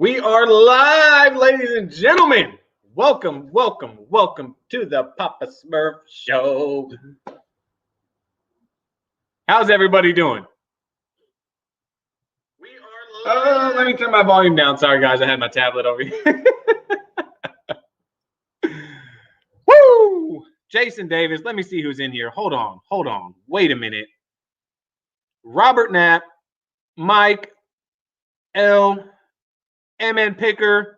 We are live, ladies and gentlemen. Welcome to the Papasmurf show. How's everybody doing? We are live. Let me turn my volume down. Sorry, guys. I had my tablet over here. Woo! Jason Davis. Let me see who's in here. Hold on. Wait a minute. Robert Knapp, Mike, L, MN Picker,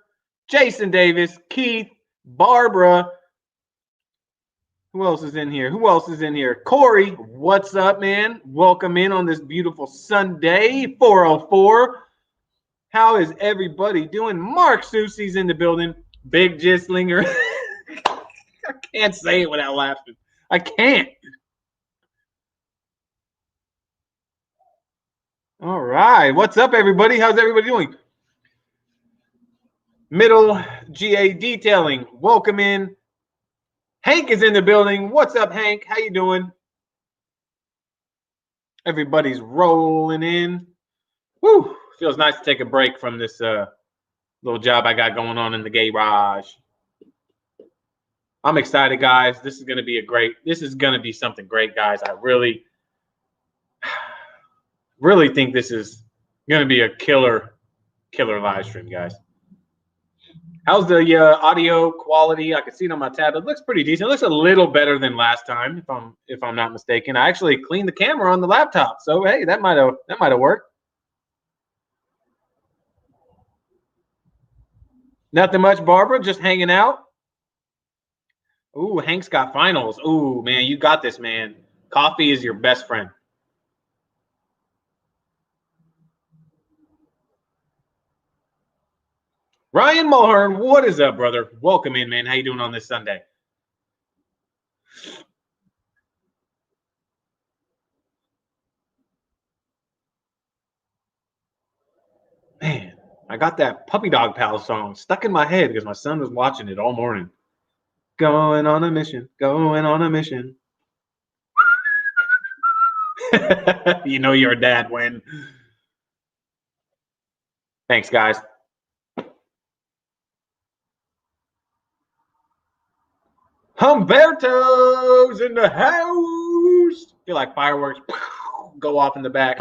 Jason Davis, Keith, Barbara. Who else is in here? Corey, what's up, man? Welcome in on this beautiful Sunday, 404. How is everybody doing? Mark Susie's in the building. Big Gislinger. I can't say it without laughing. I can't. All right. What's up, everybody? How's everybody doing? Middle GA Detailing. Welcome in. Hank is in the building. What's up, Hank? How you doing? Everybody's rolling in. Woo! Feels nice to take a break from this little job I got going on in the garage. I'm excited, guys. This is going to be something great, guys. I really think this is going to be a killer live stream, guys. How's the audio quality? I can see it on my tab. It looks pretty decent. It looks a little better than last time, if I'm not mistaken. I actually cleaned the camera on the laptop, so hey, that might have worked. Nothing much, Barbara. Just hanging out. Ooh, Hank's got finals. Ooh, man, you got this, man. Coffee is your best friend. Ryan Mulhern, what is up, brother? Welcome in, man. How you doing on this Sunday? Man, I got that Puppy Dog Pal song stuck in my head because my son was watching it all morning. Going on a mission. You know you're a dad when. Thanks, guys. Humberto's in the house. Feel like fireworks go off in the back.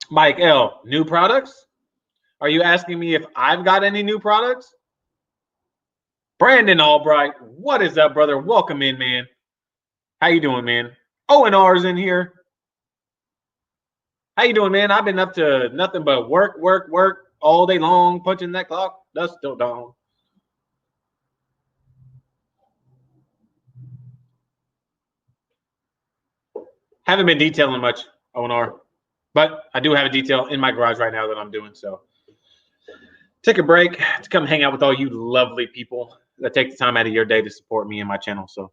Mike L, new products? Are you asking me if I've got any new products? Brandon Albright, what is up, brother? Welcome in, man. How you doing, man? O&R's in here. How you doing, man? I've been up to nothing but work all day long, punching that clock. That's still dawn. Haven't been detailing much, O&R. But I do have a detail in my garage right now that I'm doing. So take a break to come hang out with all you lovely people that take the time out of your day to support me and my channel. So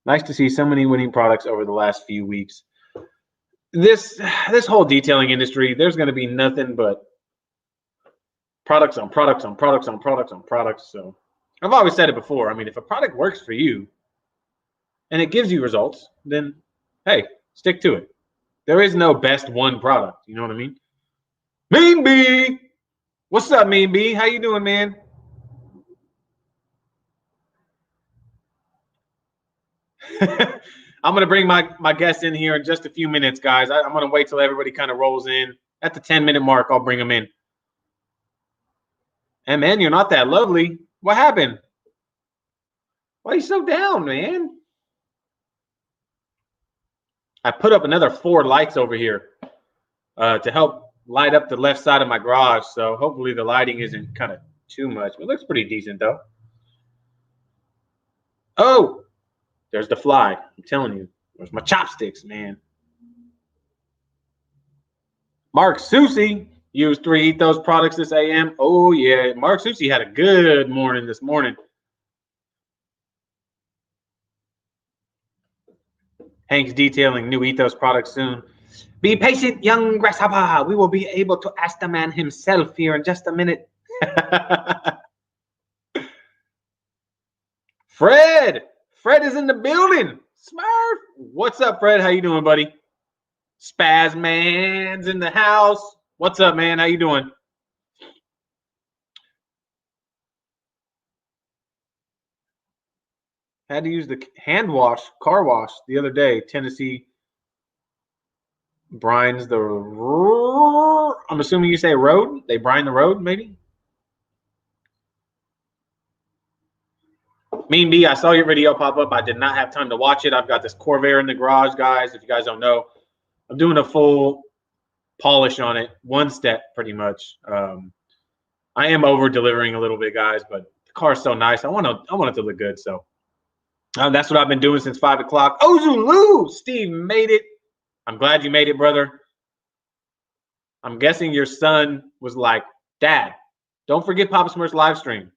nice to see so many winning products over the last few weeks. This whole detailing industry, there's going to be nothing but products on products on products on products on products. So I've always said it before. I mean, if a product works for you and it gives you results, then hey, stick to it. There is no best one product. You know what I mean? Mean B. What's up, Mean B? How you doing, man? I'm going to bring my guest in here in just a few minutes, guys. I'm going to wait till everybody kind of rolls in. At the 10-minute mark, I'll bring them in. And, man, you're not that lovely. What happened? Why are you so down, man? I put up another 4 lights over here to help light up the left side of my garage. So hopefully the lighting isn't kind of too much. It looks pretty decent, though. Oh, there's the fly. I'm telling you. There's my chopsticks, man. Mark Susie used 3 Ethos products this AM. Oh, yeah. Mark Susie had a good morning this morning. Hank's detailing new Ethos products soon. Be patient, young grasshopper. We will be able to ask the man himself here in just a minute. Fred is in the building. Smurf. What's up, Fred? How you doing, buddy? Spazman's in the house. What's up, man? How you doing? Had to use the car wash the other day. Tennessee brines the. I'm assuming you say road. They brine the road, maybe. Mean B, I saw your video pop up. I did not have time to watch it. I've got this Corvair in the garage, guys. If you guys don't know, I'm doing a full polish on it, one step pretty much. I am over delivering a little bit, guys, but the car's so nice. I want it to look good. So that's what I've been doing since 5 o'clock. Ozulu, Steve made it. I'm glad you made it, brother. I'm guessing your son was like, Dad, don't forget Papasmurf's live stream.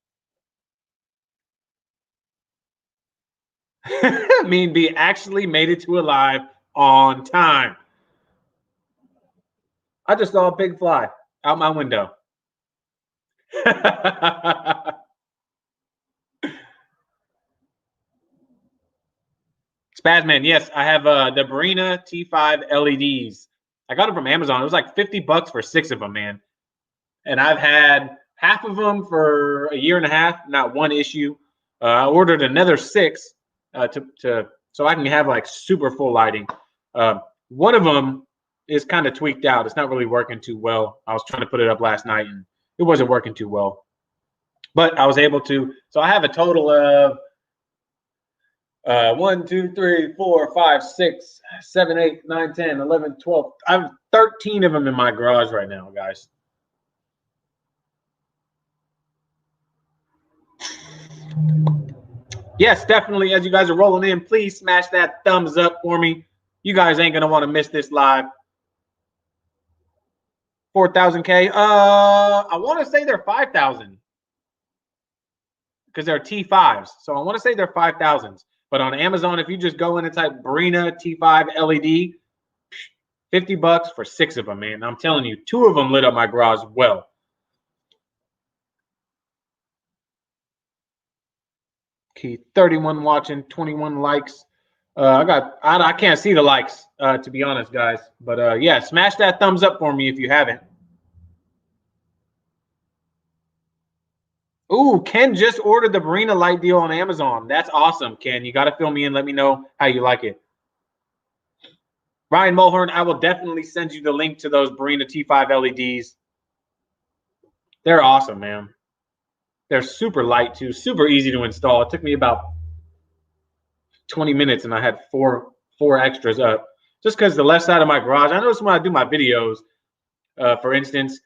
Mean B actually made it to a live on time. I just saw a pig fly out my window. Spazman, yes, I have the Barina T5 LEDs. I got them from Amazon. It was like $50 for 6 of them, man. And I've had half of them for a year and a half, not one issue. I ordered another 6 so I can have like super full lighting. One of them is kind of tweaked out. It's not really working too well. I was trying to put it up last night and it wasn't working too well. But I was able to. So I have a total of 1, 2, 3, 4, 5, 6, 7, 8, 9, 10, 11, 12. I have 13 of them in my garage right now, guys. Yes, definitely. As you guys are rolling in, please smash that thumbs up for me. You guys ain't gonna want to miss this live. 4,000K. I want to say they're 5,000 because they're T5s. So I want to say they're 5,000s. But on Amazon, if you just go in and type Barina T5 LED, $50 for 6 of them, man. I'm telling you, 2 of them lit up my garage well. Keith, 31 watching, 21 likes. I can't see the likes, to be honest, guys. But yeah, smash that thumbs up for me if you haven't. Ooh, Ken just ordered the Barina light deal on Amazon. That's awesome, Ken. You got to fill me in. Let me know how you like it. Ryan Mulhern, I will definitely send you the link to those Barina T5 LEDs. They're awesome, man. They're super light, too. Super easy to install. It took me about 20 minutes, and I had four extras up. Just because the left side of my garage, I notice when I do my videos, for instance,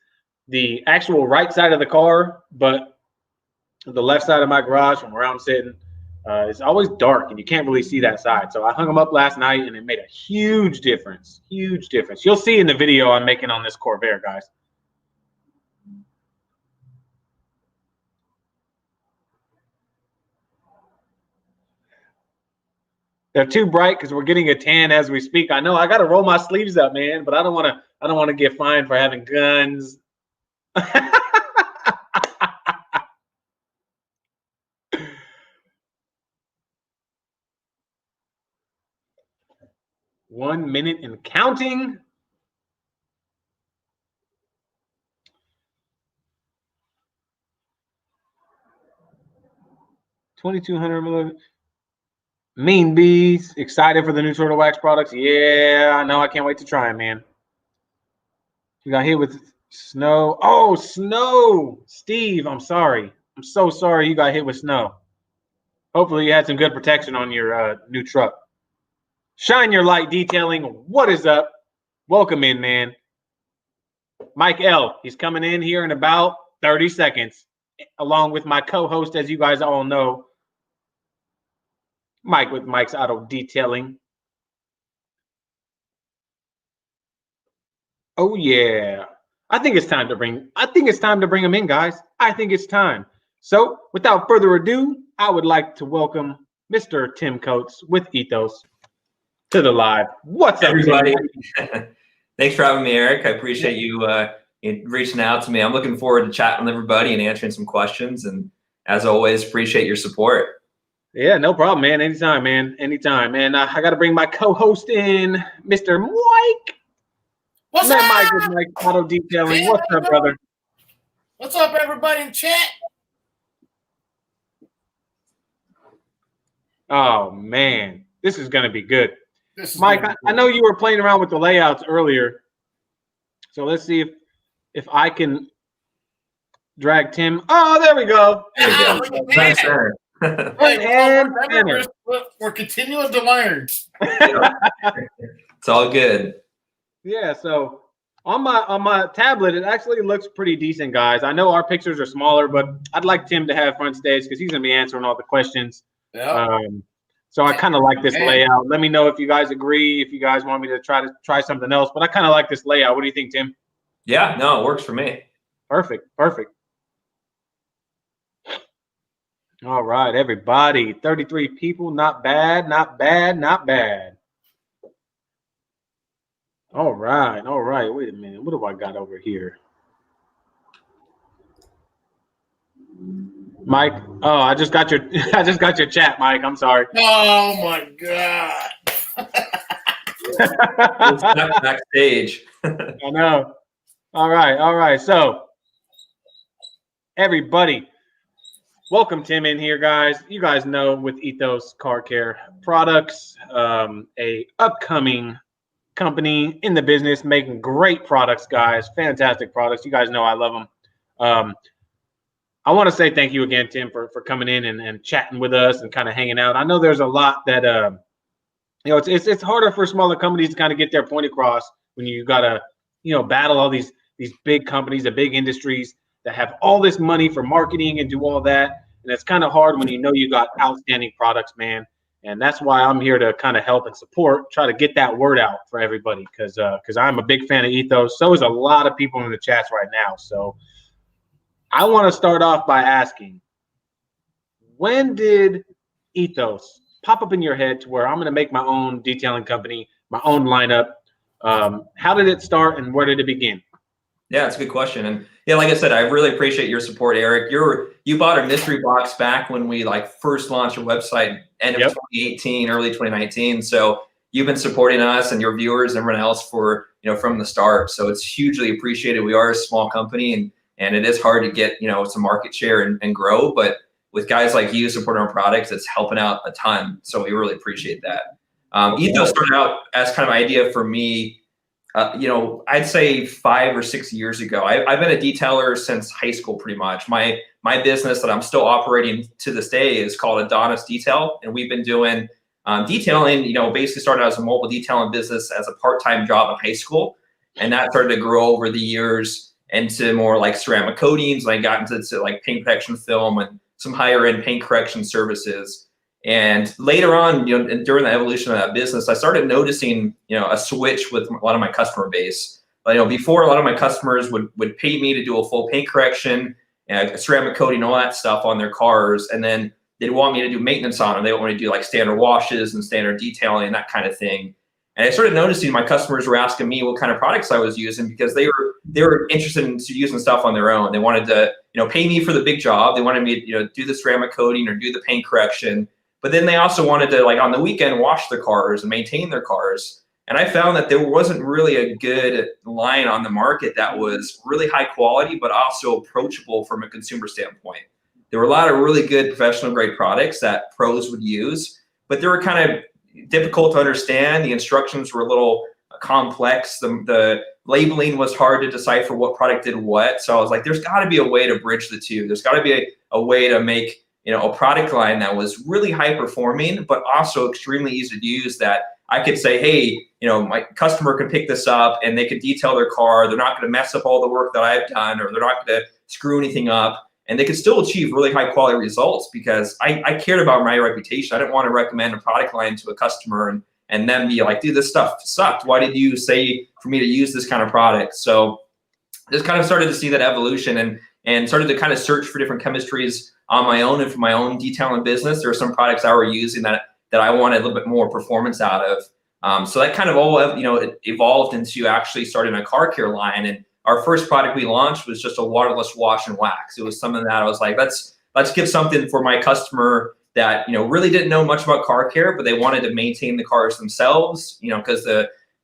the actual right side of the car, but the left side of my garage from where I'm sitting, it's always dark, and you can't really see that side. So I hung them up last night, and it made a huge difference. Huge difference. You'll see in the video I'm making on this Corvair, guys. They're too bright because we're getting a tan as we speak. I know I got to roll my sleeves up, man, but I don't want to get fined for having guns. 1 minute and counting. $2,200. Mean Bees, excited for the new Turtle Wax products. Yeah, I know. I can't wait to try them, man. You got hit with snow. Oh, snow. Steve, I'm sorry. I'm so sorry you got hit with snow. Hopefully you had some good protection on your new truck. Shine Your Light Detailing. What is up? Welcome in, man. Mike L. He's coming in here in about 30 seconds, along with my co-host, as you guys all know, Mike with Mike's Auto Detailing. Oh yeah. I think it's time to bring him in, guys. I think it's time. So, without further ado, I would like to welcome Mr. Tim Coates with Ethos to the live. What's up, everybody? Thanks for having me, Eric. I appreciate you reaching out to me. I'm looking forward to chatting with everybody and answering some questions. And as always, appreciate your support. Yeah, no problem, man. Anytime, man. Anytime, man. I got to bring my co-host in, Mr. Mike. What's Let up? Mike with Mike Auto Detailing. Man, What's up, brother? What's up, everybody in chat? Oh man, this is gonna be good. Mike, I know you were playing around with the layouts earlier, so let's see if I can drag Tim. Oh, there we go. Nice, sir. We're continuing to learn. It's all good. Yeah, so on my tablet, it actually looks pretty decent, guys. I know our pictures are smaller, but I'd like Tim to have front stage because he's gonna be answering all the questions. Yeah. So I kind of like this layout. Let me know if you guys agree, if you guys want me to try something else, but I kind of like this layout. What do you think, Tim? Yeah, no, it works for me. Perfect. All right, everybody. 33 people. Not bad. All right. Wait a minute. What do I got over here? Mike. Oh, I just got your chat, Mike. I'm sorry. Oh my God. It's backstage. I know. All right. So everybody, welcome Tim in here, guys. You guys know with Ethos Car Care products, a upcoming company in the business making great products, guys. Fantastic products. You guys know I love them. I want to say thank you again, Tim, for coming in and chatting with us and kind of hanging out. I know there's a lot that it's harder for smaller companies to kind of get their point across when you gotta battle all these big companies, the big industries that have all this money for marketing and do all that. And it's kind of hard when you got outstanding products, man. And that's why I'm here to kind of help and support, try to get that word out for everybody because I'm a big fan of Ethos. So is a lot of people in the chats right now. So I want to start off by asking, when did Ethos pop up in your head to where I'm going to make my own detailing company, my own lineup? How did it start and where did it begin? Yeah, it's a good question. And yeah, like I said, I really appreciate your support, Eric. You bought a mystery box back when we first launched your website, end of 2018, early 2019. So you've been supporting us and your viewers and everyone else for, from the start. So it's hugely appreciated. We are a small company and it is hard to get, some market share and grow, but with guys like you supporting our products, it's helping out a ton. So we really appreciate that. Ethos started out as kind of an idea for me, I'd say 5 or 6 years ago. I've been a detailer since high school, pretty much. My business that I'm still operating to this day is called Adonis Detail. And we've been doing detailing, basically started as a mobile detailing business as a part-time job in high school. And that started to grow over the years into more like ceramic coatings. And I got into like paint protection film and some higher end paint correction services. And later on, during the evolution of that business, I started noticing, a switch with a lot of my customer base. Before, a lot of my customers would pay me to do a full paint correction, a ceramic coating, all that stuff on their cars, and then they'd want me to do maintenance on them. They don't want to do like standard washes and standard detailing and that kind of thing. And I started noticing my customers were asking me what kind of products I was using because they were interested in using stuff on their own. They wanted to, pay me for the big job. They wanted me to, do the ceramic coating or do the paint correction. But then they also wanted to, on the weekend, wash their cars and maintain their cars. And I found that there wasn't really a good line on the market that was really high quality, but also approachable from a consumer standpoint. There were a lot of really good professional grade products that pros would use, but they were kind of difficult to understand. The instructions were a little complex. The labeling was hard to decipher what product did what. So I was like, there's got to be a way to bridge the two. There's got to be a way to make a product line that was really high performing, but also extremely easy to use that I could say, hey, my customer can pick this up and they could detail their car. They're not going to mess up all the work that I've done, or they're not going to screw anything up. And they could still achieve really high quality results because I cared about my reputation. I didn't want to recommend a product line to a customer and then be like, dude, this stuff sucked. Why did you say for me to use this kind of product? So just kind of started to see that evolution and started to kind of search for different chemistries on my own and for my own detailing business. There are some products I were using that I wanted a little bit more performance out of. So that kind of all, it evolved into actually starting a car care line. And our first product we launched was just a waterless wash and wax. It was something that I was like, let's give something for my customer that, really didn't know much about car care, but they wanted to maintain the cars themselves, because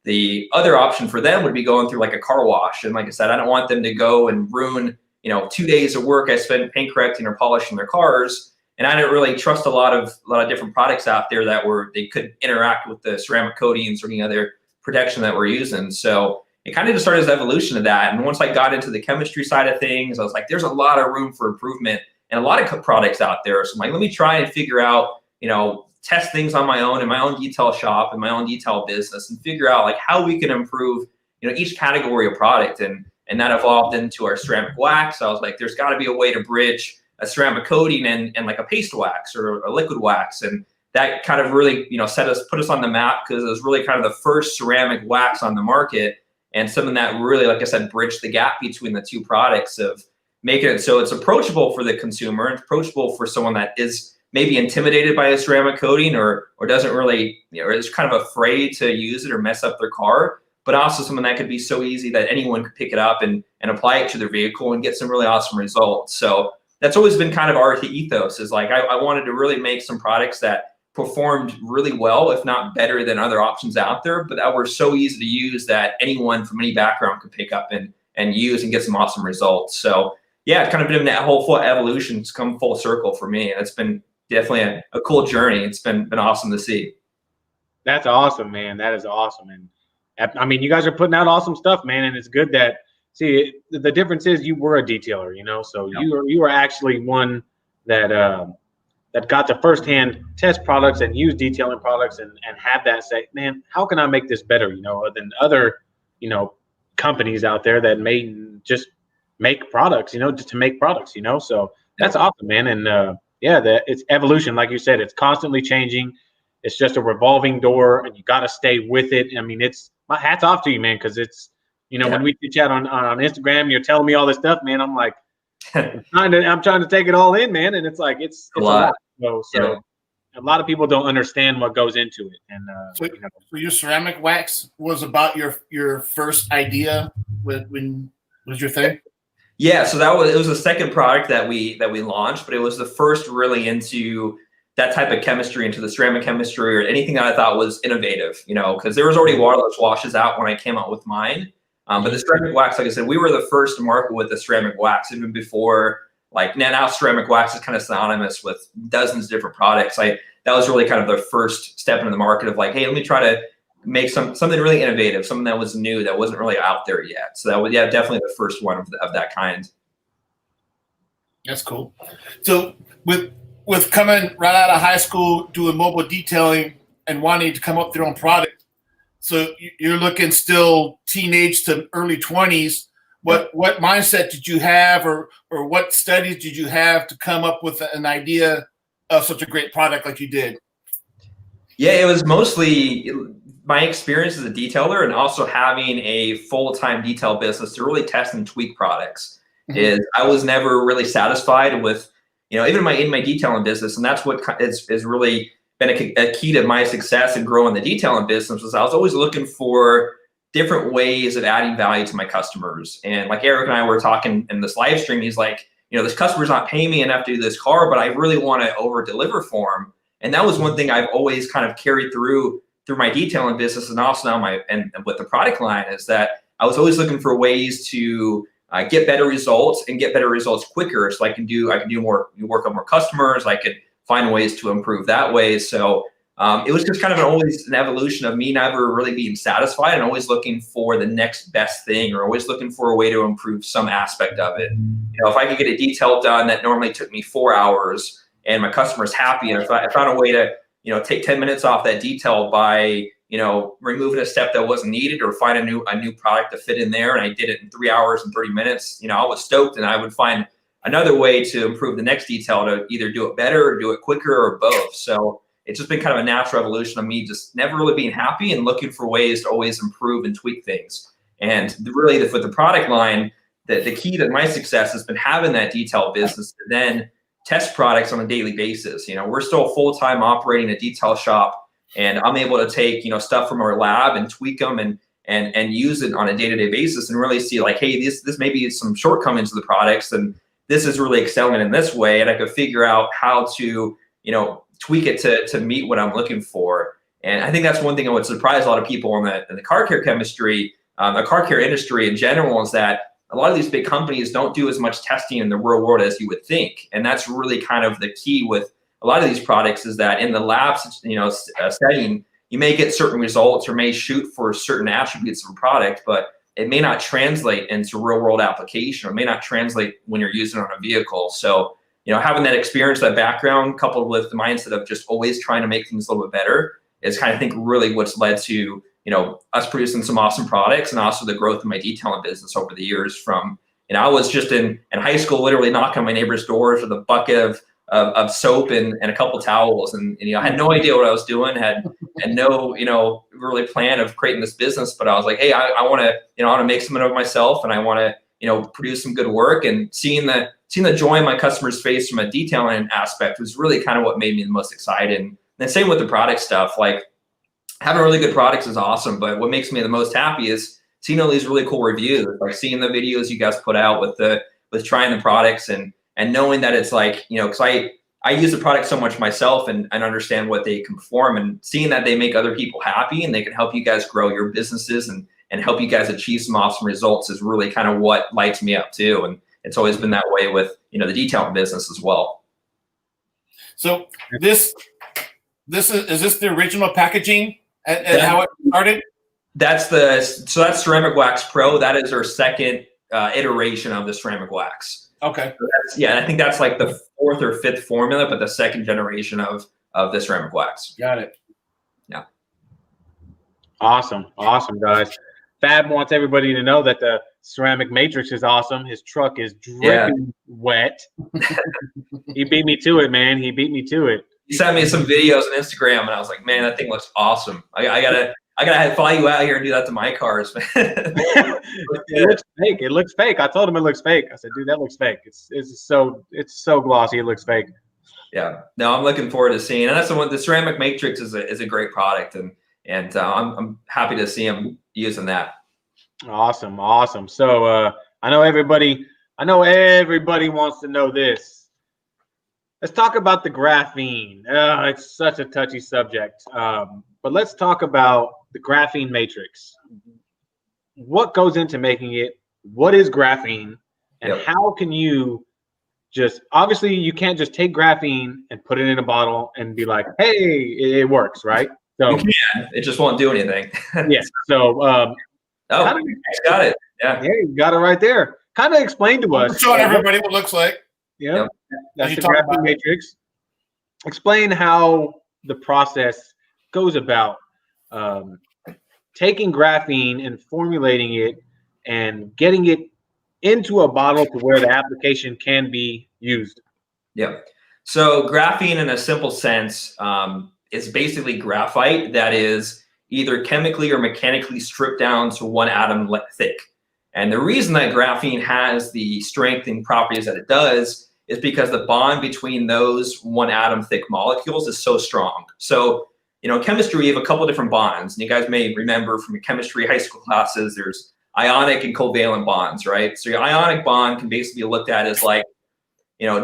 the other option for them would be going through like a car wash. And like I said, I don't want them to go and ruin, 2 days of work I spent paint correcting or polishing their cars. And I didn't really trust a lot of different products out there that they could interact with the ceramic coatings or any other protection that we're using. So it kind of just started as an evolution of that. And once I got into the chemistry side of things, I was like, there's a lot of room for improvement and a lot of products out there. So I'm like, let me try and figure out, test things on my own in my own detail shop and my own detail business and figure out like how we can improve, each category of product. And that evolved into our ceramic wax. So I was like, there's got to be a way to bridge a ceramic coating and like a paste wax or a liquid wax. And that kind of really, put us on the map, because it was really kind of the first ceramic wax on the market, and something that really, like I said, bridged the gap between the two products of making it so it's approachable for the consumer, it's approachable for someone that is maybe intimidated by a ceramic coating or doesn't really, or is kind of afraid to use it or mess up their car, but also something that could be so easy that anyone could pick it up and apply it to their vehicle and get some really awesome results. So that's always been kind of our ethos, is like, I wanted to really make some products that performed really well, if not better than other options out there, but that were so easy to use that anyone from any background could pick up and use and get some awesome results. So yeah, it's kind of been that whole full evolution. It's come full circle for me. And it's been definitely a cool journey. It's been awesome to see. That's awesome, man. That is awesome. And I mean, you guys are putting out awesome stuff, man. And it's good that, see, the difference is you were a detailer, so you were actually one that that got to firsthand test products and use detailing products and have that say, man, how can I make this better, than other, companies out there that may just make products, just to make products, so that's awesome, man. And it's evolution. Like you said, it's constantly changing. It's just a revolving door, and you got to stay with it. I mean, it's my hats off to you, man, because it's, when we chat on Instagram, you're telling me all this stuff, man. I'm like, I'm trying to take it all in, man. And it's like, it's a lot. So a lot of people don't understand what goes into it. And so your ceramic wax was about your first idea when was your thing? Yeah, so it was the second product that we launched, but it was the first really into that type of chemistry, into the ceramic chemistry or anything that I thought was innovative, because there was already waterless washes out when I came out with mine. But the ceramic wax, like I said, we were the first to market with the ceramic wax, even before, like now ceramic wax is kind of synonymous with dozens of different products. That was really kind of the first step into the market of like, hey, let me try to make something really innovative, something that was new, that wasn't really out there yet. So that was, definitely the first one of that kind. That's cool. So with coming right out of high school, doing mobile detailing and wanting to come up with their own product, so you're looking still teenage to early 20s. What mindset did you have, or what studies did you have to come up with an idea of such a great product like you did? Yeah, it was mostly my experience as a detailer and also having a full-time detail business to really test and tweak products. Is I was never really satisfied with, even in my detailing business, and that's what is really been a key to my success in growing the detailing business. Was I was always looking for different ways of adding value to my customers. And like Eric and I were talking in this live stream, he's like, this customer's not paying me enough to do this car, but I really want to over deliver for him. And that was one thing I've always kind of carried through my detailing business, and also now and with the product line, is that I was always looking for ways to get better results and get better results quicker. So I can do more, work on more customers. I could find ways to improve that way. So it was just kind of always an evolution of me never really being satisfied and always looking for the next best thing, or always looking for a way to improve some aspect of it. If I could get a detail done that normally took me 4 hours and my customer's happy, and if I found a way to, take 10 minutes off that detail by, removing a step that wasn't needed, or find a new product to fit in there, and I did it in 3 hours and 30 minutes, I was stoked, and I would find another way to improve the next detail to either do it better or do it quicker or both. So it's just been kind of a natural evolution of me just never really being happy and looking for ways to always improve and tweak things. And really, with the product line, the key to my success has been having that detail business to then test products on a daily basis. We're still full-time operating a detail shop, and I'm able to take, stuff from our lab and tweak them and use it on a day-to-day basis, and really see like, hey, this may be some shortcomings of the products, and this is really excelling in this way. And I could figure out how to tweak it to meet what I'm looking for. And I think that's one thing that would surprise a lot of people in the car care chemistry, the car care industry in general, is that a lot of these big companies don't do as much testing in the real world as you would think. And that's really kind of the key with a lot of these products, is that in the lab, setting, you may get certain results or may shoot for certain attributes of a product, but it may not translate into real world application, or may not translate when you're using it on a vehicle. So, having that experience, that background, coupled with the mindset of just always trying to make things a little bit better, is kind of, I think, really what's led to, us producing some awesome products, and also the growth of my detailing business over the years. From, I was just in high school, literally knocking on my neighbor's doors with a bucket of soap and a couple towels. And I had no idea what I was doing, had no, really plan of creating this business, but I was like, hey, I want to make something of myself, and I want to, produce some good work. And seeing the joy in my customers' face from a detailing aspect was really kind of what made me the most excited. And then same with the product stuff, like having really good products is awesome, but what makes me the most happy is seeing all these really cool reviews, like seeing the videos you guys put out with trying the products, and knowing that it's like, because I use the product so much myself and understand what they can perform, and seeing that they make other people happy and they can help you guys grow your businesses and help you guys achieve some awesome results is really kind of what lights me up too. And it's always been that way with, the detailing business as well. So is this the original packaging and how it started? That's Ceramic Wax Pro. That is our second iteration of the ceramic wax. Okay. So and I think that's like the fourth or fifth formula, but the second generation of the ceramic wax. Got it. Yeah. Awesome, guys. Fab wants everybody to know that the ceramic matrix is awesome. His truck is dripping wet. He beat me to it, man. He beat me to it. He sent me some videos on Instagram, and I was like, man, that thing looks awesome. I gotta fly you out here and do that to my cars, man. It looks fake. It looks fake. I told him it looks fake. I said, dude, that looks fake. It's so glossy. It looks fake. Yeah. No, I'm looking forward to seeing. And that's the one. The ceramic matrix is a great product, and I'm happy to see him using that. Awesome. So I know everybody wants to know this. Let's talk about the graphene. It's such a touchy subject. But let's talk about the graphene matrix. What goes into making it? What is graphene? And how can you obviously you can't just take graphene and put it in a bottle and be like, hey, it works, right? So you can. It just won't do anything. Yes. So got it. Yeah. Yeah, you got it right there. Kind of explain to us. Showing everybody what it looks like. Yeah. That's the graphene matrix. Explain how the process goes about taking graphene and formulating it and getting it into a bottle to where the application can be used. Yeah. So graphene, in a simple sense, is basically graphite that is either chemically or mechanically stripped down to 1 atom thick. And the reason that graphene has the strength and properties that it does is because the bond between those 1 atom thick molecules is so strong. So, in chemistry, you have a couple different bonds. And you guys may remember from your chemistry high school classes, there's ionic and covalent bonds, right? So your ionic bond can basically be looked at as like,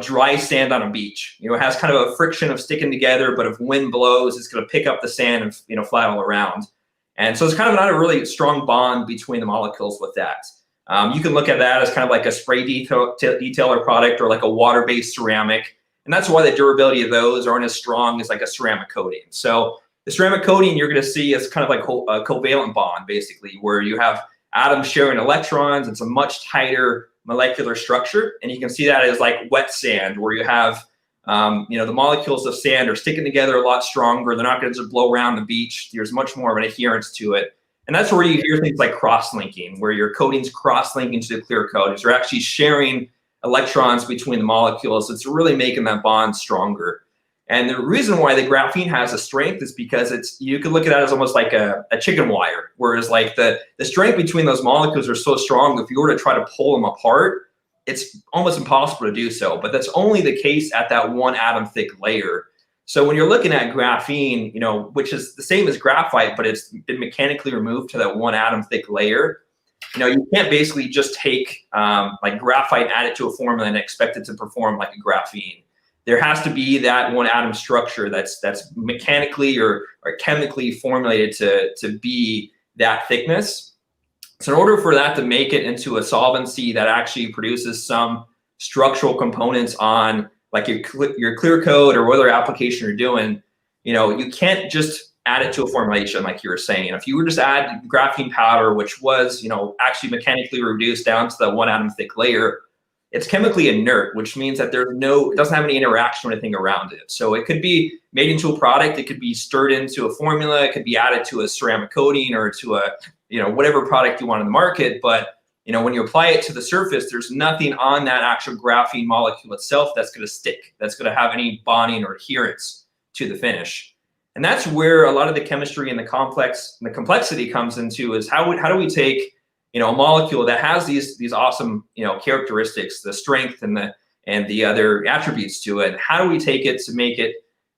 dry sand on a beach. It has kind of a friction of sticking together, but if wind blows, it's going to pick up the sand and fly all around. And so it's kind of not a really strong bond between the molecules with that. You can look at that as kind of like a spray detailer product or like a water-based ceramic. And that's why the durability of those aren't as strong as like a ceramic coating. So the ceramic coating you're going to see is kind of like a covalent bond, basically, where you have atoms sharing electrons. It's a much tighter molecular structure. And you can see that as like wet sand, where you have, the molecules of sand are sticking together a lot stronger. They're not going to just blow around the beach. There's much more of an adherence to it. And that's where you hear things like cross-linking, where your coating's cross-linking to the clear coat. You're actually sharing electrons between the molecules. It's really making that bond stronger. And the reason why the graphene has a strength is because you could look at that as almost like a chicken wire, whereas like the strength between those molecules are so strong, if you were to try to pull them apart, it's almost impossible to do so. But that's only the case at that 1 atom thick layer. So when you're looking at graphene, which is the same as graphite, but it's been mechanically removed to that 1 atom thick layer, you can't basically just take like graphite and add it to a formula and expect it to perform like a graphene. there has to be that one atom structure that's mechanically or chemically formulated to be that thickness. So in order for that to make it into a solvency that actually produces some structural components on like your clear coat or whatever application you're doing, you can't just add it to a formulation like you were saying. If you were just add graphene powder, which was, actually mechanically reduced down to the one atom thick layer, it's chemically inert, which means that it doesn't have any interaction or anything around it. So it could be made into a product, it could be stirred into a formula, it could be added to a ceramic coating or to a, whatever product you want in the market. But, when you apply it to the surface, there's nothing on that actual graphene molecule itself that's going to stick, that's going to have any bonding or adherence to the finish. And that's where a lot of the chemistry and the complexity comes into, is how do we take a molecule that has these awesome characteristics, the strength and the other attributes to it. How do we take it to make it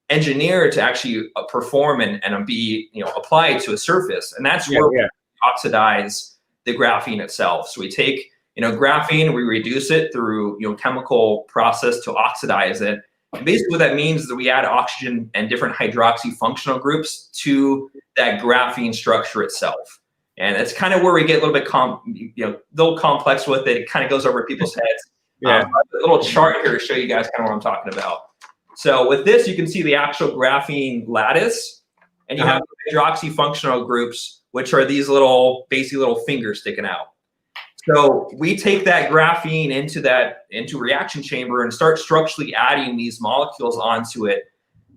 engineered to actually perform and be applied to a surface? And that's where we oxidize the graphene itself. So we take graphene, we reduce it through chemical process to oxidize it. And basically what that means is that we add oxygen and different hydroxy functional groups to that graphene structure itself. And it's kind of where we get a little bit little complex with it. It kind of goes over people's heads. A little chart here to show you guys kind of what I'm talking about. So with this, you can see the actual graphene lattice, and you have the hydroxy functional groups, which are these basically little fingers sticking out. So we take that graphene into reaction chamber and start structurally adding these molecules onto it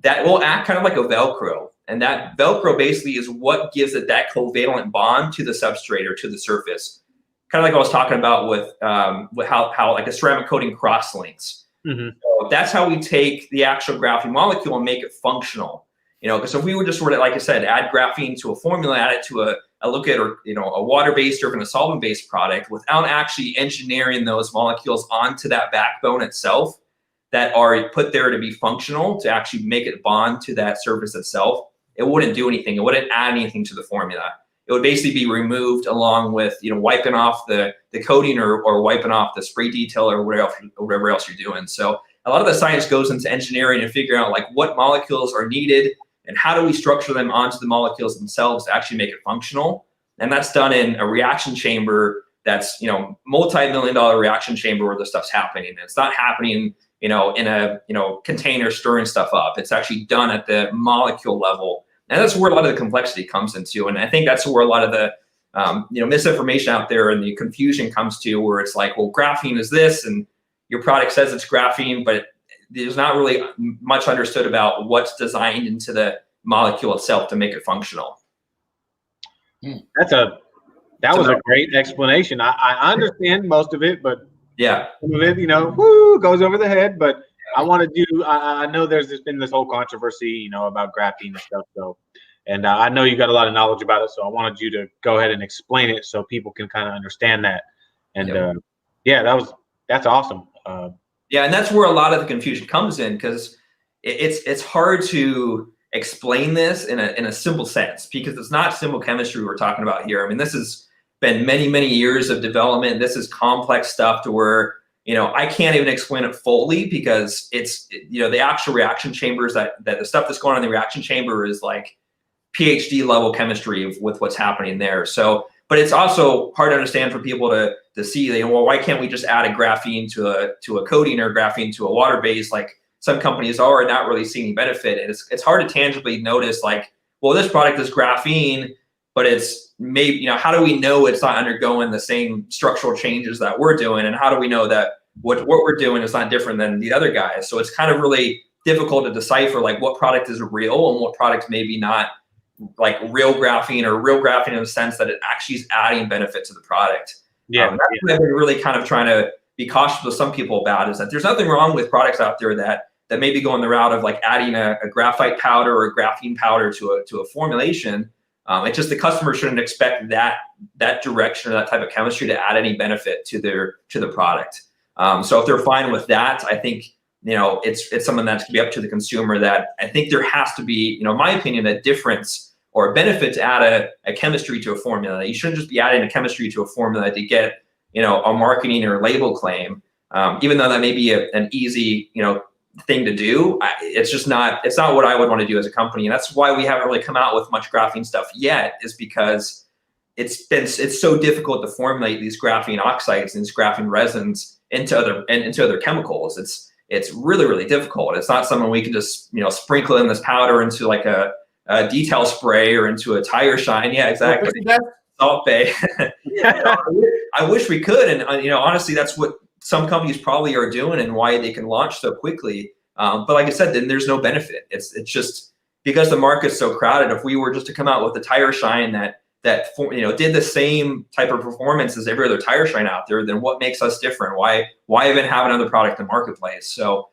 that will act kind of like a Velcro. And that Velcro basically is what gives it that covalent bond to the substrate or to the surface. Kind of like I was talking about with how like a ceramic coating cross-links. So that's how we take the actual graphene molecule and make it functional. Because if we would just like I said, add graphene to a formula, add it to a liquid or a water-based or even a solvent-based product without actually engineering those molecules onto that backbone itself that are put there to be functional, to actually make it bond to that surface itself, it wouldn't do anything. It wouldn't add anything to the formula. It would basically be removed along with wiping off the coating or wiping off the spray detail or whatever else you're doing. So a lot of the science goes into engineering and figuring out like what molecules are needed and how do we structure them onto the molecules themselves to actually make it functional. And that's done in a reaction chamber that's multi-million-dollar reaction chamber where the stuff's happening. It's not happening in a container stirring stuff up. It's actually done at the molecule level. And that's where a lot of the complexity comes into. And I think that's where a lot of the misinformation out there and the confusion comes to, where it's like, well, graphene is this, and your product says it's graphene, but there's not really much understood about what's designed into the molecule itself to make it functional. That was a great explanation. I understand most of it, but some of it, goes over the head. But I wanted you. I know there's been this whole controversy, about graphene and stuff. So, and I know you got a lot of knowledge about it. So I wanted you to go ahead and explain it so people can kind of understand that. And that's awesome. And that's where a lot of the confusion comes in, because it's hard to explain this in a simple sense, because it's not simple chemistry we're talking about here. I mean, this has been many, many years of development. This is complex stuff to where, I can't even explain it fully, because it's, the actual reaction chambers that the stuff that's going on in the reaction chamber is like PhD level chemistry with what's happening there. So, but it's also hard to understand for people to see, well, why can't we just add a graphene to a coating or graphene to a water base? Like some companies are not really seeing benefit. And it's hard to tangibly notice, like, well, this product is graphene, but it's maybe, how do we know it's not undergoing the same structural changes that we're doing? And how do we know that what we're doing is not different than the other guys? So it's kind of really difficult to decipher like what product is real and what product maybe not like real graphene, or real graphene in the sense that it actually is adding benefit to the product. That's what I've been really kind of trying to be cautious with some people about, is that there's nothing wrong with products out there that maybe go in the route of like adding a graphite powder or a graphene powder to a formulation. It's just the customer shouldn't expect that direction or that type of chemistry to add any benefit to the product. So if they're fine with that, I think it's something that's gonna be up to the consumer. That I think there has to be, in my opinion, a difference or a benefit to add a chemistry to a formula. You shouldn't just be adding a chemistry to a formula to get a marketing or label claim, even though that may be an easy thing to do. It's just not, it's not what I would want to do as a company. And that's why we haven't really come out with much graphene stuff yet, is because it's so difficult to formulate these graphene oxides and these graphene resins into other chemicals. It's really, really difficult. It's not something we can just, sprinkle in this powder into like a detail spray or into a tire shine. Yeah, exactly. Salt Bay. I wish we could. And, honestly, that's what some companies probably are doing and why they can launch so quickly. But like I said, then there's no benefit. It's just because the market's so crowded. If we were just to come out with a tire shine that did the same type of performance as every other tire shine out there, then what makes us different? Why even have another product in the marketplace? So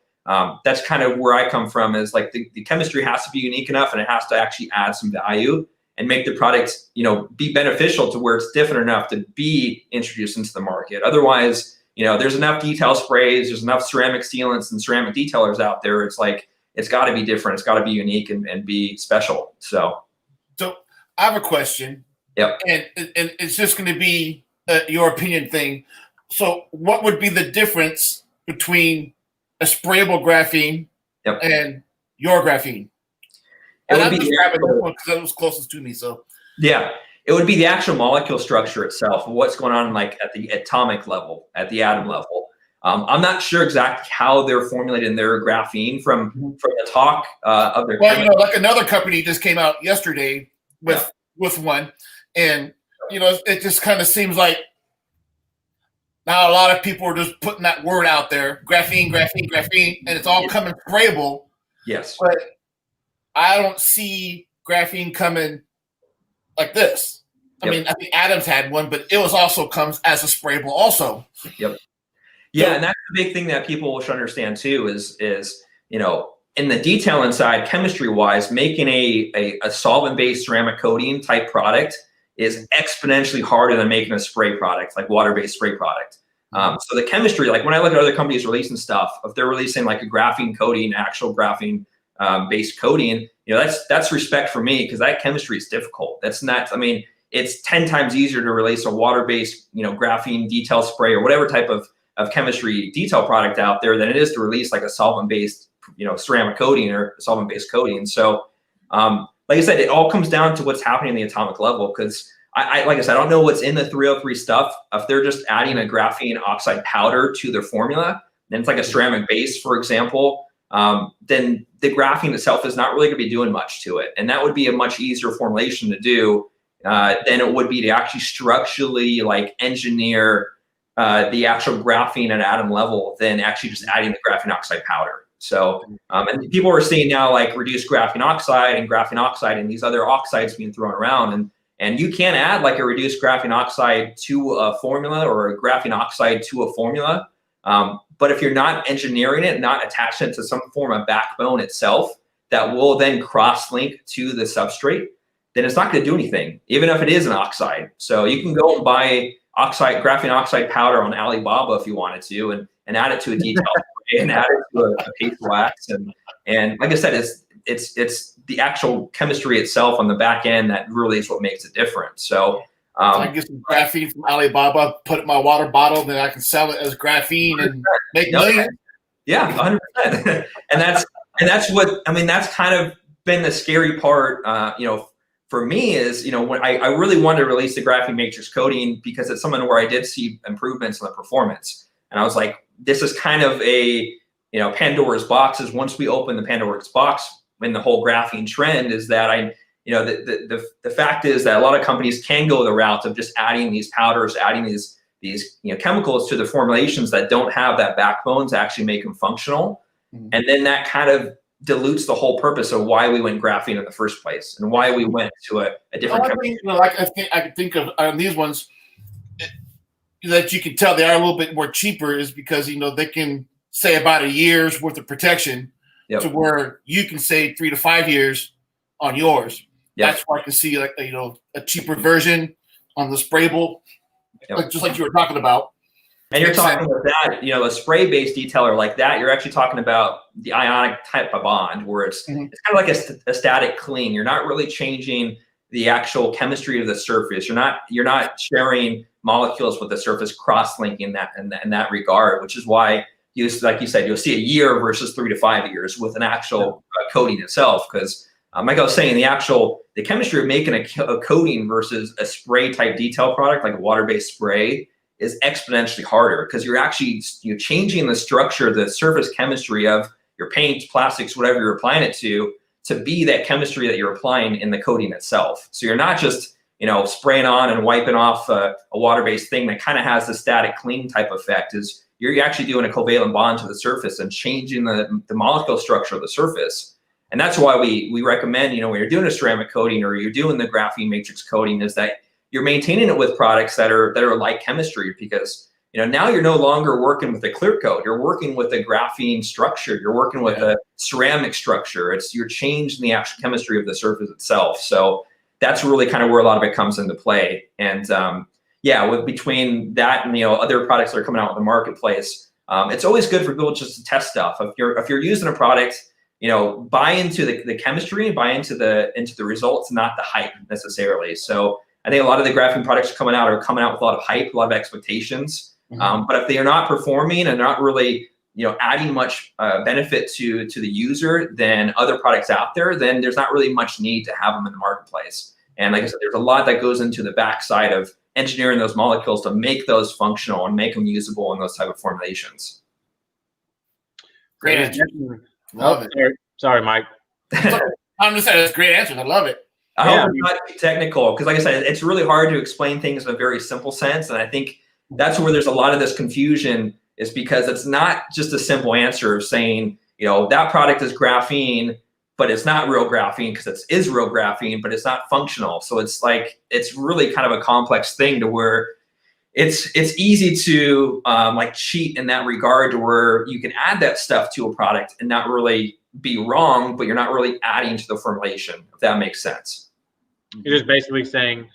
that's kind of where I come from, is like the chemistry has to be unique enough, and it has to actually add some value and make the product, be beneficial to where it's different enough to be introduced into the market. Otherwise, there's enough detail sprays, there's enough ceramic sealants and ceramic detailers out there. It's like, it's got to be different. It's got to be unique and be special. So I have a question. Yep. And it's just going to be your opinion thing. So what would be the difference between a sprayable graphene and your graphene? And I'm just grabbing this one because it was closest to me. So yeah, it would be the actual molecule structure itself, what's going on like at the atomic level, at the atom level. I'm not sure exactly how they're formulating their graphene from the talk of their. Well, like another company just came out yesterday with one, and it just kind of seems like now a lot of people are just putting that word out there, graphene, and it's all coming sprayable. Yes, but I don't see graphene coming like this. I mean, I think Adams had one, but it was also comes as a sprayable also. Yep. Yeah, and that's the big thing that people should understand too is in the detailing side, chemistry-wise, making a solvent-based ceramic coating type product is exponentially harder than making a spray product, like water-based spray product. So the chemistry, like when I look at other companies releasing stuff, if they're releasing like a graphene coating, actual graphene based coating, that's respect for me, because that chemistry is difficult. That's not, I mean, it's 10 times easier to release a water-based, graphene detail spray or whatever type of chemistry detail product out there than it is to release like a solvent-based, ceramic coating or solvent-based coating. So, like I said, it all comes down to what's happening in the atomic level. Because like I said, I don't know what's in the 303 stuff. If they're just adding a graphene oxide powder to their formula, then it's like a ceramic base, for example, then the graphene itself is not really going to be doing much to it. And that would be a much easier formulation to do than it would be to actually structurally like engineer the actual graphene at atom level than actually just adding the graphene oxide powder. So, and people are seeing now like reduced graphene oxide and these other oxides being thrown around. And you can add like a reduced graphene oxide to a formula or a graphene oxide to a formula. But if you're not engineering it, not attaching it to some form of backbone itself that will then cross-link to the substrate, then it's not going to do anything, even if it is an oxide. So you can go and buy graphene oxide powder on Alibaba if you wanted to, and add it to a detail and add it to a paste wax. And like I said, it's the actual chemistry itself on the back end that really is what makes it different. So I get some graphene from Alibaba, put it in my water bottle, then I can sell it as graphene and make millions. Yeah, 100%. and that's what, I mean, that's kind of been the scary part, for me is, when I really wanted to release the graphene matrix coating because it's something where I did see improvements in the performance. And I was like, this is kind of a, Pandora's box. Is once we open the Pandora's box in the whole graphene trend is that the fact is that a lot of companies can go the route of just adding these powders, adding these chemicals to the formulations that don't have that backbone to actually make them functional. Mm-hmm. And then that kind of dilutes the whole purpose of why we went graphene in the first place and why we went to a different chemical. I can think of on these ones that you can tell they are a little bit more cheaper is because, they can say about a year's worth of protection to where you can save 3 to 5 years on yours. That's why I can see like, a cheaper version on the sprayable, just like you were talking about. And you're talking about that, a spray-based detailer like that, you're actually talking about the ionic type of bond where it's kind of like a static cling. You're not really changing the actual chemistry of the surface. You're not sharing molecules with the surface cross-linking that in that regard, which is why like you said, you'll see a year versus 3 to 5 years with an actual coating itself. Because like I was saying, the chemistry of making a coating versus a spray type detail product, like a water-based spray, is exponentially harder, because you're changing the structure, the surface chemistry of your paints, plastics, whatever you're applying it to be that chemistry that you're applying in the coating itself. So you're not just, spraying on and wiping off a water-based thing that kind of has the static cling type effect. Is you're actually doing a covalent bond to the surface and changing the molecule structure of the surface. And that's why we recommend, when you're doing a ceramic coating or you're doing the graphene matrix coating, is that you're maintaining it with products that are like chemistry, because now you're no longer working with a clear coat. You're working with a graphene structure. You're working with a ceramic structure. You're changing the actual chemistry of the surface itself. So that's really kind of where a lot of it comes into play. And between that and other products that are coming out in the marketplace, it's always good for people just to test stuff. If you're using a product, buy into the chemistry, buy into the results, not the hype necessarily. So I think a lot of the graphene products are coming out with a lot of hype, a lot of expectations. But if they are not performing and not really, adding much benefit to the user than other products out there, then there's not really much need to have them in the marketplace. And like I said, there's a lot that goes into the backside of engineering those molecules to make those functional and make them usable in those type of formulations. Great answer. Love it. Sorry, Mike. I'm just saying, that's great answer. I love it. I hope it's not too technical, because like I said, it's really hard to explain things in a very simple sense. And I think that's where there's a lot of this confusion, is because it's not just a simple answer of saying, that product is graphene, but it's not real graphene, because it is real graphene, but it's not functional. So it's really kind of a complex thing, to where it's easy to cheat in that regard, to where you can add that stuff to a product and not really be wrong, but you're not really adding to the formulation, if that makes sense. You're just basically saying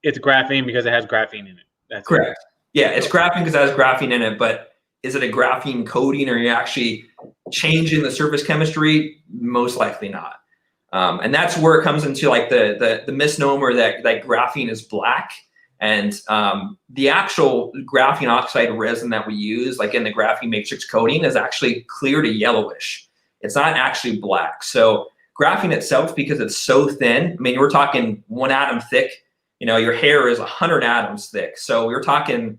it's graphene because it has graphene in it. That's correct. It. Yeah, it's graphene because it has graphene in it, but is it a graphene coating, or are you actually changing the surface chemistry? Most likely not. And that's where it comes into the misnomer that graphene is black. And the actual graphene oxide resin that we use, like in the graphene matrix coating, is actually clear to yellowish. It's not actually black. So graphene itself, because it's so thin, we're talking 1 atom thick. Your hair is 100 atoms thick. So we're talking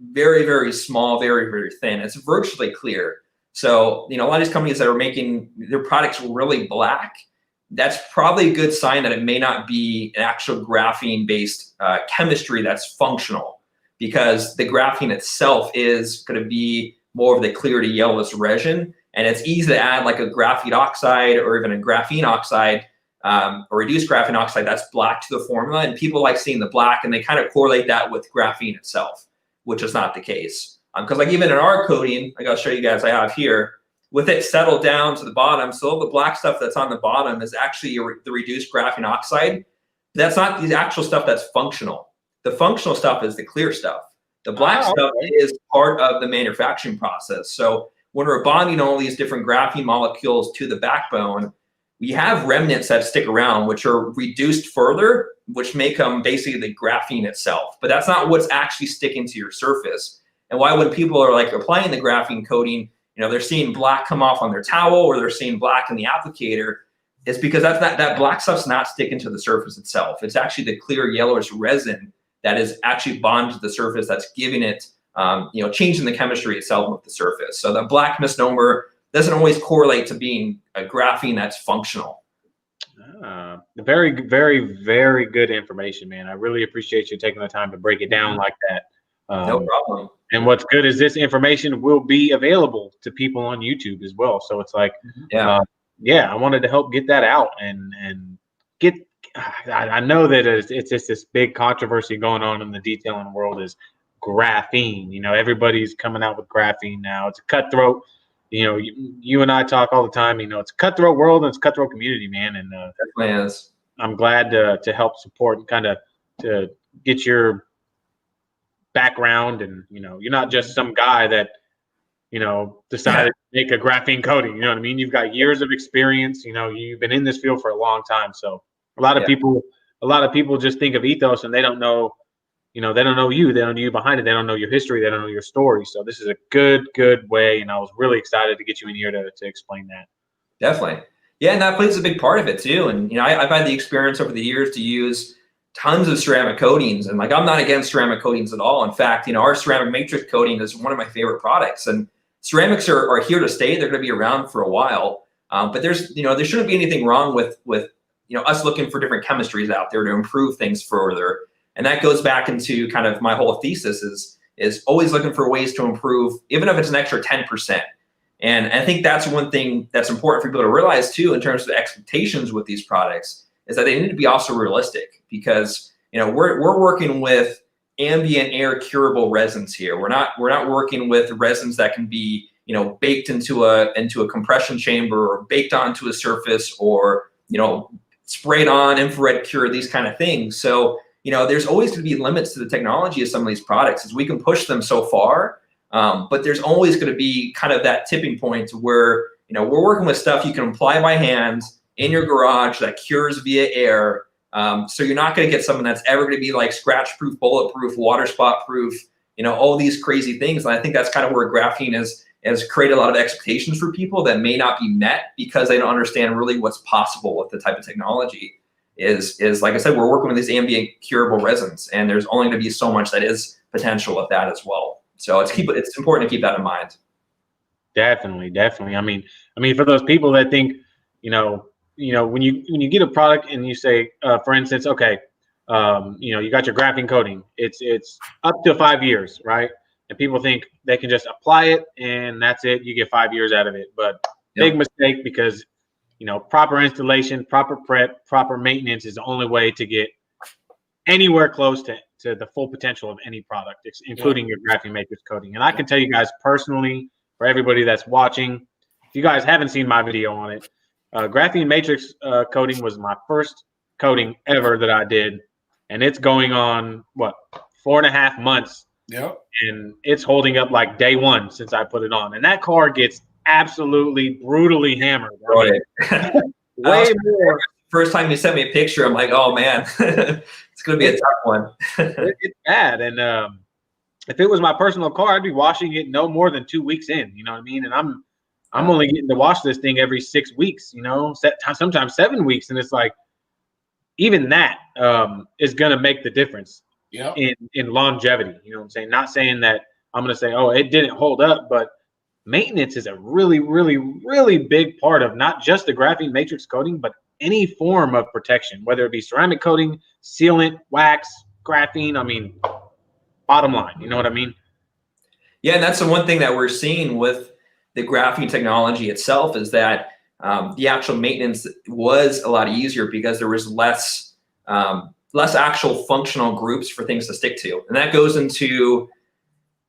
very, very small, very, very thin. It's virtually clear. So, a lot of these companies that are making their products really black, that's probably a good sign that it may not be an actual graphene-based chemistry that's functional, because the graphene itself is going to be more of the clear to yellowish resin. And it's easy to add like a graphene oxide or even a graphene oxide or reduced graphene oxide that's black to the formula. And people like seeing the black, and they kind of correlate that with graphene itself, which is not the case. Because even in our coating, I'll show you guys, I have here, with it settled down to the bottom, so all the black stuff that's on the bottom is actually the reduced graphene oxide. That's not the actual stuff that's functional. The functional stuff is the clear stuff. The black stuff is part of the manufacturing process. So when we're bonding all these different graphene molecules to the backbone, we have remnants that stick around, which are reduced further, which make them basically the graphene itself. But that's not what's actually sticking to your surface. And why, when people are applying the graphene coating, they're seeing black come off on their towel, or they're seeing black in the applicator, is because that black stuff's not sticking to the surface itself. It's actually the clear yellowish resin that is actually bonded to the surface that's giving it, changing the chemistry itself with the surface. So the black misnomer doesn't always correlate to being a graphene that's functional. Very, very, very good information, man. I really appreciate you taking the time to break it down like that. No problem. And what's good is this information will be available to people on YouTube as well. So it's I wanted to help get that out and get. I know that it's just this big controversy going on in the detailing world is graphene. Everybody's coming out with graphene now. It's a cutthroat. You and I talk all the time. It's a cutthroat world and it's a cutthroat community, man. And definitely is. I'm glad to help support and kind of to get your background, and you're not just some guy that decided to make a graphene coating. You know what I mean? You've got years of experience. You've been in this field for a long time. So a lot of people just think of Ethos and they don't know you know, they don't know you. They don't know you behind it. They don't know your history. They don't know your story. So this is a good way. And I was really excited to get you in here to explain that. Definitely. Yeah, and that plays a big part of it too. And, you know, I've had the experience over the years to use tons of ceramic coatings. And like, I'm not against ceramic coatings at all. In fact, you know, our ceramic matrix coating is one of my favorite products. And ceramics are here to stay. They're going to be around for a while. But there's, you know, there shouldn't be anything wrong with, you know, us looking for different chemistries out there to improve things further. And that goes back into kind of my whole thesis is always looking for ways to improve, even if it's an extra 10%. And I think that's one thing that's important for people to realize too, in terms of expectations with these products, is that they need to be also realistic, because, you know, we're working with ambient air curable resins here. We're not working with resins that can be, you know, baked into a compression chamber or baked onto a surface, or, you know, sprayed on, infrared cure, these kind of things. So, you know, there's always going to be limits to the technology of some of these products, as we can push them so far. But there's always going to be kind of that tipping point where, you know, we're working with stuff you can apply by hand in your garage that cures via air. So you're not going to get something that's ever going to be like scratch proof, bulletproof, water spot proof, you know, all these crazy things. And I think that's kind of where graphene has created a lot of expectations for people that may not be met, because they don't understand really what's possible with the type of technology. Is like I said, we're working with these ambient curable resins, and there's only going to be so much that is potential with that as well. So it's important to keep that in mind. Definitely. I mean, for those people that think, you know, when you get a product and you say, for instance, okay, you know, you got your graphene coating, it's up to 5 years, right? And people think they can just apply it and that's it. You get 5 years out of it, but big mistake, because, you know, proper installation, proper prep, proper maintenance is the only way to get anywhere close to the full potential of any product, including your graphene matrix coating. And I can tell you guys personally, for everybody that's watching, if you guys haven't seen my video on it, graphene matrix coating was my first coating ever that I did. And it's going on, what, 4.5 months. Yep. And it's holding up like day one since I put it on. And that car gets absolutely brutally hammered. Right. Way more. First time you sent me a picture, I'm like, oh man, it's going to be a tough one. It's bad. And if it was my personal car, I'd be washing it no more than 2 weeks in. You know what I mean? And I'm only getting to wash this thing every 6 weeks. You know, sometimes 7 weeks, and it's like, even that is going to make the difference. Yeah. In longevity. You know what I'm saying? Not saying that I'm going to say, oh, it didn't hold up, but maintenance is a really, really, really big part of not just the graphene matrix coating, but any form of protection, whether it be ceramic coating, sealant, wax, graphene. I mean, bottom line, you know what I mean? Yeah, and that's the one thing that we're seeing with the graphene technology itself, is that the actual maintenance was a lot easier, because there was less actual functional groups for things to stick to. And that goes into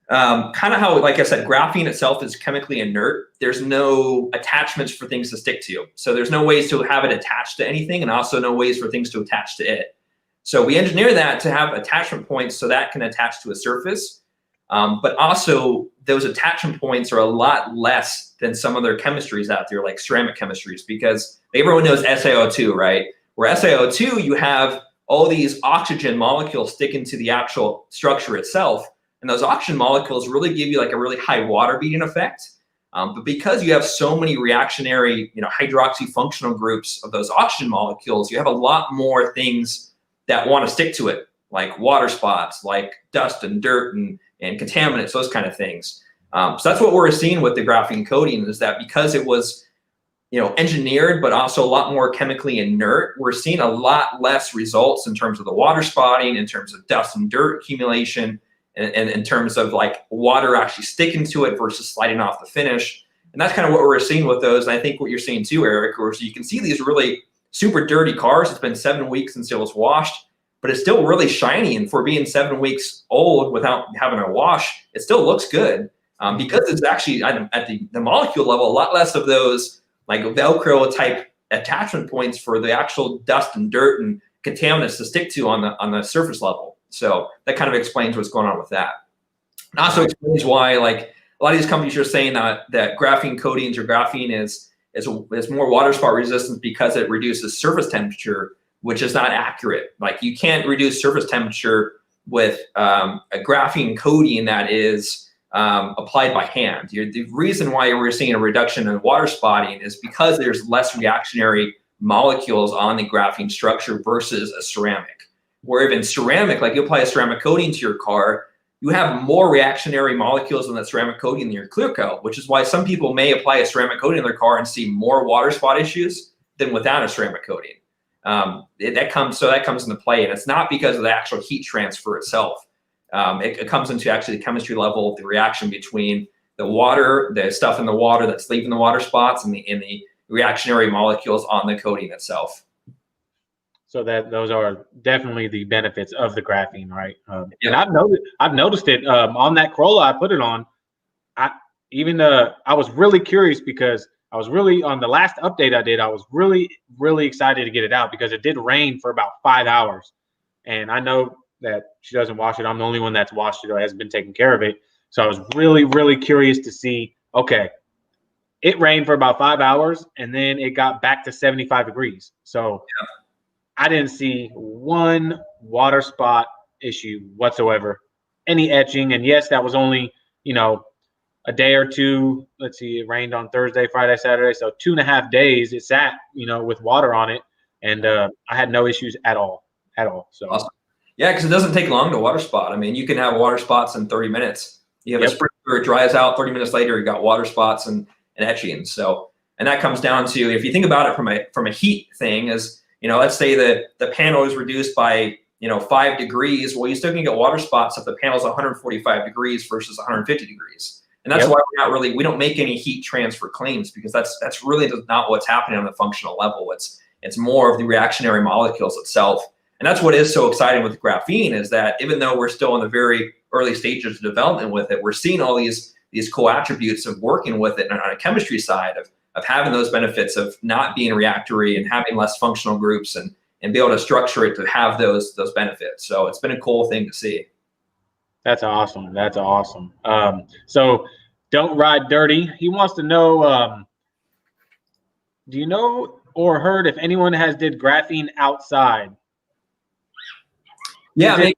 kind of how, like I said, graphene itself is chemically inert. There's no attachments for things to stick to. So there's no ways to have it attached to anything, and also no ways for things to attach to it. So we engineer that to have attachment points so that can attach to a surface. But also those attachment points are a lot less than some other chemistries out there, like ceramic chemistries, because everyone knows SaO2, right? Where SaO2, you have all these oxygen molecules sticking to the actual structure itself. And those oxygen molecules really give you like a really high water beating effect. But because you have so many reactionary, you know, hydroxy functional groups of those oxygen molecules, you have a lot more things that want to stick to it, like water spots, like dust and dirt and contaminants, those kind of things. So that's what we're seeing with the graphene coating, is that because it was, you know, engineered, but also a lot more chemically inert, we're seeing a lot less results in terms of the water spotting, in terms of dust and dirt accumulation, and in terms of like water actually sticking to it versus sliding off the finish. And that's kind of what we're seeing with those. And I think what you're seeing too, Eric, is you can see these really super dirty cars. It's been 7 weeks since it was washed, but it's still really shiny. And for being 7 weeks old without having a wash, it still looks good, because it's actually at the molecule level, a lot less of those like Velcro type attachment points for the actual dust and dirt and contaminants to stick to on the surface level. So that kind of explains what's going on with that. And also explains why, like, a lot of these companies are saying that graphene coatings or graphene is more water spot resistant because it reduces surface temperature, which is not accurate. Like, you can't reduce surface temperature with a graphene coating that is applied by hand. The reason why we're seeing a reduction in water spotting is because there's less reactionary molecules on the graphene structure versus a ceramic. Where even ceramic, like you apply a ceramic coating to your car, you have more reactionary molecules in that ceramic coating than your clear coat, which is why some people may apply a ceramic coating in their car and see more water spot issues than without a ceramic coating. That comes into play, and it's not because of the actual heat transfer itself. It comes into actually the chemistry level of the reaction between the water, the stuff in the water that's leaving the water spots, and the reactionary molecules on the coating itself. So that those are definitely the benefits of the graphene, right? And I've noticed it on that Corolla I put it on. I was really curious because I was really on the last update I did. I was really excited to get it out because it did rain for about 5 hours, and I know that she doesn't wash it. I'm the only one that's washed it or has been taking care of it. So I was really curious to see. Okay, it rained for about 5 hours, and then it got back to 75 degrees. So. Yeah. I didn't see one water spot issue whatsoever, any etching. And yes, that was only, a day or two. Let's see, it rained on Thursday, Friday, Saturday. So 2.5 days it sat, with water on it. And I had no issues at all. So awesome. Yeah, because it doesn't take long to water spot. I mean, you can have water spots in 30 minutes. You have a sprinkler, it dries out, 30 minutes later, you got water spots and etching. So, and that comes down to, if you think about it from a heat thing, is let's say that the panel is reduced by, 5 degrees. Well, you still can get water spots if the panel's 145 degrees versus 150 degrees. And that's why we don't make any heat transfer claims, because that's really not what's happening on the functional level. It's more of the reactionary molecules itself. And that's what is so exciting with graphene, is that even though we're still in the very early stages of development with it, we're seeing all these cool attributes of working with it on a chemistry side of having those benefits of not being reactory and having less functional groups and be able to structure it to have those benefits. So it's been a cool thing to see. That's awesome. So don't ride dirty. He wants to know, do you know or heard if anyone has did graphene outside? Yeah,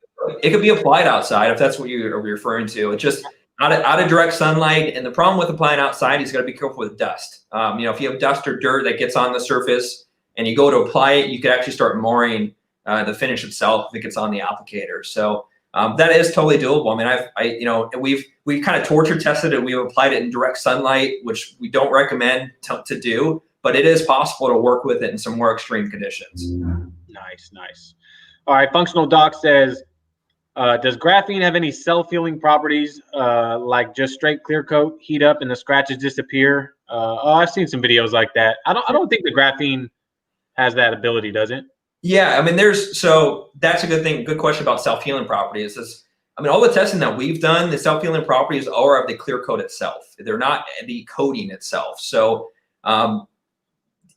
it could be applied outside if that's what you're referring to. It's just out of direct sunlight, and the problem with applying outside is you got to be careful with dust. If you have dust or dirt that gets on the surface and you go to apply it, you could actually start marring the finish itself if it gets on the applicator. So that is totally doable. I mean, we've kind of torture tested it. We've applied it in direct sunlight, which we don't recommend to do, but it is possible to work with it in some more extreme conditions. Nice. All right, Functional Doc says, does graphene have any self-healing properties, like just straight clear coat, heat up, and the scratches disappear? I've seen some videos like that. I don't think the graphene has that ability, does it? Yeah, I mean, that's a good thing. Good question about self-healing properties. All the testing that we've done, the self-healing properties are of the clear coat itself. They're not the coating itself. So the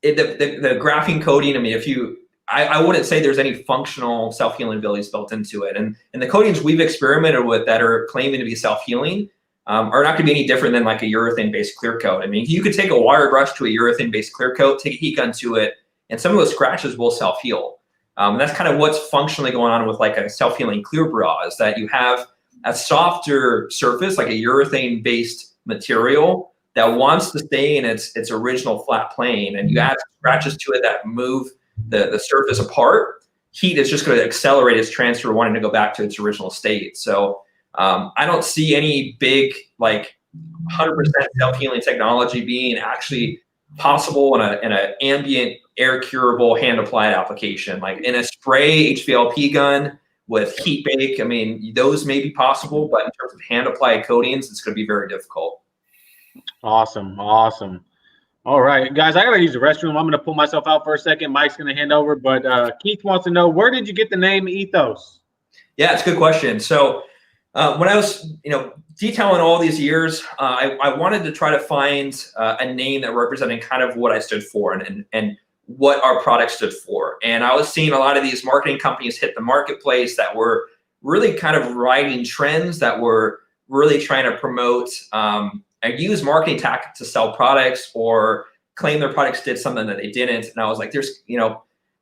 graphene coating, I mean, I wouldn't say there's any functional self-healing abilities built into it. And the coatings we've experimented with that are claiming to be self-healing are not going to be any different than like a urethane-based clear coat. I mean, you could take a wire brush to a urethane-based clear coat, take a heat gun to it, and some of those scratches will self-heal. And that's kind of what's functionally going on with like a self-healing clear bra, is that you have a softer surface, like a urethane-based material that wants to stay in its original flat plane, and you add scratches to it that move the surface apart. Heat is just going to accelerate its transfer, wanting to go back to its original state. So I don't see any big like 100% self-healing technology being actually possible in an ambient air curable hand applied application, like in a spray HVLP gun with heat bake. I mean, those may be possible, but in terms of hand applied coatings, it's going to be very difficult. Awesome. All right, guys, I got to use the restroom. I'm going to pull myself out for a second. Mike's going to hand over, but Keith wants to know, where did you get the name Ethos? Yeah, it's a good question. So when I was, detailing all these years, I wanted to try to find a name that represented kind of what I stood for and what our product stood for. And I was seeing a lot of these marketing companies hit the marketplace that were really kind of riding trends, that were really trying to promote and use marketing tactics to sell products or claim their products did something that they didn't. And I was like,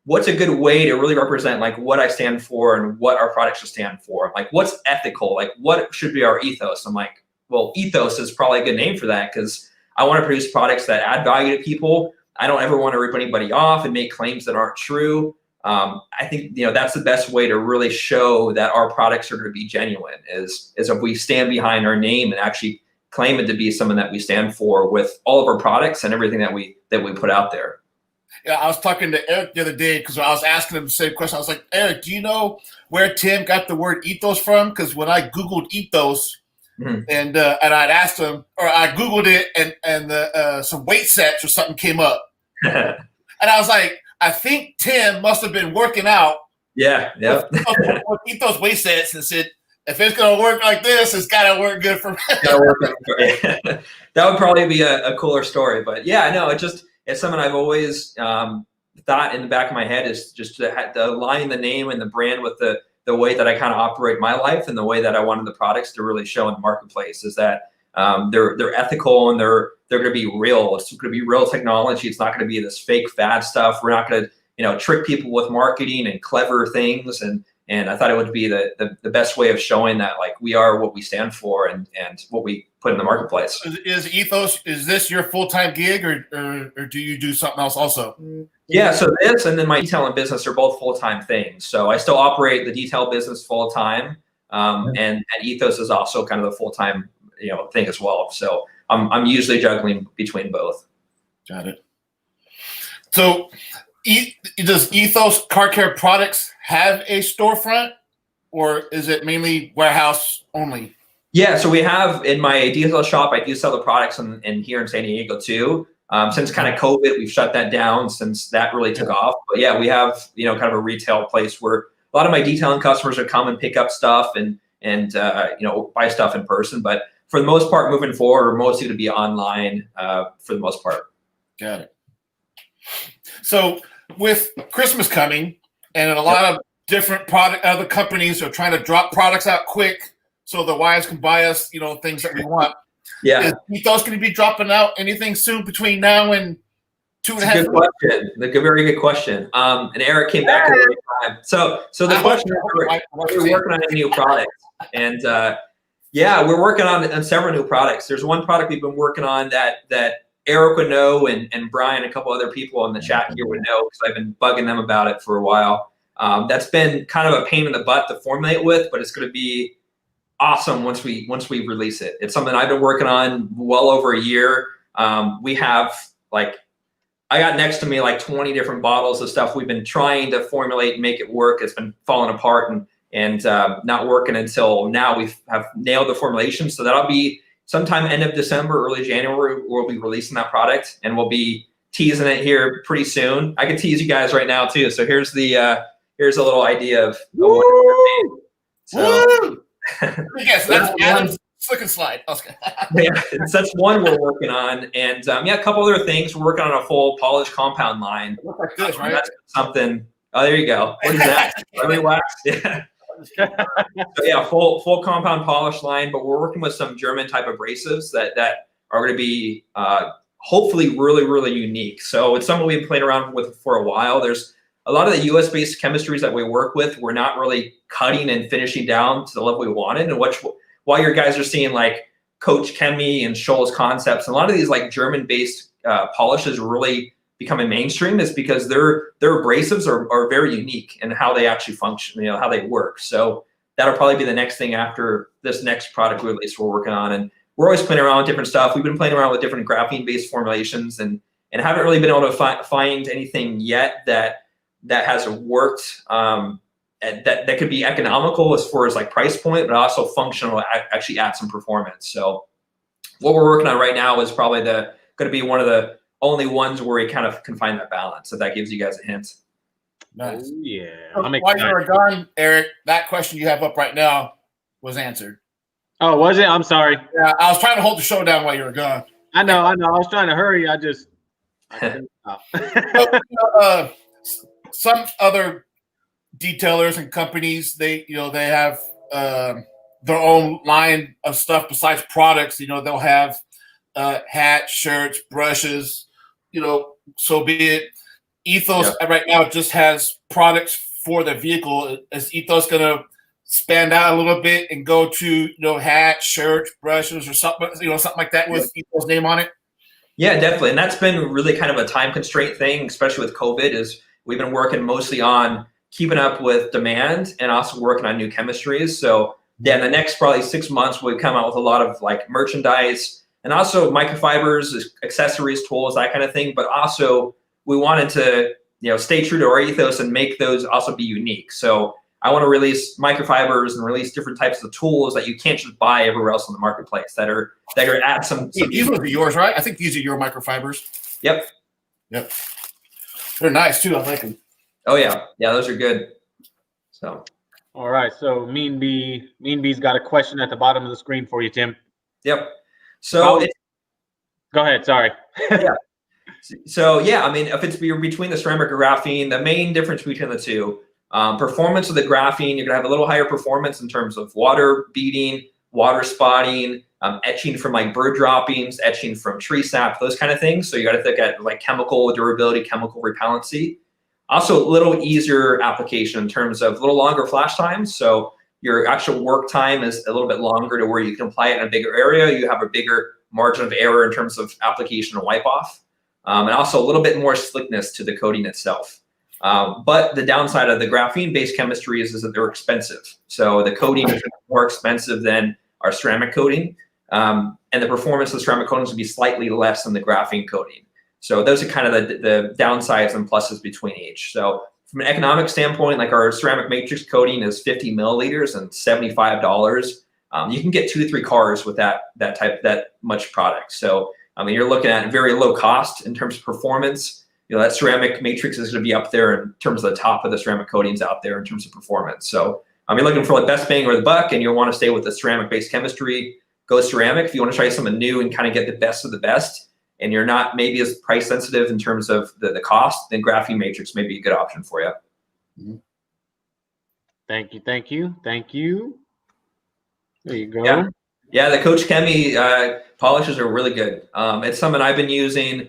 what's a good way to really represent like what I stand for and what our products should stand for? Like what's ethical? Like what should be our ethos? I'm like, well, ethos is probably a good name for that because I want to produce products that add value to people. I don't ever want to rip anybody off and make claims that aren't true. I think that's the best way to really show that our products are going to be genuine is if we stand behind our name and actually claim it to be something that we stand for with all of our products and everything that we put out there. Yeah, I was talking to Eric the other day because I was asking him the same question. I was like, Eric, do you know where Tim got the word ethos from? Because when I Googled ethos and I'd asked him, or I Googled it and some weight sets or something came up. And I was like, I think Tim must have been working out. Yeah. With ethos weight sets and said, if it's going to work like this, it's got to work good for me. That would probably be a cooler story. But yeah, no, it's something I've always thought in the back of my head is just to align the name and the brand with the way that I kind of operate my life and the way that I wanted the products to really show in the marketplace is that they're ethical and they're going to be real. It's going to be real technology. It's not going to be this fake fad stuff. We're not going to trick people with marketing and clever things. And I thought it would be the best way of showing that like we are what we stand for and what we put in the marketplace. Is Ethos, is this your full-time gig or do you do something else also? Yeah, so this and then my detailing business are both full-time things. So I still operate the detail business full-time, and Ethos is also kind of the full-time thing as well. So I'm usually juggling between both. Got it. So does Ethos Car Care products have a storefront, or is it mainly warehouse only? Yeah, so we have in my detail shop, I do sell the products in here in San Diego too. Since kind of COVID, we've shut that down since that really took off. But yeah, we have kind of a retail place where a lot of my detailing customers would come and pick up stuff and buy stuff in person. But for the most part, moving forward, we're mostly to be online for the most part. Got it. So with Christmas coming and a lot of different other companies are trying to drop products out quick so the wives can buy us, things that we want. Yeah. Is Ethos going to be dropping out anything soon between now and 2.5 years? Good question. Very good question. And Eric came back at the right time. So the question is, we're working on a new product. And we're working on several new products. There's one product we've been working on that Eric would know and Brian, a couple other people in the chat here would know because I've been bugging them about it for a while. That's been kind of a pain in the butt to formulate with, but it's going to be awesome once we release it. It's something I've been working on well over a year. We have I got next to me 20 different bottles of stuff we've been trying to formulate and make it work. It's been falling apart and not working until now. We have nailed the formulation, so that'll be sometime end of December, early January. We'll be releasing that product, and we'll be teasing it here pretty soon. I can tease you guys right now too. So here's a little idea of what it's going to be. So. Yes, that's Adam's Slick and Slide. That's one we're working on, and a couple other things. We're working on a full polished compound line. Look like this, right? That's something. Oh, there you go. What is that? Wax? Yeah. So full compound polish line, but we're working with some German type abrasives that are going to be hopefully really, really unique. So it's something we've been playing around with for a while. There's a lot of the US-based chemistries that we work with, we're not really cutting and finishing down to the level we wanted. And while your guys are seeing Coach Chemi and Scholl's Concepts, and a lot of these German-based polishes really becoming mainstream is because their abrasives are very unique in how they actually function, how they work. So that'll probably be the next thing after this next product release we're working on. And we're always playing around with different stuff. We've been playing around with different graphene-based formulations and haven't really been able to find anything yet that has worked that could be economical as far as price point, but also functional, actually add some performance. So what we're working on right now is probably going to be one of the only ones where we kind of can find that balance. So that gives you guys a hint. Nice. Oh, yeah. So while you were gone, Eric, that question you have up right now was answered. Oh, was it? I'm sorry. Yeah, I was trying to hold the show down while you were gone. I know. I was trying to hurry. I couldn't stop. Some other detailers and companies, they have their own line of stuff besides products. They'll have hats, shirts, brushes. So be it. Ethos right now just has products for the vehicle. Is Ethos going to expand out a little bit and go to hats, shirts, brushes, or something something like that with Ethos name on it? Yeah, definitely. And that's been really kind of a time constraint thing, especially with COVID, is we've been working mostly on keeping up with demand and also working on new chemistries. So yeah, in the next probably 6 months, we'll come out with a lot of like merchandise and also microfibers, accessories, tools, that kind of thing. But also we wanted to, stay true to our ethos and make those also be unique. So I want to release microfibers and release different types of tools that you can't just buy everywhere else in the marketplace that are add some. These are yours, right? I think these are your microfibers. Yep. They're nice too. I like them. Oh yeah, those are good. So. All right. So Mean Bee's got a question at the bottom of the screen for you, Tim. Yep. So go ahead. Sorry. Yeah. So yeah, I mean, if it's between the ceramic or graphene, the main difference between the two, performance of the graphene, you're gonna have a little higher performance in terms of water beading, water spotting, etching from like bird droppings, etching from tree sap, those kind of things. So you got to look at like chemical durability, chemical repellency. Also a little easier application in terms of a little longer flash times. So your actual work time is a little bit longer to where you can apply it in a bigger area. You have a bigger margin of error in terms of application and wipe off. And also a little bit more slickness to the coating itself. But the downside of the graphene-based chemistry is that they're expensive. So the coating is more expensive than our ceramic coating. And the performance of the ceramic coatings would be slightly less than the graphene coating. So those are kind of the downsides and pluses between each. So from an economic standpoint, like our ceramic matrix coating is 50 milliliters and $75. You can get 2 to 3 cars with that much product. So I mean, you're looking at very low cost in terms of performance. That ceramic matrix is going to be up there in terms of the top of the ceramic coatings out there in terms of performance. So you're looking for the best bang for the buck, and you want to stay with the ceramic-based chemistry, go ceramic. If you want to try something new and kind of get the best of the best, and you're not maybe as price sensitive in terms of the cost, then graphene matrix may be a good option for you. Mm-hmm. Thank you. There you go. Yeah, the Coach Chemi polishes are really good. It's something I've been using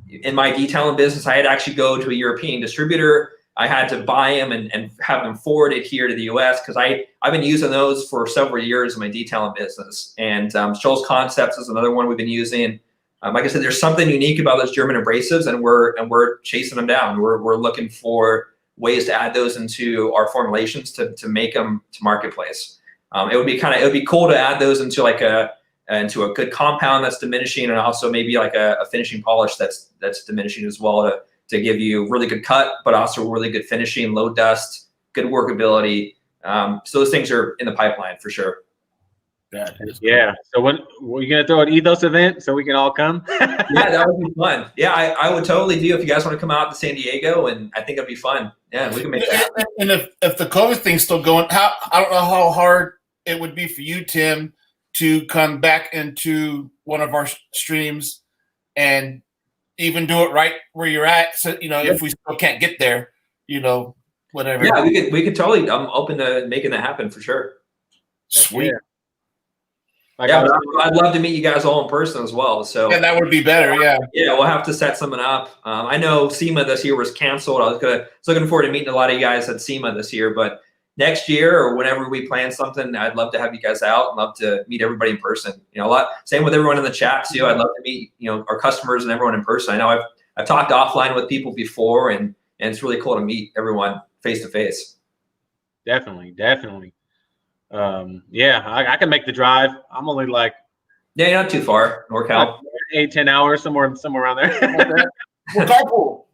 in my detailing business. I had to actually go to a European distributor. I had to buy them and have them forwarded here to the US because I've been using those for several years in my detailing business. And Scholl's Concepts is another one we've been using. Like I said, there's something unique about those German abrasives, and we're chasing them down. We're looking for ways to add those into our formulations to make them to marketplace. It would be cool to add those into into a good compound that's diminishing, and also maybe like a finishing polish that's diminishing as well to give you really good cut, but also really good finishing, low dust, good workability. So those things are in the pipeline for sure. Yeah. So when we're gonna throw an Ethos event so we can all come? Yeah, that would be fun. Yeah, I would totally do if you guys want to come out to San Diego, and I think it'd be fun. Yeah, we can make that. And if the COVID thing's still going, I don't know how hard it would be for you, Tim, to come back into one of our streams and even do it right where you're at. So if we still can't get there, whatever. Yeah, we could totally. I'm open to making that happen for sure. Sweet. Yeah. But I'd love to meet you guys all in person as well. So yeah, that would be better. Yeah. Yeah, we'll have to set something up. I know SEMA this year was canceled. I was looking forward to meeting a lot of you guys at SEMA this year, but next year or whenever we plan something, I'd love to have you guys out and love to meet everybody in person. Same with everyone in the chat too. I'd love to meet, our customers and everyone in person. I know I've talked offline with people before, and it's really cool to meet everyone face to face. Definitely. Yeah, I can make the drive. I'm only like you're not too far, NorCal. 8-10 hours, somewhere around there. We'll carpool.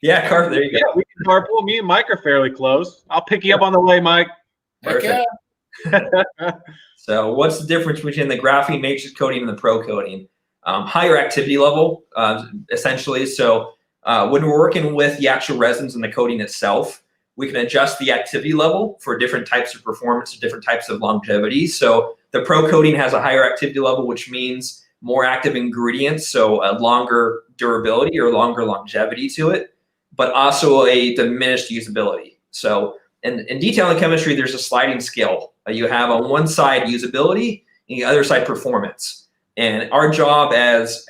Yeah, there you go. Yeah, we can carpool. Me and Mike are fairly close. I'll pick you up on the way, Mike. Perfect. So what's the difference between the graphene matrix coating and the pro coating? Higher activity level, essentially. So when we're working with the actual resins and the coating itself, we can adjust the activity level for different types of performance, different types of longevity. So the pro coating has a higher activity level, which means more active ingredients, so a longer durability or longer longevity to it, but also a diminished usability. So in detailing chemistry, there's a sliding scale. You have on one side usability, and the other side performance. And our job as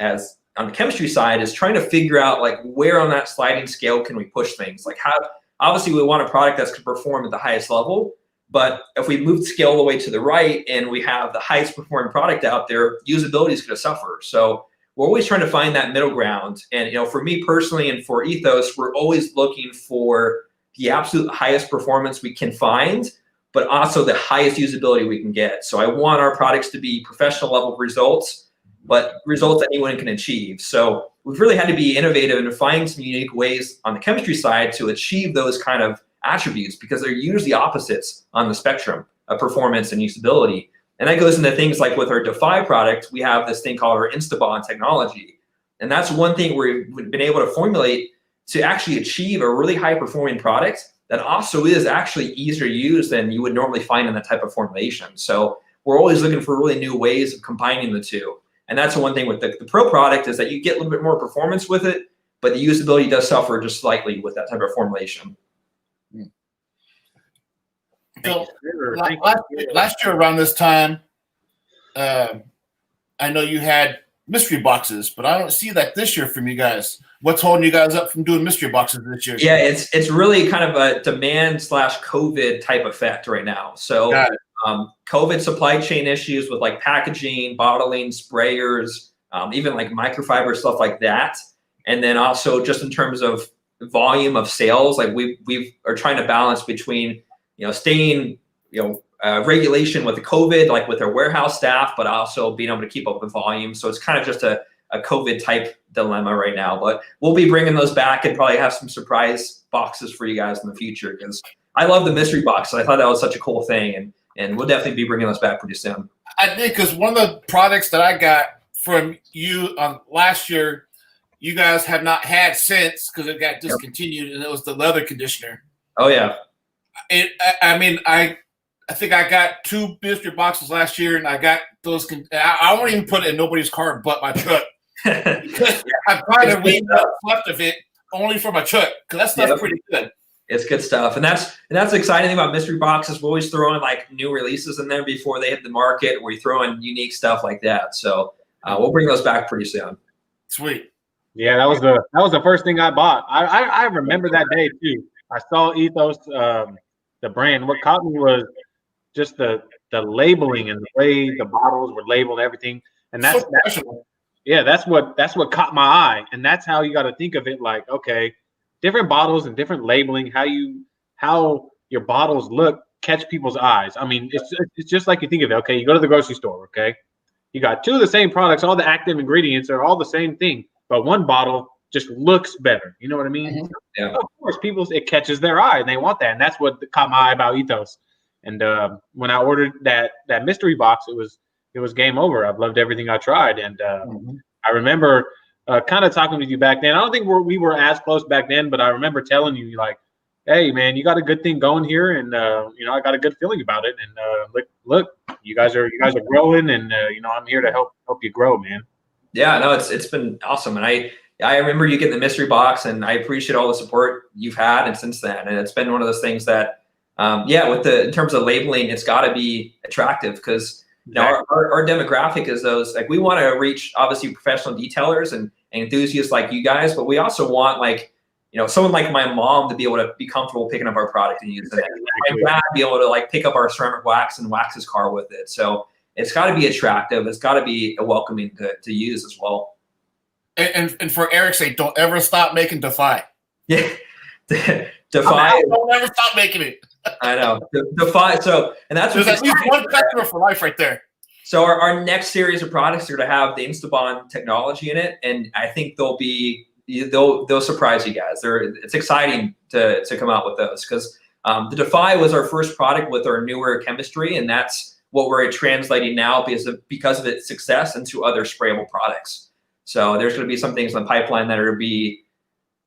on the chemistry side is trying to figure out like where on that sliding scale can we push things. Like how, obviously we want a product that's going to perform at the highest level, but if we move the scale all the way to the right and we have the highest performing product out there, usability is going to suffer. So we're always trying to find that middle ground. And, you know, for me personally and for Ethos, we're always looking for the absolute highest performance we can find, but also the highest usability we can get. So I want our products to be professional level results, but results anyone can achieve. So we've really had to be innovative and find some unique ways on the chemistry side to achieve those kind of attributes, because they're usually opposites on the spectrum of performance and usability. And that goes into things like with our Defy product, we have this thing called our InstaBond technology. And that's one thing we've been able to formulate to actually achieve a really high performing product that also is actually easier to use than you would normally find in that type of formulation. So we're always looking for really new ways of combining the two. And that's the one thing with the Pro product, is that you get a little bit more performance with it, but the usability does suffer just slightly with that type of formulation. So last year around this time, I know you had mystery boxes, but I don't see that this year from you guys. What's holding you guys up from doing mystery boxes this year? Yeah, it's really kind of a demand/COVID type effect right now. So COVID supply chain issues with like packaging, bottling, sprayers, even like microfiber, stuff like that. And then also just in terms of volume of sales, like we are trying to balance between, you know, staying, you know, regulation with the COVID, like with our warehouse staff, but also being able to keep up with volume. So it's kind of just a COVID type dilemma right now, but we'll be bringing those back and probably have some surprise boxes for you guys in the future, because I love the mystery box. I thought that was such a cool thing, and we'll definitely be bringing those back pretty soon. I think because one of the products that I got from you last year, you guys have not had since, because it got discontinued, and it was the leather conditioner. Oh yeah. I think I got 2 mystery boxes last year, and I got those. I won't even put it in nobody's car but my truck. I'm trying to weed what's left of it only for my truck, because that stuff's pretty good. It's good stuff, and that's the exciting thing about mystery boxes. We're always throwing like new releases in there before they hit the market. We throw in unique stuff like that. So we'll bring those back pretty soon. Sweet. Yeah, that was the first thing I bought. I remember that day too. I saw Ethos, the brand. What caught me was just the labeling and the way the bottles were labeled, everything. And that's what caught my eye. And that's how you got to think of it. Like, okay, different bottles and different labeling, how your bottles look catch people's eyes. I mean, it's just like you think of it. Okay, you go to the grocery store. Okay, you got 2 of the same products. All the active ingredients are all the same thing, but one bottle just looks better. You know what I mean? Mm-hmm. Yeah. Of course, it catches their eye, and they want that. And that's what caught my eye about Ethos. And when I ordered that mystery box, it was game over. I've loved everything I tried. And I remember kind of talking with you back then. I don't think we were as close back then, but I remember telling you, like, hey, man, you got a good thing going here. And, I got a good feeling about it. And look, you guys are growing, and, I'm here to help you grow, man. Yeah, no, it's been awesome. And I remember you getting the mystery box, and I appreciate all the support you've had. And since then, and it's been one of those things that, in terms of labeling, it's got to be attractive, because our demographic is those, like, we want to reach obviously professional detailers and enthusiasts like you guys, but we also want, like, someone like my mom to be able to be comfortable picking up our product and using it. My dad be able to like pick up our ceramic wax and wax his car with it. So it's got to be attractive. It's got to be welcoming to use as well. And for Eric's sake, don't ever stop making Defy. Yeah, Defy. Don't ever stop making it. I know. Defy. So, and that's there's at least one customer for life right there. So our next series of products are to have the InstaBond technology in it, and I think they'll surprise you guys. It's exciting to come out with those, because the Defy was our first product with our newer chemistry, and that's what we're translating now because of its success into other sprayable products. So there's going to be some things in the pipeline that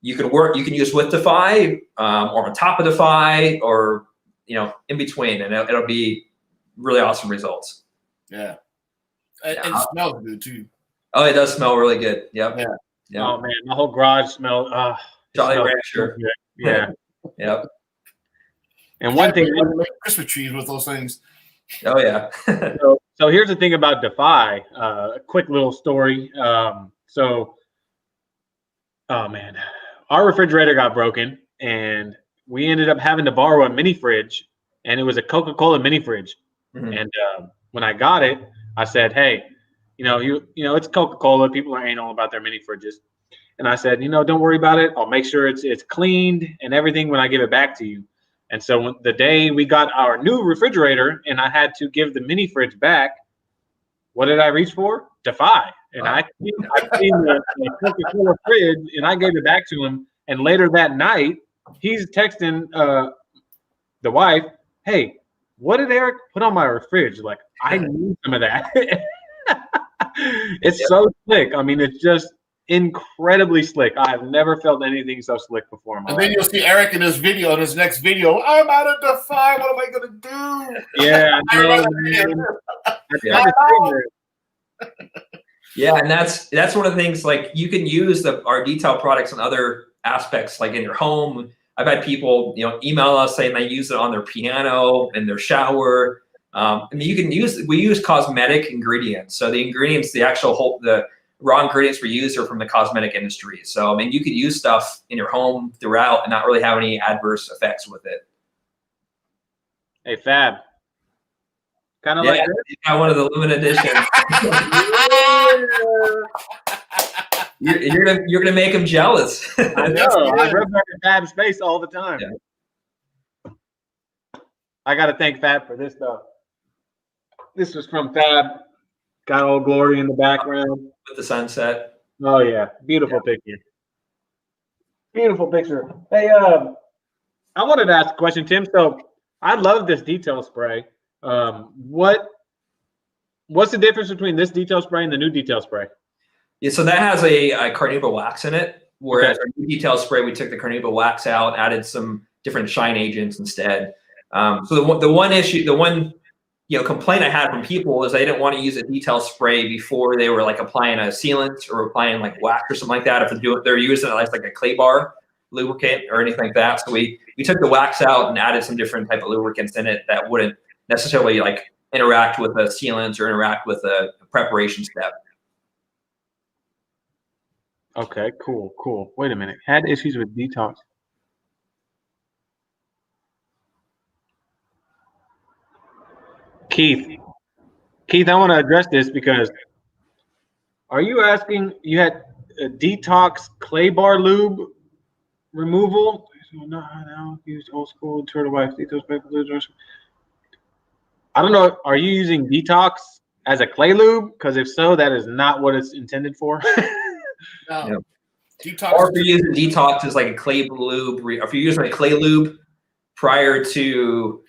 you can use with Defy, or on top of Defy, or in between, and it'll be really awesome results. Yeah, and it smells good too. Oh, it does smell really good. Yep. Yeah. Yeah. Oh man, my whole garage smelled. Jolly Rancher. Yeah. Yep. And one thing, make Christmas trees with those things. Oh yeah. So here's the thing about Defy. A quick little story. So Oh man, our refrigerator got broken, and we ended up having to borrow a mini fridge, and it was a Coca-Cola mini fridge. Mhm. And when I got it, I said, "Hey, it's Coca-Cola. People are anal about their mini fridges." And I said, "Don't worry about it. I'll make sure it's cleaned and everything when I give it back to you." And so when the day we got our new refrigerator and I had to give the mini fridge back, what did I reach for? Defy. And I cleaned the Coca-Cola fridge and I gave it back to him. And later that night, he's texting the wife, "Hey, what did Eric put on my fridge? Like, I need some of that." It's so slick. I mean, it's just incredibly slick. I've never felt anything so slick before in my life. And then you'll see Eric in his video, in his next video, "I'm out of Defy. What am I going to do?" Yeah, Yeah, and that's one of the things, like, you can use our detail products in other aspects, like in your home. I've had people, email us saying they use it on their piano, in their shower. I mean, we use cosmetic ingredients. So the ingredients, the raw ingredients we use are from the cosmetic industry. So, I mean, you could use stuff in your home throughout and not really have any adverse effects with it. Hey, Fab. Kind of like this? Yeah, one of the limited editions. You're gonna make him jealous. I know. I rub back in Fab's face all the time. Yeah. I got to thank Fab for this though. This was from Fab. Got Old Glory in the background with the sunset. Oh yeah, beautiful picture. Beautiful picture. Hey, I wanted to ask a question, Tim. So I love this detail spray. What's the difference between this detail spray and the new detail spray? Yeah, so that has a carnauba wax in it. Whereas our new detail spray, we took the carnauba wax out, added some different shine agents instead. So the one complaint I had from people is they didn't want to use a detail spray before they were like applying a sealant or applying like wax or something like that. If they're using it as like a clay bar lubricant or anything like that. So we took the wax out and added some different type of lubricants in it that wouldn't necessarily like interact with a sealant or interact with a preparation step. Okay, cool. Wait a minute. Had issues with detox. Keith, I want to address this because are you asking, you had a detox clay bar lube removal? Now use old school turtle wax Ethos paper lube. I don't know. Are you using detox as a clay lube? Because if so, that is not what it's intended for. No. Yeah. Detox. Or if you're using detox as like a clay lube, or if you're using a clay lube prior to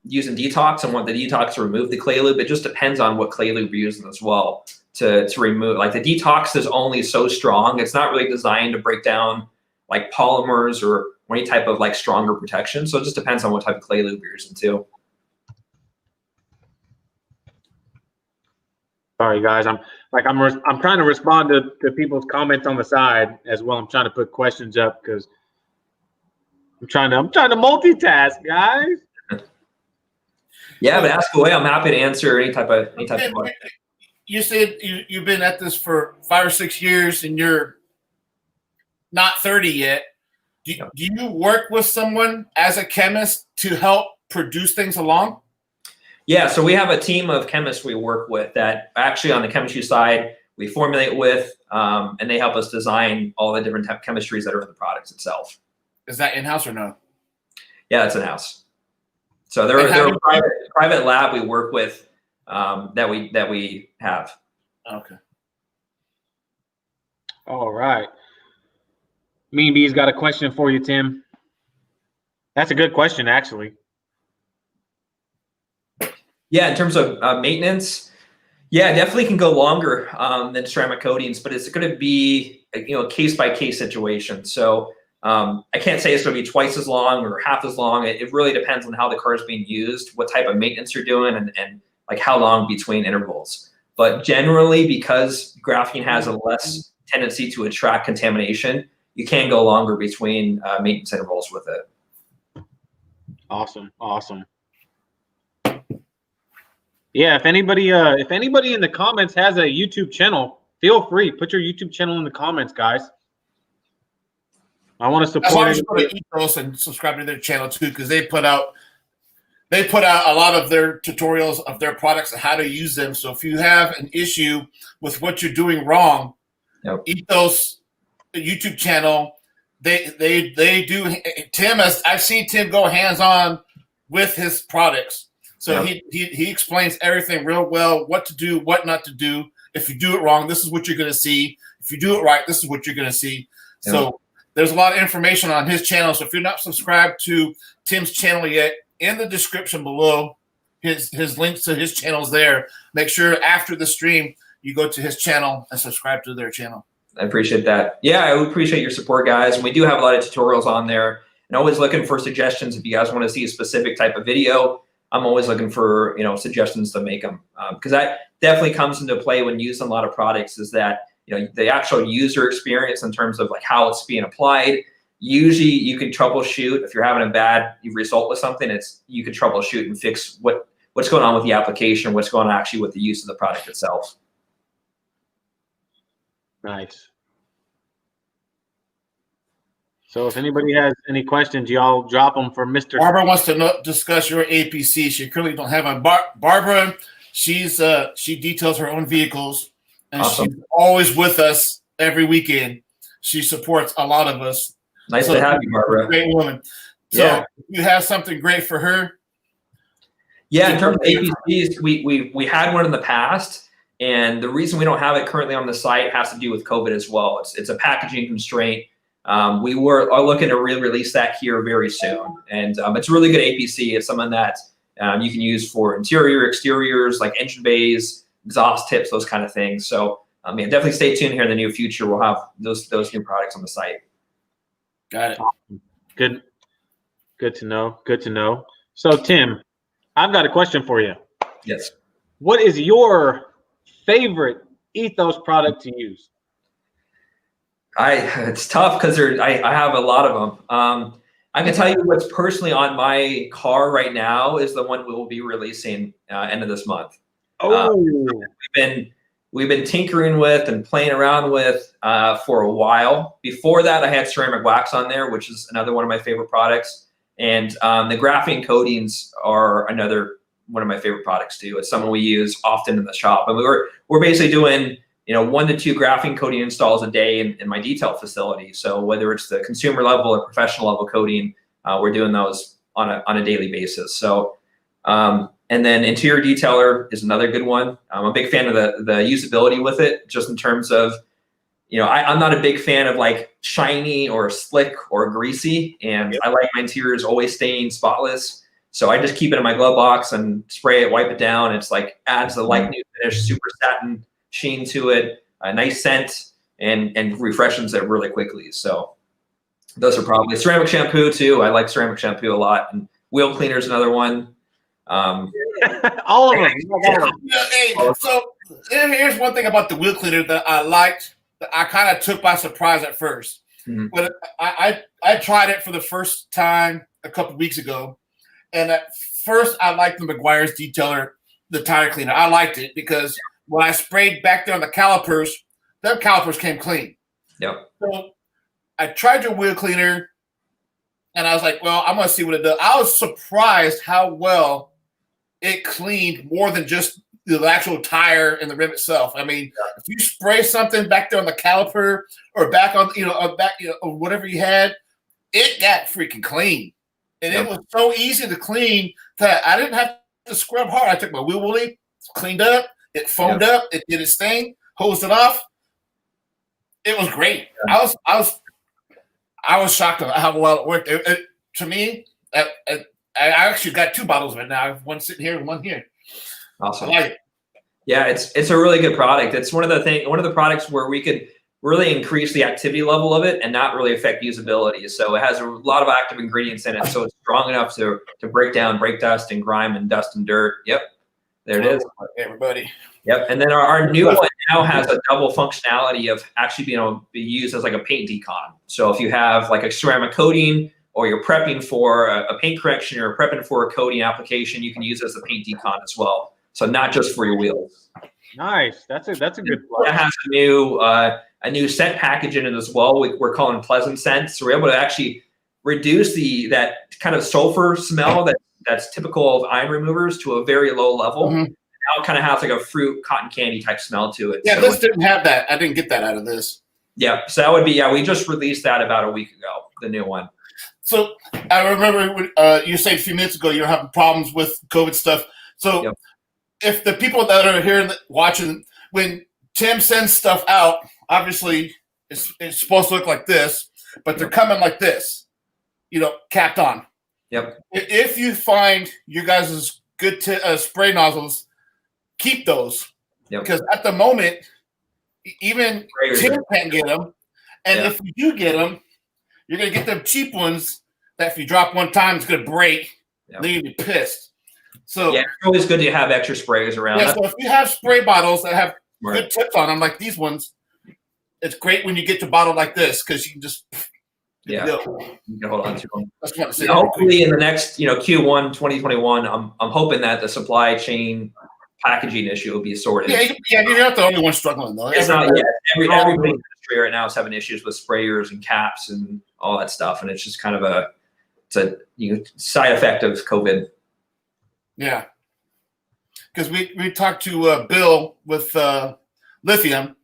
using detox and want the detox to remove the clay lube, it just depends on what clay lube you're using as well to remove. Like the detox is only so strong. It's not really designed to break down like polymers or any type of like stronger protection. So it just depends on what type of clay lube you're using too. Sorry guys, I'm trying to respond to people's comments on the side as well. I'm trying to put questions up because I'm trying to multitask, guys. Yeah, but ask away. I'm happy to answer any type of question. You said you've been at this for 5 or 6 years and you're not 30 yet. Do you work with someone as a chemist to help produce things along? Yeah, so we have a team of chemists we work with that actually on the chemistry side we formulate with, and they help us design all the different type of chemistries that are in the products itself. Is that in-house or no? Yeah, it's in-house. So they're a private lab we work with that we have. Okay. All right. Mean Bee's got a question for you, Tim. That's a good question, actually. Yeah, in terms of maintenance, yeah, definitely can go longer than ceramic coatings, but it's going to be a case-by-case situation. So I can't say it's going to be twice as long or half as long. It really depends on how the car is being used, what type of maintenance you're doing, and like how long between intervals. But generally, because graphene has a less tendency to attract contamination, you can go longer between maintenance intervals with it. Awesome. Yeah, if anybody in the comments has a YouTube channel, feel free, put your YouTube channel in the comments, guys. I want to That's why support you go to Ethos and subscribe to their channel too, because they put out a lot of their tutorials of their products and how to use them. So if you have an issue with what you're doing wrong, Ethos, the YouTube channel, they do. Tim, I've seen Tim go hands-on with his products. So he explains everything real well, what to do, what not to do. If you do it wrong, this is what you're going to see. If you do it right, this is what you're going to see. So there's a lot of information on his channel. So if you're not subscribed to Tim's channel yet, in the description below, his links to his channels there. Make sure after the stream you go to his channel and subscribe to their channel. I appreciate that. Yeah, I would appreciate your support, guys. And we do have a lot of tutorials on there. And always looking for suggestions if you guys want to see a specific type of video. I'm always looking for suggestions to make them because that definitely comes into play when using a lot of products. Is that the actual user experience in terms of like how it's being applied. Usually you can troubleshoot if you're having a bad result with something. You can troubleshoot and fix what's going on with the application, what's going on actually with the use of the product itself. Nice. So if anybody has any questions, y'all drop them for Mr. Barbara wants to discuss your APC. She currently don't have one. Barbara, she details her own vehicles, and awesome. She's always with us every weekend. She supports a lot of us. Nice to have you, Barbara. Great woman. So you have something great for her. Yeah, in terms of APCs, we had one in the past, and the reason we don't have it currently on the site has to do with COVID as well. It's a packaging constraint. We are looking to re-release that here very soon, and it's a really good APC. It's something that you can use for interior, exteriors, like engine bays, exhaust tips, those kind of things. So definitely stay tuned here in the near future. We'll have those new products on the site. Got it. Good to know. Good to know. So Tim, I've got a question for you. Yes. What is your favorite Ethos product to use? It's tough because I have a lot of them. I can tell you what's personally on my car right now is the one we will be releasing end of this month. We've been tinkering with and playing around with for a while. Before that, I had ceramic wax on there, which is another one of my favorite products. And the graphene coatings are another one of my favorite products too. It's something we use often in the shop. And we're basically doing 1 to 2 graphene coating installs a day in my detail facility. So whether it's the consumer level or professional level coating, we're doing those on a daily basis. So and then interior detailer is another good one. I'm a big fan of the usability with it, just in terms of, I'm not a big fan of like shiny or slick or greasy, and I like my interiors always staying spotless. So I just keep it in my glove box and spray it, wipe it down. It's like adds a light new finish, super satin sheen to it, a nice scent, and refreshes it really quickly. So those are probably ceramic shampoo too. I like ceramic shampoo a lot, and wheel cleaner is another one. All of them. So here's one thing about the wheel cleaner that I liked, that I kind of took by surprise at first. Mm-hmm. But I tried it for the first time a couple weeks ago, and at first I liked the McGuire's Detailer, the tire cleaner. I liked it because when I sprayed back there on the calipers, them calipers came clean. Yep. So I tried your wheel cleaner, and I was like, well, I'm going to see what it does. I was surprised how well it cleaned more than just the actual tire and the rim itself. I mean, if you spray something back there on the caliper or back on, or whatever you had, it got freaking clean. And it was so easy to clean that I didn't have to scrub hard. I took my wheel woolly, cleaned up, it foamed up, it did its thing, hosed it off. It was great. I was shocked at how well it worked. To me, I actually got 2 bottles of it now. I have one sitting here and one here. Awesome. I like it. Yeah, it's a really good product. It's one of the products where we could really increase the activity level of it and not really affect usability. So it has a lot of active ingredients in it, so it's strong enough to break down brake dust and grime and dust and dirt. Yep, there it is. Everybody. Yep, and then our new one now has a double functionality of actually being able to be used as like a paint decon. So if you have like a ceramic coating, or you're prepping for a paint correction, or prepping for a coating application, you can use it as a paint decon as well. So not just for your wheels. Nice. That's a good one. It has a new a new scent package in it as well. We're calling Pleasant Scent. So we're able to actually reduce that kind of sulfur smell that's typical of iron removers to a very low level. Mm-hmm. Now it kind of has like a fruit cotton candy type smell to it. Yeah, so this didn't have that. I didn't get that out of this. Yeah, so that would be, we just released that about a week ago, the new one. So I remember when, you said a few minutes ago you're having problems with COVID stuff. So if the people that are here watching, when Tim sends stuff out, obviously it's supposed to look like this, but they're coming like this, capped on. Yep. If you find your guys' good spray nozzles, keep those. Yep. Because at the moment, even Tim can't get them. And if you do get them, you're going to get them cheap ones that if you drop one time, it's going to break. Then you'll be pissed. So it's always good to have extra sprayers around. Yeah, so if you have spray bottles that have good tips on them, like these ones, it's great when you get to bottle like this because you can just you can hold on to them. That's what I'm saying. Hopefully in the next Q1 2021, I'm hoping that the supply chain packaging issue will be sorted. Yeah, you're not the only one struggling though. It's not yet. Everybody in the industry right now is having issues with sprayers and caps and all that stuff, and it's just kind of a side effect of COVID. Yeah, because we talked to Bill with lithium,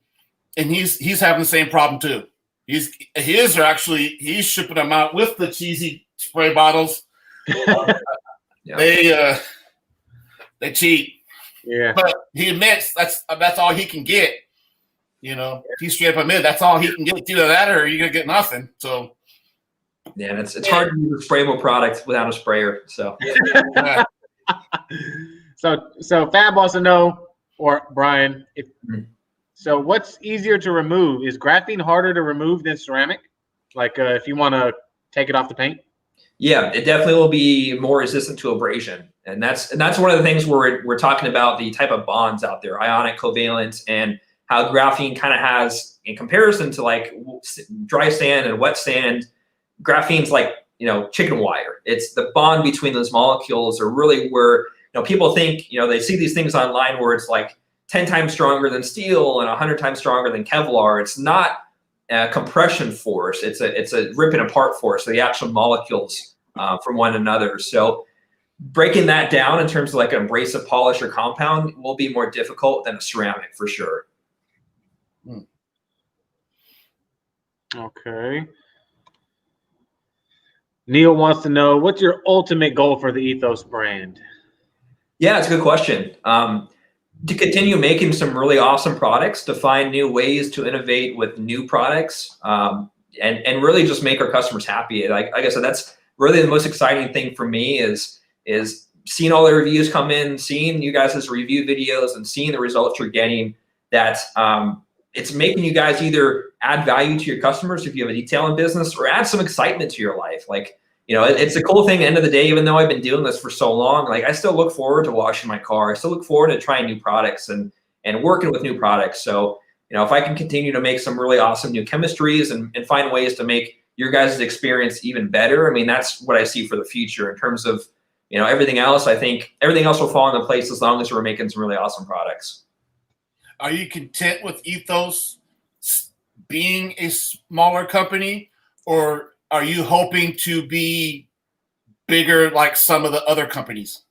and he's having the same problem too. He's shipping them out with the cheesy spray bottles. They cheat. Yeah, but he admits that's all he can get. He's straight up admit that's all he can get. Either that or you're gonna get nothing. So yeah, and it's hard to use a sprayable product without a sprayer. So so Fab wants to know, or Brian, so what's easier to remove? Is graphene harder to remove than ceramic? Like if you want to take it off the paint? Yeah, it definitely will be more resistant to abrasion. And that's one of the things where we're talking about the type of bonds out there, ionic, covalent, and how graphene kind of has, in comparison to like dry sand and wet sand, graphene's like, chicken wire. It's the bond between those molecules are really where, people think, they see these things online where it's like 10 times stronger than steel and 100 times stronger than Kevlar. It's not a compression force. It's a ripping apart force. So the actual molecules from one another. So breaking that down in terms of like an abrasive polish or compound will be more difficult than a ceramic for sure. Okay. Neil wants to know, what's your ultimate goal for the Ethos brand? Yeah, it's a good question. To continue making some really awesome products, to find new ways to innovate with new products, and really just make our customers happy. Like I said, that's really the most exciting thing for me is seeing all the reviews come in, seeing you guys' review videos, and seeing the results you're getting. That it's making you guys either add value to your customers if you have a detailing business, or add some excitement to your life. Like, it's a cool thing at the end of the day, even though I've been doing this for so long, like I still look forward to washing my car. I still look forward to trying new products and working with new products. So, if I can continue to make some really awesome new chemistries and find ways to make your guys' experience even better, I mean, that's what I see for the future in terms of, everything else. I think everything else will fall into place as long as we're making some really awesome products. Are you content with Ethos being a smaller company, or are you hoping to be bigger like some of the other companies?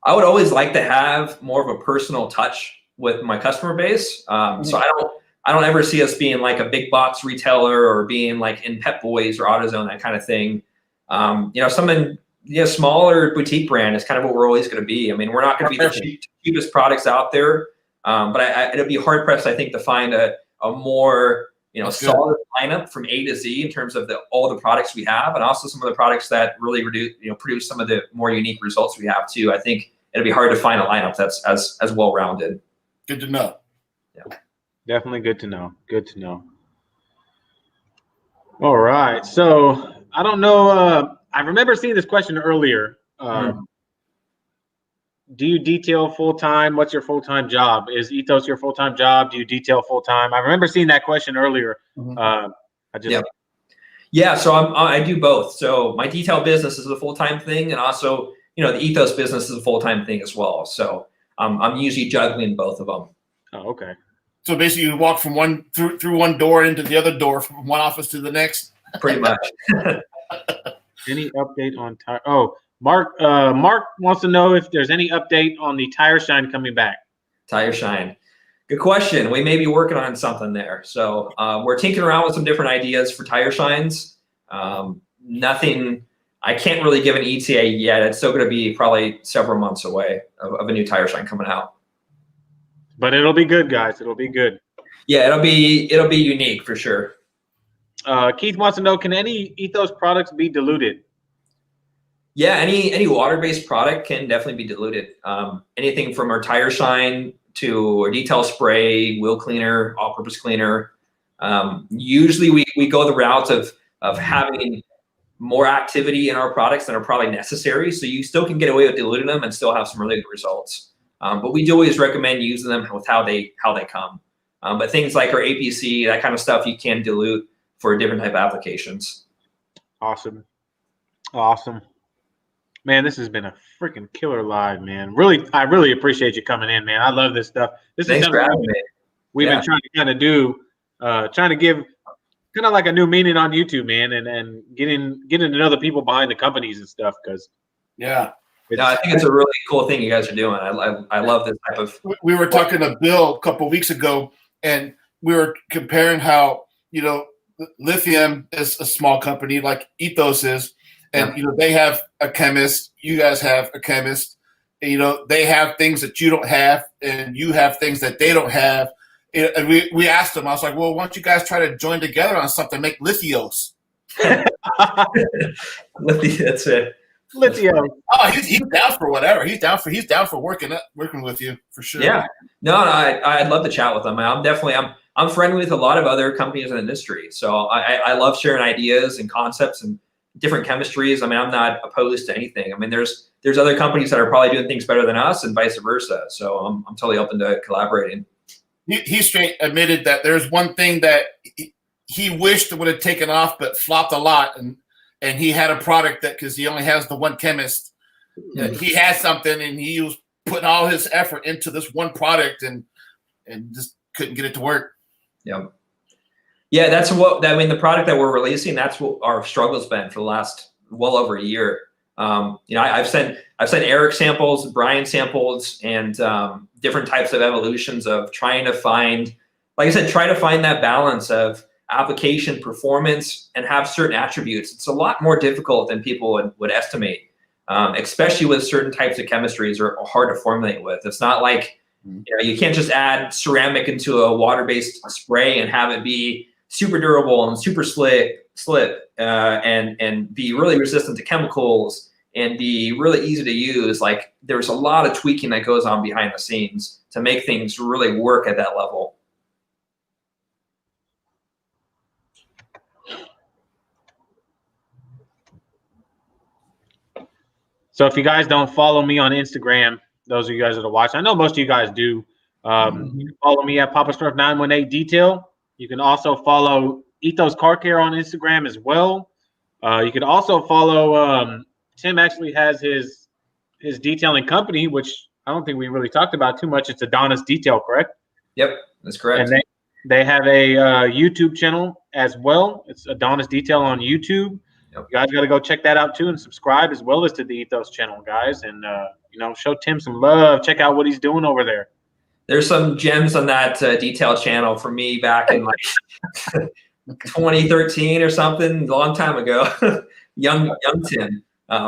I would always like to have more of a personal touch with my customer base. So I don't ever see us being like a big box retailer or being like in Pep Boys or AutoZone, that kind of thing. Something smaller boutique brand is kind of what we're always going to be. I mean, we're not going to be the cheapest products out there, but it'll be hard pressed, I think, to find a more solid lineup from A to Z in terms of all the products we have, and also some of the products that really produce some of the more unique results we have too. I think it'll be hard to find a lineup that's as well rounded. Good to know. Yeah, definitely good to know. Good to know. All right, so I don't know. I remember seeing this question earlier. Do you detail full-time? What's your full-time job? Is Ethos your full-time job? Do you detail full-time? I remember seeing that question earlier. Yeah, so I do both. So my detail business is a full-time thing, and also, the Ethos business is a full-time thing as well. So I'm usually juggling both of them. Oh, okay. So basically, you walk from one through one door into the other door, from one office to the next. Pretty much. Any update on tire? Oh, Mark wants to know if there's any update on the tire shine coming back. Tire shine. Good question. We may be working on something there. So we're tinkering around with some different ideas for tire shines. Nothing. I can't really give an ETA yet. It's still going to be probably several months away of a new tire shine coming out. But it'll be good, guys. It'll be good. Yeah, it'll be unique for sure. Keith wants to know, can any Ethos products be diluted? Yeah, any water-based product can definitely be diluted. Anything from our tire shine to our detail spray, wheel cleaner, all-purpose cleaner. Usually we go the route of having more activity in our products than are probably necessary. So you still can get away with diluting them and still have some really good results. But we do always recommend using them with how they come. But things like our APC, that kind of stuff, you can dilute for different type of applications. Awesome. Man, this has been a freaking killer live, man. Really, I really appreciate you coming in, man. I love this stuff. Thanks for having me. We've been trying to kind of do, trying to give kind of like a new meaning on YouTube, man, and getting to know the people behind the companies and stuff. Because I think it's a really cool thing you guys are doing. I love this type of. We were talking to Bill a couple of weeks ago, and we were comparing how Lithium is a small company like Ethos is, and they have a chemist. You guys have a chemist. And, they have things that you don't have, and you have things that they don't have. And we asked them. I was like, well, why don't you guys try to join together on something? Make Lithios. That's it. Lithium. Oh, he's down for whatever. He's down for working with you for sure. Yeah. No, I'd love to chat with them. I'm friendly with a lot of other companies in the industry. So I love sharing ideas and concepts and different chemistries. I mean, I'm not opposed to anything. I mean, there's other companies that are probably doing things better than us and vice versa. So I'm totally open to collaborating. He straight admitted that there's one thing that he wished would have taken off, but flopped a lot. And he had a product that, because he only has the one chemist, he had something, and he was putting all his effort into this one product and just couldn't get it to work. Yep. Yeah, the product that we're releasing, that's what our struggle's been for the last well over a year. I've sent Eric samples, Brian samples, and different types of evolutions of trying to find, like I said, try to find that balance of application performance and have certain attributes. It's a lot more difficult than people would estimate, especially with certain types of chemistries are hard to formulate with. It's not like, you can't just add ceramic into a water-based spray and have it be super durable and super slip and be really resistant to chemicals and be really easy to use. Like, there's a lot of tweaking that goes on behind the scenes to make things really work at that level. So if you guys don't follow me on Instagram, those of you guys that are watching, I know most of you guys do. You can follow me at Papasmurf 918 Detail. You can also follow Ethos Car Care on Instagram as well. You can also follow Tim. Actually has his detailing company, which I don't think we really talked about too much. It's Adonis Detail, correct? Yep, that's correct. And they have a YouTube channel as well. It's Adonis Detail on YouTube. Yep. You guys got to go check that out too and subscribe, as well as to the Ethos channel, guys. And show Tim some love. Check out what he's doing over there. There's some gems on that detail channel for me back in like 2013 or something, a long time ago. young Tim.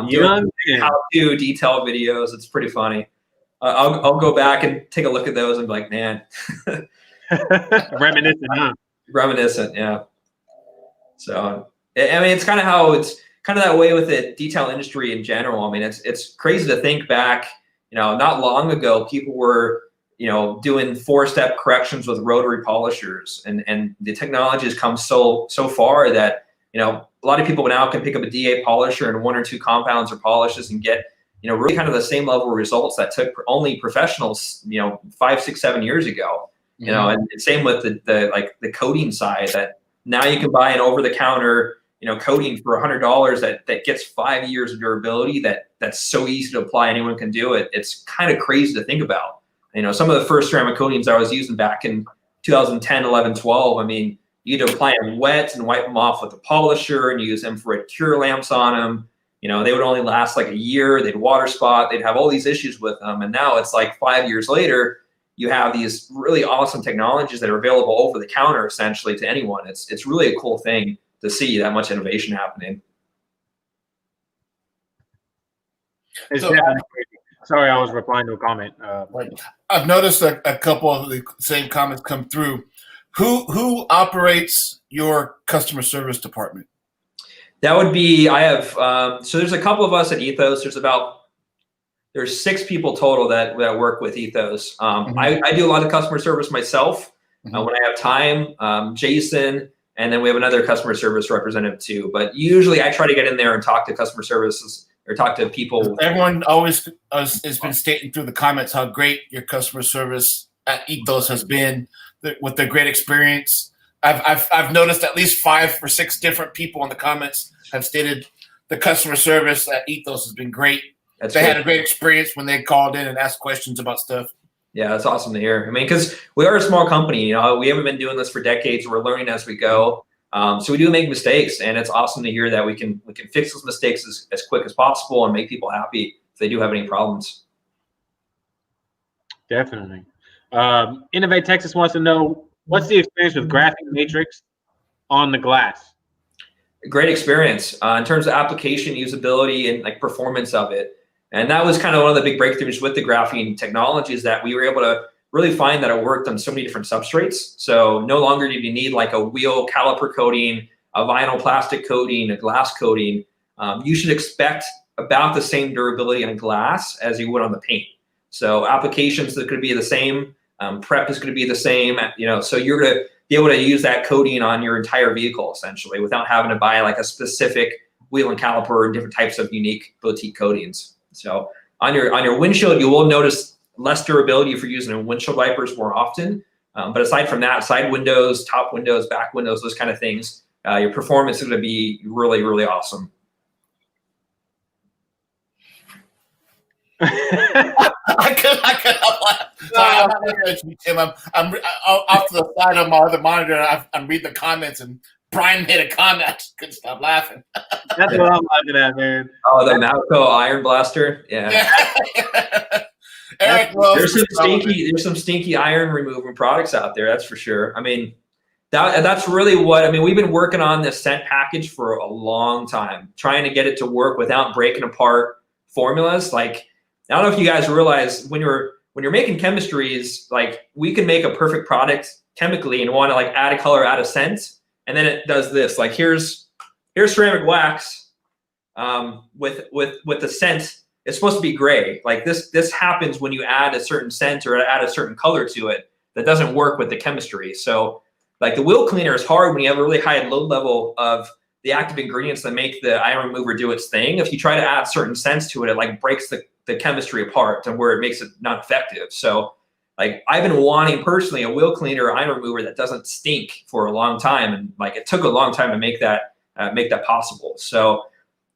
Doing how-to detail videos. It's pretty funny. I'll go back and take a look at those and be like, man. Reminiscent, huh? Reminiscent, yeah. So, I mean, it's kind of how it's kind of that way with the detail industry in general. I mean, it's crazy to think back, not long ago, people were, doing 4-step corrections with rotary polishers, and the technology has come so far that, a lot of people now can pick up a DA polisher and 1 or 2 compounds or polishes and get, really kind of the same level of results that took only professionals, 5, 6, 7 years ago. And same with the coating side, that now you can buy an over-the-counter, coating for $100 that gets 5 years of durability. That's so easy to apply. Anyone can do it. It's kind of crazy to think about. Some of the first ceramic coatings I was using back in 2010, 11, 12. I mean, you'd apply them wet and wipe them off with a polisher and use infrared cure lamps on them. You know, they would only last like a year. They'd water spot. They'd have all these issues with them. And now it's like 5 years later, you have these really awesome technologies that are available over the counter essentially to anyone. It's really a cool thing to see that much innovation happening. It's definitely crazy. Sorry, I was replying to a comment. I've noticed a couple of the same comments come through. Who operates your customer service department? That would be, I have, so there's a couple of us at Ethos. There's 6 people total that work with Ethos. I do a lot of customer service myself when I have time. Jason, and then we have another customer service representative too. But usually I try to get in there and talk to customer services or talk to people. Everyone always has been stating through the comments how great your customer service at Ethos has been with their great experience. I've noticed at least 5 or 6 different people in the comments have stated the customer service at Ethos has been great. They had a great experience when they called in and asked questions about stuff. Yeah, that's awesome to hear. I mean, because we are a small company, you know, we haven't been doing this for decades. We're learning as we go. So we do make mistakes, and it's awesome to hear that we can fix those mistakes as quick as possible and make people happy if they do have any problems. Definitely. Innovate Texas wants to know, what's the experience with Graphene Matrix on the glass? Great experience in terms of application, usability, and like performance of it. And that was kind of one of the big breakthroughs with the graphene technology, is that we were able to really find that it worked on so many different substrates. So no longer did you need like a wheel caliper coating, a vinyl plastic coating, a glass coating. You should expect about the same durability on glass as you would on the paint. So applications that could be the same, prep is going to be the same, you know, so you're going to be able to use that coating on your entire vehicle essentially without having to buy like a specific wheel and caliper and different types of unique boutique coatings. So on your windshield, you will notice less durability if you're using windshield wipers more often. But aside from that, side windows, top windows, back windows, those kind of things, your performance is going to be really, really awesome. I could laugh. I'm not looking at you, Tim. I'm off to the side of my other monitor. I'm reading the comments, and Brian made a comment. I just couldn't stop laughing. That's what I'm laughing at, man. Oh, the Malco Iron Blaster. Yeah. Eric, there's some stinky iron remover products out there. That's for sure. I mean, that's really what, I mean, we've been working on this scent package for a long time, trying to get it to work without breaking apart formulas. Like, I don't know if you guys realize when you're making chemistries, like we can make a perfect product chemically and want to like add a color, add a scent, and then it does this. Like here's ceramic wax with the scent. It's supposed to be gray. Like this happens when you add a certain scent or add a certain color to it that doesn't work with the chemistry. So like the wheel cleaner is hard when you have a really high load level of the active ingredients that make the iron remover do its thing. If you try to add certain scents to it, it like breaks the chemistry apart to where it makes it not effective. So like I've been wanting personally a wheel cleaner or iron remover that doesn't stink for a long time. And like it took a long time to make that possible. So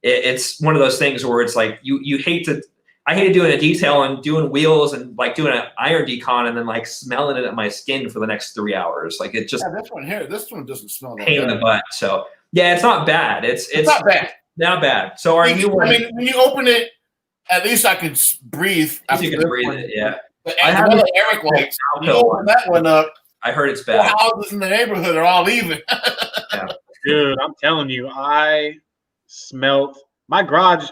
it's one of those things where it's like I hate doing a detail and doing wheels and like doing an iron decon and then like smelling it at my skin for the next 3 hours. Like it just this one doesn't smell that pain in the butt. So yeah, it's not bad. It's not bad. Not bad. So our new one, I mean, when you open it, at least I can breathe. You can breathe it, yeah. I have Eric likes. You open that one up. I heard it's bad. The houses in the neighborhood are all leaving. Yeah. Dude, I'm telling you, I smelled my garage.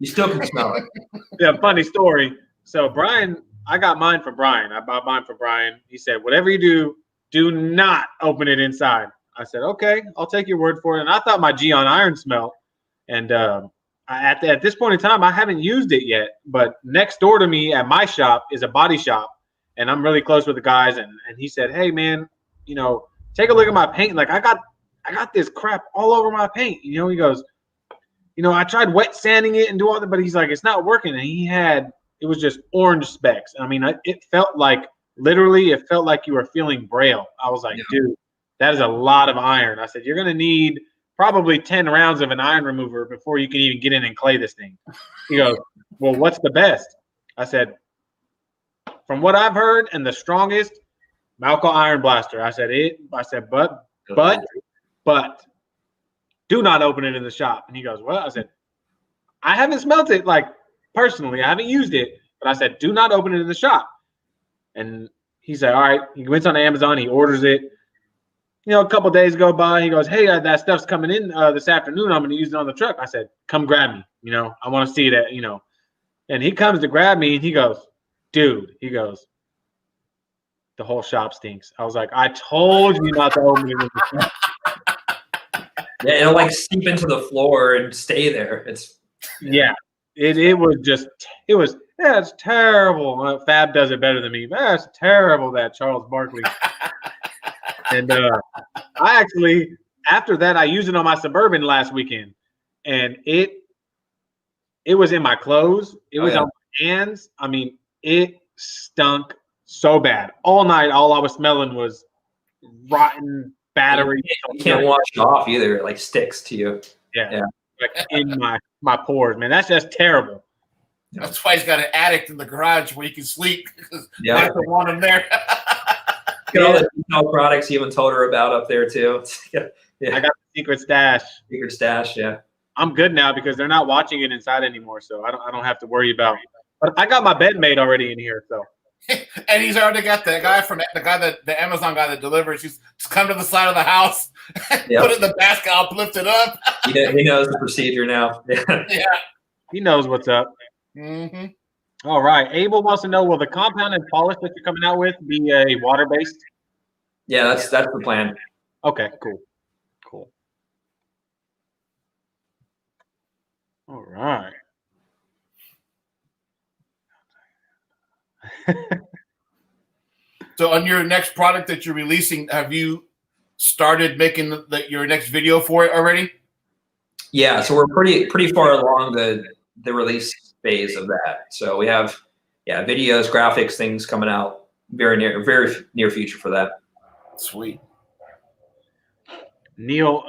You still can smell it. Yeah, funny story. So Brian, I got mine for Brian. I bought mine for Brian. He said, whatever you do not open it inside. I said, okay, I'll take your word for it. And I thought my Geon iron smelled. And at this point in time, I haven't used it yet. But next door to me at my shop is a body shop. And I'm really close with the guys. And he said, hey, man, take a look at my paint. Like, I got this crap all over my paint. He goes, I tried wet sanding it and do all that, but he's like, it's not working. And it was just orange specks. I mean, it felt like you were feeling Braille. I was like, dude, that is a lot of iron. I said, you're going to need probably 10 rounds of an iron remover before you can even get in and clay this thing. He goes, well, what's the best? I said, from what I've heard and the strongest, Malco Iron Blaster. I said, but do not open it in the shop. And he goes, well, I said, I haven't smelt it, like, personally. I haven't used it. But I said, do not open it in the shop. And he said, all right. He went on Amazon. He orders it. You know, a couple days go by. He goes, hey, that stuff's coming in this afternoon. I'm going to use it on the truck. I said, come grab me. You know, I want to see that, you know. And he comes to grab me, and he goes, dude, he goes, the whole shop stinks. I was like, I told you not to open it in the shop. Yeah, it'll like seep into the floor and stay there. It's it's terrible. Fab does it better than me. That's terrible, that Charles Barkley. And I actually, after that, I used it on my Suburban last weekend, and it was in my clothes. It was on my hands. I mean, it stunk so bad. All night, all I was smelling was rotten battery. You can't wash it off either. It like sticks to you. Yeah. Like in my pores, man. That's just terrible. That's why he's got an attic in the garage where he can sleep. Yeah. I don't want him there. Get all the Detail products you even told her about up there too. I got the secret stash. Secret stash, yeah. I'm good now because they're not watching it inside anymore, so I don't have to worry about it. But I got my bed made already in here, so. And he's already got the Amazon guy that delivers. He's just come to the side of the house, put it in the basket, uplift it up. He knows the procedure now. Yeah. He knows what's up. Mm-hmm. All right. Abel wants to know, will the compounded polish that you're coming out with be a water-based? Yeah, that's the plan. Okay, cool. All right. So on your next product that you're releasing, have you started making your next video for it already? Yeah, so we're pretty far along the release phase of that. So we have videos, graphics, things coming out very near future for that. Sweet. Neil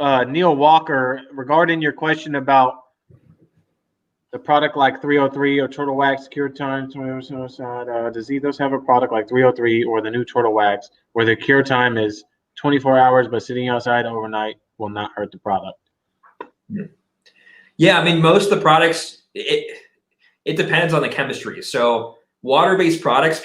Walker, regarding your question about the product like 303 or Turtle Wax cure time, does Ethos have a product like 303 or the new Turtle Wax where the cure time is 24 hours, but sitting outside overnight will not hurt the product? Yeah, I mean, most of the products, it depends on the chemistry. So water-based products, I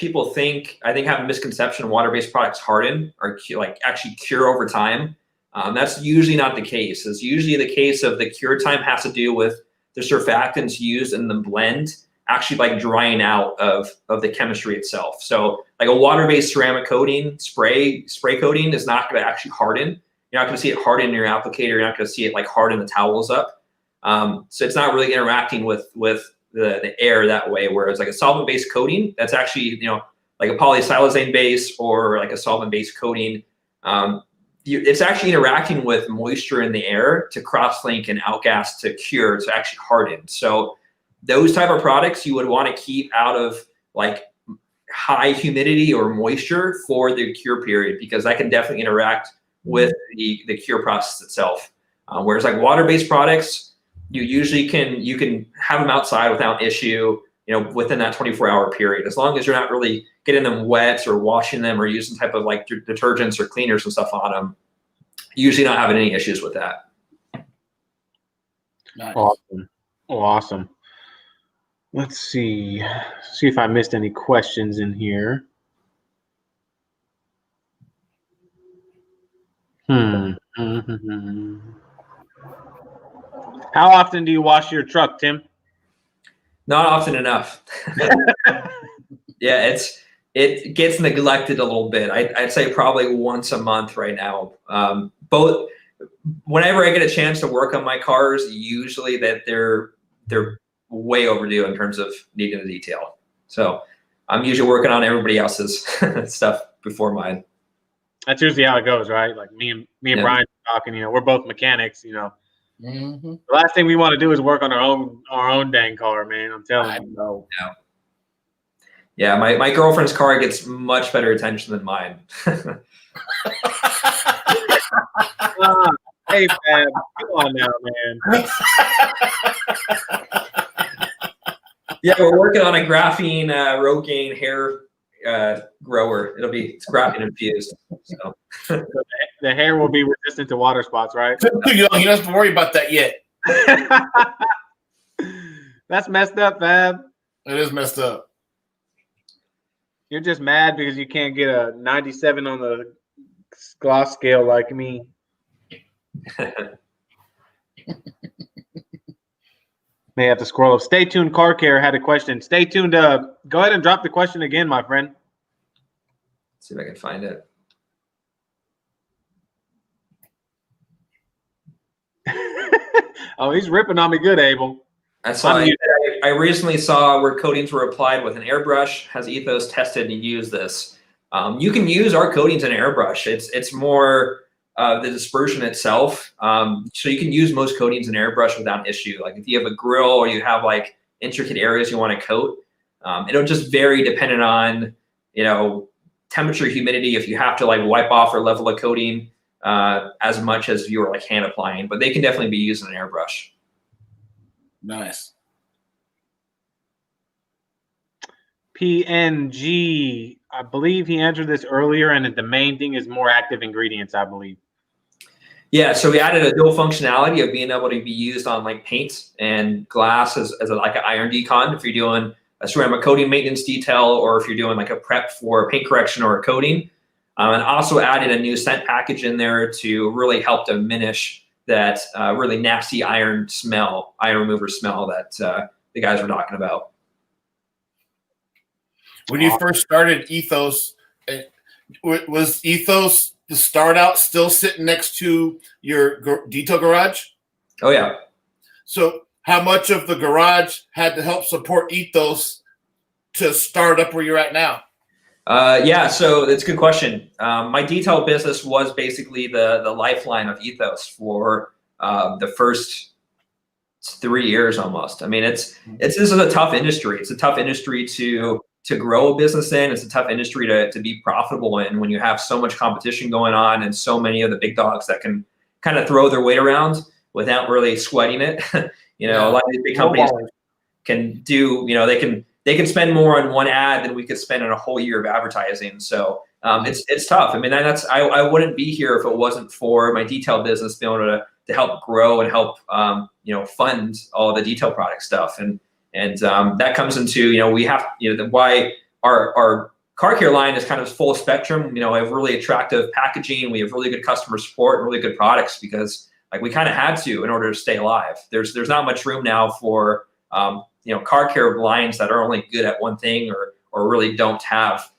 think have a misconception water-based products harden or actually cure over time. That's usually not the case. It's usually the case of the cure time has to do with the surfactants used in the blend actually like drying out of the chemistry itself. So like a water-based ceramic coating, spray coating is not going to actually harden. You're not going to see it harden in your applicator. You're not going to see it like harden the towels up. So it's not really interacting with the air that way. Whereas like a solvent-based coating, that's actually, like a polysiloxane base or like a solvent-based coating, it's actually interacting with moisture in the air to cross-link and outgas to cure to actually harden. So those type of products you would want to keep out of like high humidity or moisture for the cure period, because that can definitely interact with the cure process itself. Whereas like water-based products, you can have them outside without issue, within that 24-hour period, as long as you're not really getting them wet or washing them or using type of like detergents or cleaners and stuff on them. Usually not having any issues with that. Nice. Awesome. Let's see if I missed any questions in here. How often do you wash your truck, Tim? Not often enough. Yeah, it gets neglected a little bit. I'd say probably once a month right now. Both whenever I get a chance to work on my cars, usually that they're way overdue in terms of needing a detail. So I'm usually working on everybody else's stuff before mine. That's usually how it goes, right? Like me and Brian talking, we're both mechanics, Mm-hmm. The last thing we want to do is work on our own dang car, man. I'm telling you. Yeah, my girlfriend's car gets much better attention than mine. Hey, Fab, come on now, man. Yeah, we're working on a graphene Rogaine grower. It's graphene infused. So the hair will be resistant to water spots, right? Too young. You don't have to worry about that yet. That's messed up, Fab. It is messed up. You're just mad because you can't get a 97 on the gloss scale like me. May have to scroll up. Stay tuned. Car Care had a question. Stay tuned. Go ahead and drop the question again, my friend. Let's see if I can find it. Oh, he's ripping on me good, Abel. I recently saw where coatings were applied with an airbrush. Has Ethos tested and used this? You can use our coatings in airbrush. It's more the dispersion itself. So you can use most coatings in airbrush without issue. Like if you have a grill or you have like intricate areas you want to coat, it'll just vary depending on, temperature, humidity, if you have to like wipe off or level a coating as much as you're like hand applying, but they can definitely be used in an airbrush. Nice. PNG, I believe he answered this earlier, and the main thing is more active ingredients, I believe. Yeah, so we added a dual functionality of being able to be used on like paint and glass as like an iron decon if you're doing a ceramic coating maintenance detail or if you're doing like a prep for paint correction or a coating. And also added a new scent package in there to really help diminish that really nasty iron remover smell that the guys were talking about. When you first started Ethos, was Ethos the start out still sitting next to your detail garage? Oh, yeah. So how much of the garage had to help support Ethos to start up where you're at now? Yeah, so that's a good question. My detail business was basically the lifeline of Ethos for the first 3 years almost. I mean, this is a tough industry. It's a tough industry to grow a business in. It's a tough industry to be profitable in when you have so much competition going on and so many of the big dogs that can kind of throw their weight around without really sweating it. A lot of these big companies can do, they can spend more on one ad than we could spend on a whole year of advertising. So it's tough. I mean, I wouldn't be here if it wasn't for my detail business being able to help grow and help fund all the detail product stuff. And that comes into, we have, why our car care line is kind of full spectrum. We have really attractive packaging. We have really good customer support and really good products because we kind of had to in order to stay alive. There's not much room now for, car care lines that are only good at one thing or really don't have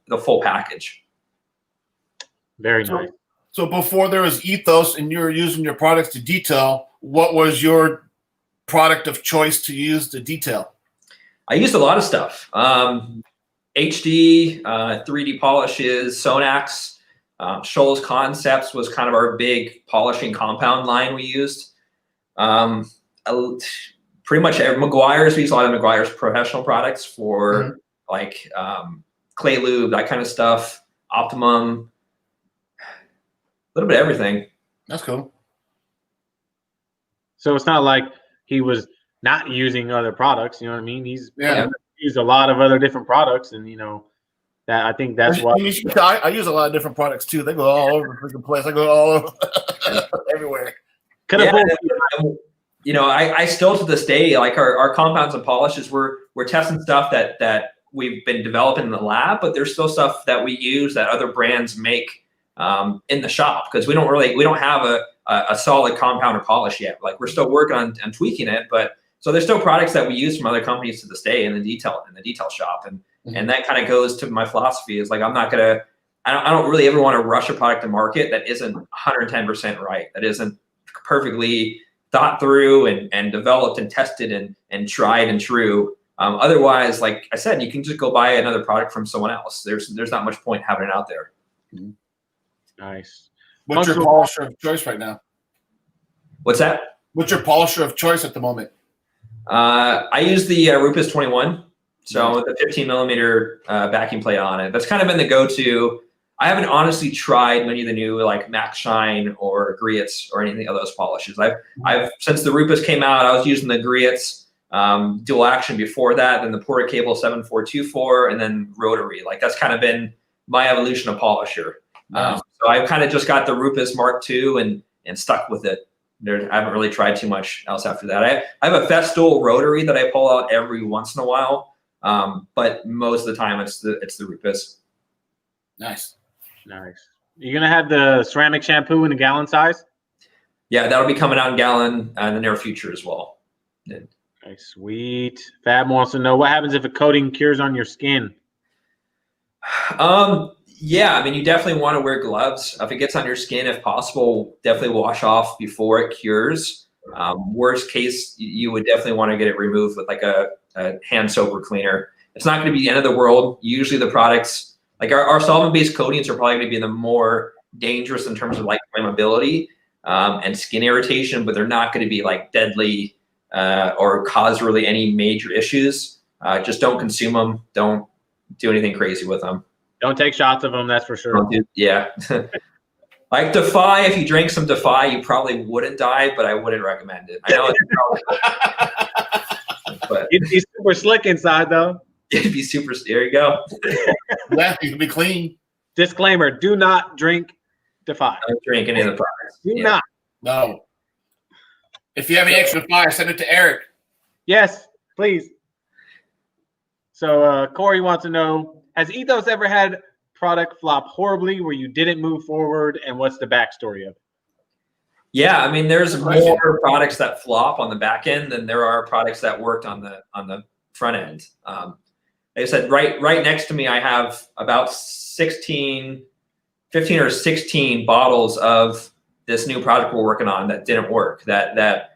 the full package. Very nice. So before there was Ethos and you were using your products to detail, what was your product of choice to use to detail? I used a lot of stuff. HD, 3D polishes, Sonax, Scholl's Concepts was kind of our big polishing compound line we used. Pretty much McGuire's, we use a lot of McGuire's professional products for clay lube, that kind of stuff, Optimum, a little bit of everything. That's cool. So it's not like he was not using other products, you know what I mean? He's used a lot of other different products, and that I think that's why I use a lot of different products too. They go all over the freaking place. I go all over everywhere. I still to this day, like our compounds and polishes, we're testing stuff that we've been developing in the lab, but there's still stuff that we use that other brands make in the shop because we don't have a solid compound or polish yet. Like we're still working on tweaking it, but so there's still products that we use from other companies to this day in the detail shop, and that kind of goes to my philosophy is like I don't really ever want to rush a product to market that isn't 110% right, that isn't perfectly thought through and developed and tested and tried and true. Otherwise, like I said, you can just go buy another product from someone else. There's not much point having it out there. Nice. What's your polisher of choice right now? What's that? What's your polisher of choice at the moment? I use the Rupus 21, so the 15 millimeter backing plate on it. That's kind of been the go-to. I haven't honestly tried many of the new like Max Shine or Griot's or anything of those polishes. I've since the Rupus came out, I was using the Griot's dual action before that, then the Porta Cable 7424, and then rotary. Like that's kind of been my evolution of polisher. Nice. So I've kind of just got the Rupus Mark II and stuck with it. I haven't really tried too much else after that. I have a Festool rotary that I pull out every once in a while, but most of the time it's the Rupus. Nice. Nice. You're gonna have the ceramic shampoo in a gallon size? Yeah, that'll be coming out in gallon in the near future as well. Yeah. Okay, sweet. Fab wants to know what happens if a coating cures on your skin. Yeah, I mean, you definitely want to wear gloves. If it gets on your skin, if possible, definitely wash off before it cures. Worst case, you would definitely want to get it removed with like a hand soap or cleaner. It's not going to be the end of the world. Usually the products, like our solvent-based coatings are probably going to be the more dangerous in terms of like flammability and skin irritation, but they're not going to be like deadly or cause really any major issues. Just don't consume them. Don't do anything crazy with them. Don't take shots of them, that's for sure. Yeah. Like Defy, if you drank some Defy, you probably wouldn't die, but I wouldn't recommend it. I know it's but You'd be super slick inside, though. it'd be super, there you go. Yeah, you can be clean. Disclaimer, do not drink Defy. Don't drink any of the products. Do Yeah. not. No. If you have any extra fire, send it to Eric. Yes, please. So Corey wants to know, has Ethos ever had product flop horribly where you didn't move forward, and what's the backstory of it? Yeah, I mean, there's more products that flop on the back end than there are products that worked on the front end. Like I said, right next to me, I have about 15 or 16 bottles of this new product we're working on that didn't work. That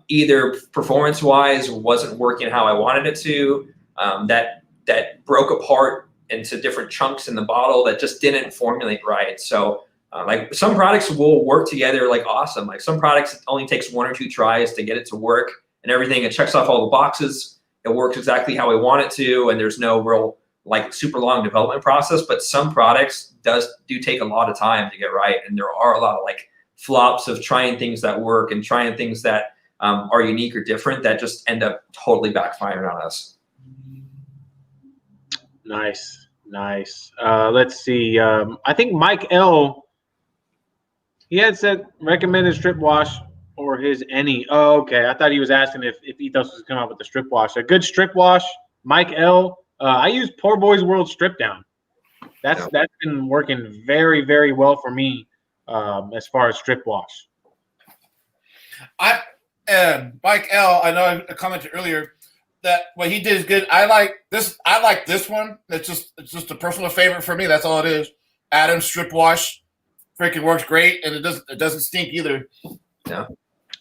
either performance-wise wasn't working how I wanted it to. That broke apart into different chunks in the bottle that just didn't formulate right. So like some products will work together like awesome. Like some products it only takes 1 or 2 tries to get it to work and everything. It checks off all the boxes. It works exactly how we want it to, and there's no real like super long development process. But some products do take a lot of time to get right, and there are a lot of like flops of trying things that work and trying things that are unique or different that just end up totally backfiring on us. Nice. Let's see. I think Mike L, he had said recommended strip wash or his any. Oh, okay. I thought he was asking if Ethos was coming out with the strip wash. A good strip wash, Mike L. I use Poor Boys World Strip Down. That's been working very, very well for me as far as strip wash. Mike L, I know I commented earlier that what he did is good. I like this one. It's just a personal favorite for me. That's all it is. Adam's strip wash freaking works great, and it doesn't stink either. Yeah.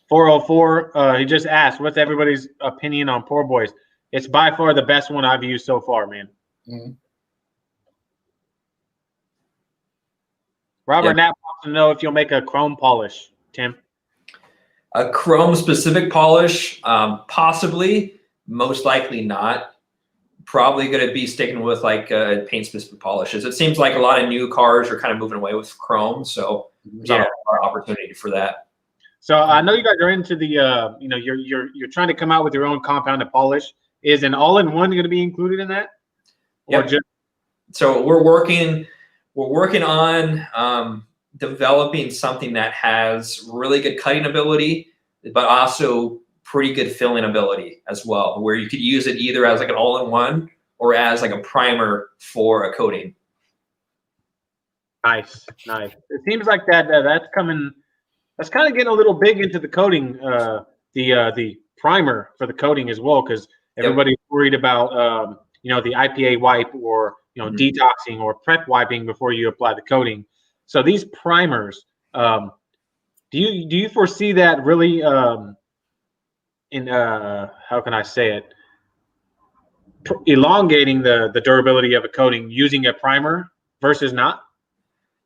404. He just asked, "What's everybody's opinion on Poor Boys?" It's by far the best one I've used so far, man. Mm-hmm. Robert Knapp wants to know if you'll make a chrome polish, Tim. A chrome specific polish, possibly. Most likely not. Probably going to be sticking with like paint specific polishes. It seems like a lot of new cars are kind of moving away with chrome, so there's not a lot of opportunity for that. So I know you guys are into the you're trying to come out with your own compounded polish. Is an all-in-one going to be included in that? Or just so we're working on developing something that has really good cutting ability, but also pretty good filling ability as well, where you could use it either as like an all-in-one or as like a primer for a coating. Nice. It seems like that's coming. That's kind of getting a little big into the coating, the primer for the coating as well, because everybody's worried about the IPA wipe or detoxing or prep wiping before you apply the coating. So these primers, do you foresee that really in how can I say it, elongating the durability of a coating using a primer versus not?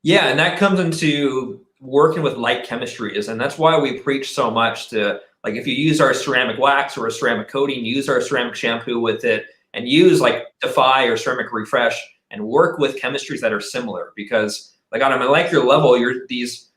Yeah, and that comes into working with light chemistries, and that's why we preach so much to, like, if you use our ceramic wax or a ceramic coating, use our ceramic shampoo with it, and use like Defy or Ceramic Refresh and work with chemistries that are similar, because like on a molecular level, these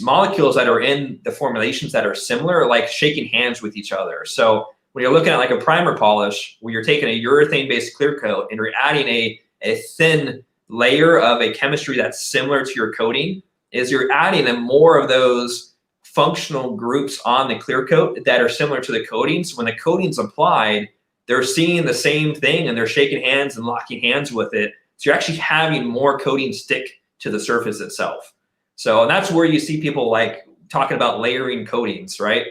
molecules that are in the formulations that are similar are like shaking hands with each other. So when you're looking at like a primer polish, where you're taking a urethane-based clear coat and you're adding a thin layer of a chemistry that's similar to your coating, is you're adding more of those functional groups on the clear coat that are similar to the coating. So when the coating's applied, they're seeing the same thing and they're shaking hands and locking hands with it. So you're actually having more coating stick to the surface itself. So, and that's where you see people like talking about layering coatings, right?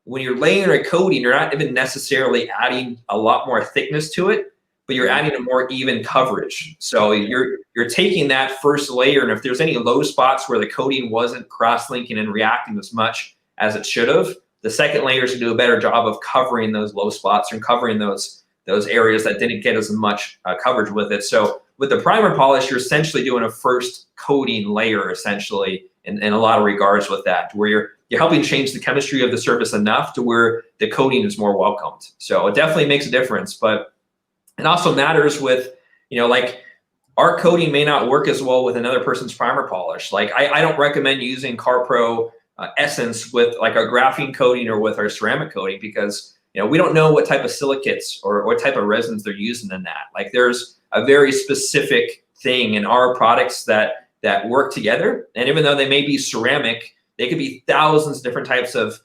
When you're layering a coating, you're not even necessarily adding a lot more thickness to it, but you're adding a more even coverage. So you're taking that first layer, and if there's any low spots where the coating wasn't cross-linking and reacting as much as it should have, the second layer is going to do a better job of covering those low spots and covering those areas that didn't get as much coverage with it. So with the primer polish, you're essentially doing a first coating layer, essentially, in a lot of regards with that, where you're helping change the chemistry of the surface enough to where the coating is more welcomed. So it definitely makes a difference, but it also matters with, like our coating may not work as well with another person's primer polish. Like I don't recommend using CarPro Essence with like our graphene coating or with our ceramic coating, because we don't know what type of silicates or what type of resins they're using in that. Like there's a very specific thing in our products that work together, and even though they may be ceramic, they could be thousands of different types of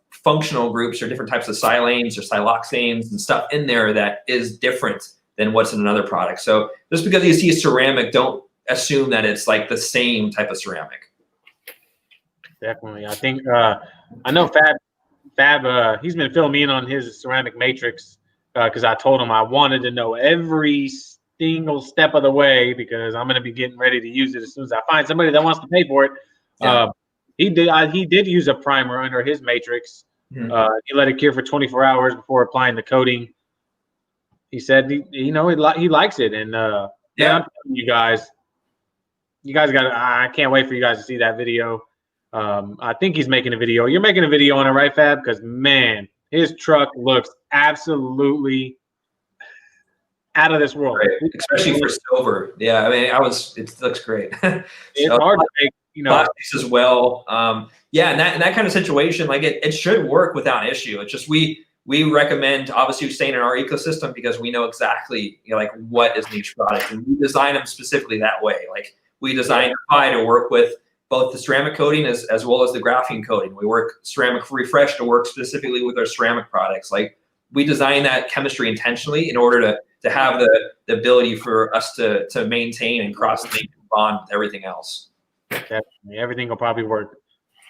functional groups or different types of silanes or siloxanes and stuff in there that is different than what's in another product. So just because you see ceramic, don't assume that it's like the same type of ceramic. Definitely. I think I know Fab he's been filling me in on his ceramic matrix because I told him I wanted to know every single step of the way, because I'm going to be getting ready to use it as soon as I find somebody that wants to pay for it. Yeah. He did use a primer under his matrix. Mm-hmm. He let it cure for 24 hours before applying the coating. He said he likes it, and I'm telling you guys got. I can't wait for you guys to see that video. I think he's making a video. You're making a video on it, right, Fab? Because man, his truck looks absolutely out of this world, right. Especially for silver. Yeah, I mean, it looks great. It's hard to make. Plastics as well. And that kind of situation, like it should work without issue. It's just we recommend obviously staying in our ecosystem because we know exactly like what is in each product, and we design them specifically that way. Like we design Pi to work with both the ceramic coating as well as the graphene coating. We work ceramic refresh to work specifically with our ceramic products. Like we design that chemistry intentionally in order to have the ability for us to maintain and cross-link and bond with everything else. Definitely. Everything will probably work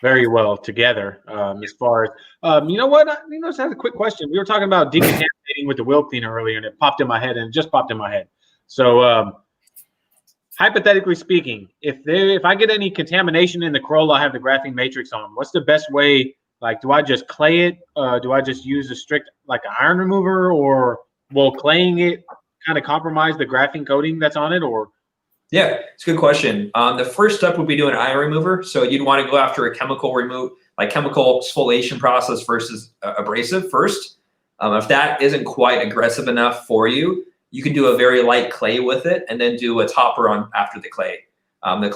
very well together. As far as you know what, I just had a quick question. We were talking about decontaminating with the wheel cleaner earlier, and it popped in my head, and it just popped in my head. So hypothetically speaking, if I get any contamination in the Corolla, I have the graphene matrix on. What's the best way? Like, do I just clay it? Do I just use a strict like an iron remover, or will claying it kind of compromise the graphene coating that's on it, or? Yeah, it's a good question. The first step would be doing an iron remover. So you'd want to go after a chemical remove, like chemical exfoliation process versus abrasive first. If that isn't quite aggressive enough for you, you can do a very light clay with it and then do a topper on after the clay. The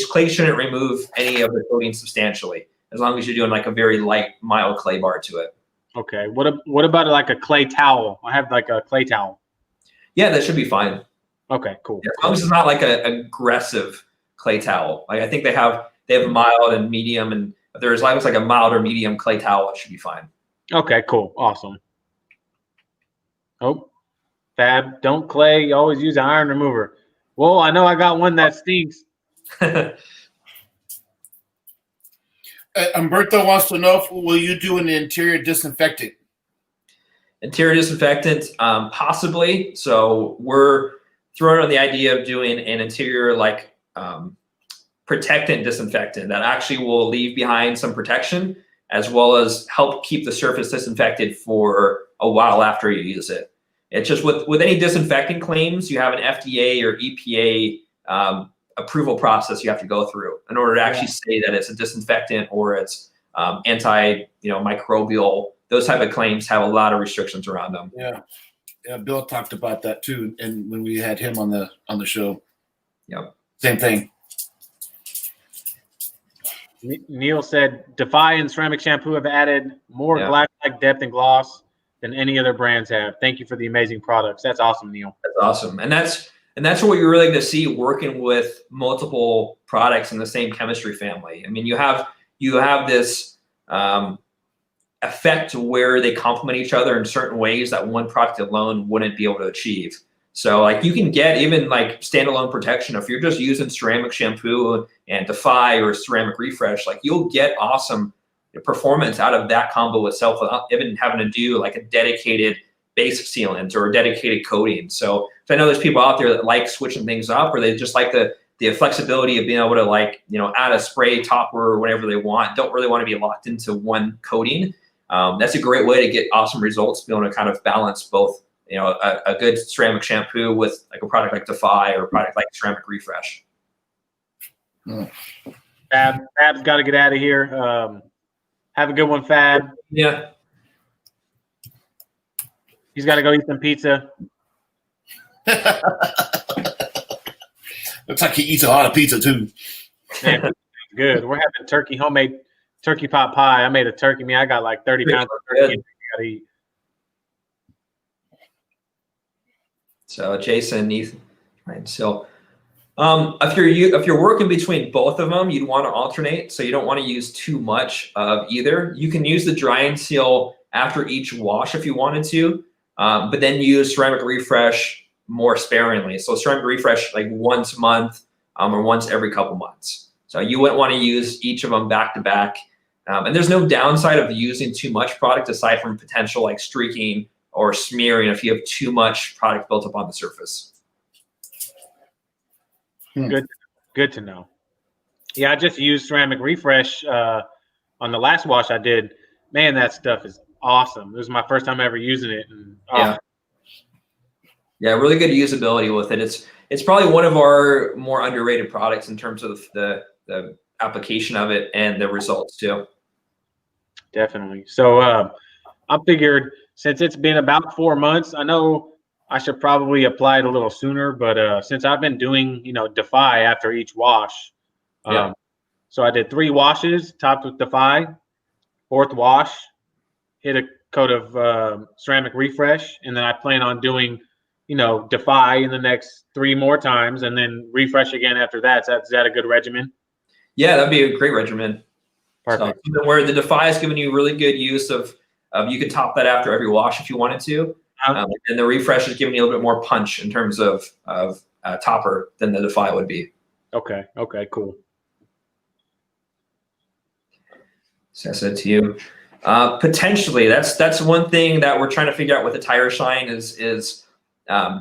clay shouldn't remove any of the coating substantially, as long as you're doing like a very light, mild clay bar to it. Okay. What about like a clay towel? I have like a clay towel. Yeah, that should be fine. Okay, cool. Yeah, as long as it's not like an aggressive clay towel. Like I think they have mild and medium, and if there's like a mild or medium clay towel, it should be fine. Okay, cool, awesome. Oh, Fab, don't clay. You always use an iron remover. Well, I know I got one that stinks. Umberto wants to know, will you do an interior disinfectant? Interior disinfectant, possibly. So we're throwing on the idea of doing an interior like protectant disinfectant that actually will leave behind some protection, as well as help keep the surface disinfected for a while after you use it. It's just with any disinfectant claims, you have an FDA or EPA approval process you have to go through in order to actually say that it's a disinfectant or it's microbial. Those type of claims have a lot of restrictions around them. Yeah, Bill talked about that too, and when we had him on the show. Yep. Same thing. Neil said Defy and ceramic shampoo have added more glass-like depth and gloss. than any other brands have. Thank you for the amazing products. That's awesome, Neil. That's awesome. And that's what you're really going to see working with multiple products in the same chemistry family. I mean, you have this effect where they complement each other in certain ways that one product alone wouldn't be able to achieve. So like you can get even like standalone protection if you're just using ceramic shampoo and Defy or ceramic refresh, like you'll get awesome performance out of that combo itself without even having to do like a dedicated basic sealant or a dedicated coating. So I know there's people out there that like switching things up, or they just like the flexibility of being able to like, add a spray topper or whatever they want, don't really want to be locked into one coating. That's a great way to get awesome results, be able to kind of balance both, a good ceramic shampoo with like a product like Defy or a product like ceramic refresh. Fab's got to get out of here. Have a good one, Fab. Yeah. He's got to go eat some pizza. Looks like he eats a lot of pizza too. Man, good. We're having homemade turkey pot pie. I made a turkey. I got like 30 pounds of turkey. I gotta eat. So Jason, Ethan, right? So if you're working between both of them, you'd want to alternate. So you don't want to use too much of either. You can use the dry and seal after each wash if you wanted to, but then use ceramic refresh more sparingly. So ceramic refresh like once a month or once every couple months. So you wouldn't want to use each of them back to back. And there's no downside of using too much product aside from potential like streaking or smearing if you have too much product built up on the surface. Good to know. Yeah, I just used ceramic refresh on the last wash I did. Man, that stuff is awesome. It was my first time ever using it. And, Yeah, really good usability with it. It's probably one of our more underrated products in terms of the application of it and the results too. Definitely. So I figured since it's been about 4 months, I know I should probably apply it a little sooner, but since I've been doing, Defy after each wash. So I did 3 washes, topped with Defy, 4th wash, hit a coat of ceramic refresh, and then I plan on doing, Defy in the next 3 more times, and then refresh again after that. Is that a good regimen? Yeah, that'd be a great regimen. Perfect. So, where the Defy is giving you really good use of you could top that after every wash if you wanted to, and the refresh is giving you a little bit more punch in terms of topper than the Defy would be. Okay, cool. So I said to you, potentially that's one thing that we're trying to figure out with the tire shine is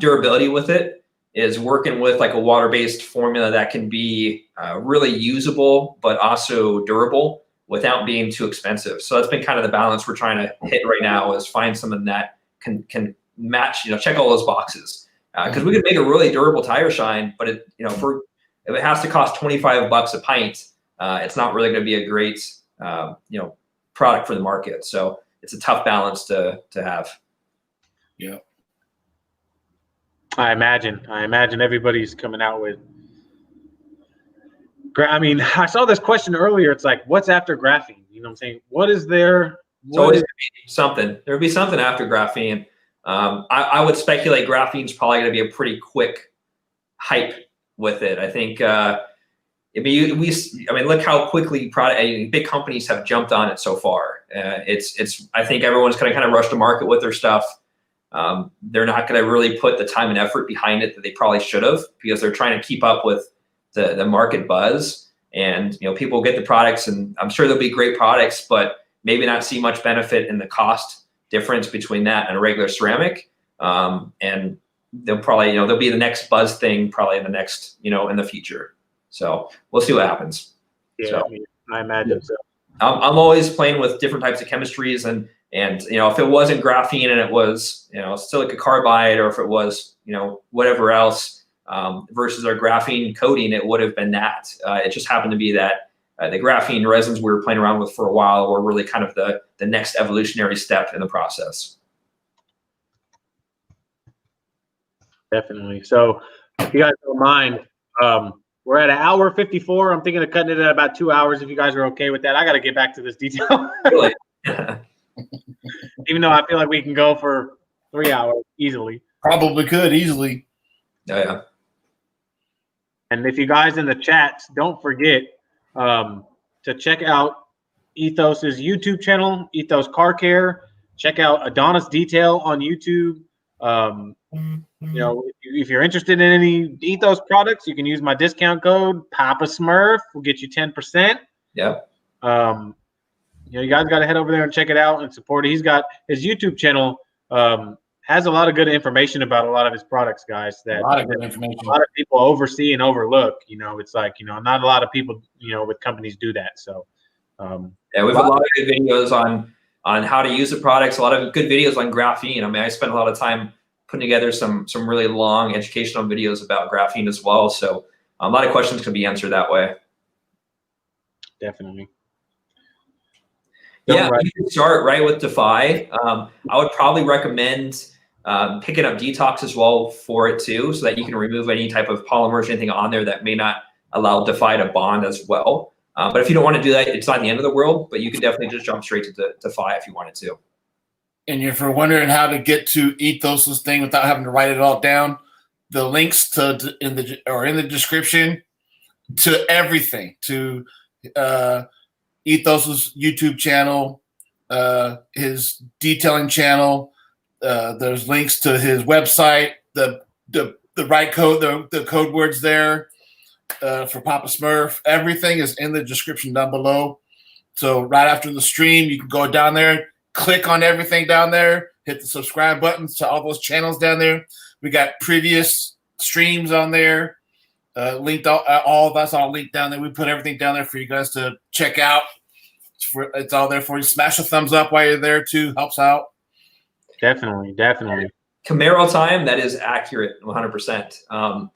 durability with it, is working with like a water-based formula that can be really usable but also durable without being too expensive. So that's been kind of the balance we're trying to hit right now, is find something that can match, check all those boxes. Because we could make a really durable tire shine, but if it has to cost $25 a pint, it's not really going to be a great product for the market. So it's a tough balance to have. Yeah. I imagine everybody's coming out with. I saw this question earlier. It's like, what's after graphene? You know what I'm saying? What is there? So it's something. There'll be something after graphene. I would speculate graphene's probably going to be a pretty quick hype with it. I think. Look how quickly big companies have jumped on it so far. I think everyone's going to kind of rush to market with their stuff. They're not going to really put the time and effort behind it that they probably should have, because they're trying to keep up with the market buzz, and people will get the products, and I'm sure there'll be great products, but maybe not see much benefit in the cost difference between that and a regular ceramic. And they'll probably, there'll be the next buzz thing probably in the next, in the future. So we'll see what happens. Yeah, so, I imagine so. I'm always playing with different types of chemistries, and if it wasn't graphene and it was silica carbide, or if it was whatever else versus our graphene coating, it would have been that. It just happened to be that the graphene resins we were playing around with for a while were really kind of the next evolutionary step in the process. Definitely. So if you guys don't mind, we're at 1:54. I'm thinking of cutting it at about 2 hours if you guys are okay with that. I got to get back to this detail. Really? Even though I feel like we can go for 3 hours easily. Probably could easily. Oh, yeah. And if you guys in the chats, don't forget to check out Ethos's YouTube channel, Ethos Car Care. Check out Adonis Detail on YouTube. You know, if you're interested in any Ethos products, you can use my discount code Papasmurf. Will get you 10%. Yep. You know, you guys got to head over there and check it out and support it. He's got his YouTube channel has a lot of good information about a lot of his products, guys. That A lot of good information. A lot of people oversee and overlook. You know, it's like, you know, not a lot of people, you know, with companies do that. So yeah, we have a lot of good videos on how to use the products. A lot of good videos on graphene. I mean, I spent a lot of time putting together some really long educational videos about graphene as well. So a lot of questions can be answered that way. Definitely. Yeah, you can start right with Defy. I would probably recommend picking up Detox as well for it too, so that you can remove any type of polymers or anything on there that may not allow Defy to bond as well. But if you don't want to do that, it's not the end of the world, but you can definitely just jump straight to Defy if you wanted to. And if you're wondering how to get to Ethos's thing without having to write it all down, the links in the description to everything, to Ethos's YouTube channel, his detailing channel. There's links to his website, the right code, the code words there for Papasmurf. Everything is in the description down below. So right after the stream, you can go down there, click on everything down there, hit the subscribe buttons to all those channels down there. We got previous streams on there, linked all that's all linked down there. We put everything down there for you guys to check out. It's all there for you. Smash a thumbs up while you're there too. Helps out. Definitely. Camaro time, that is accurate 100%.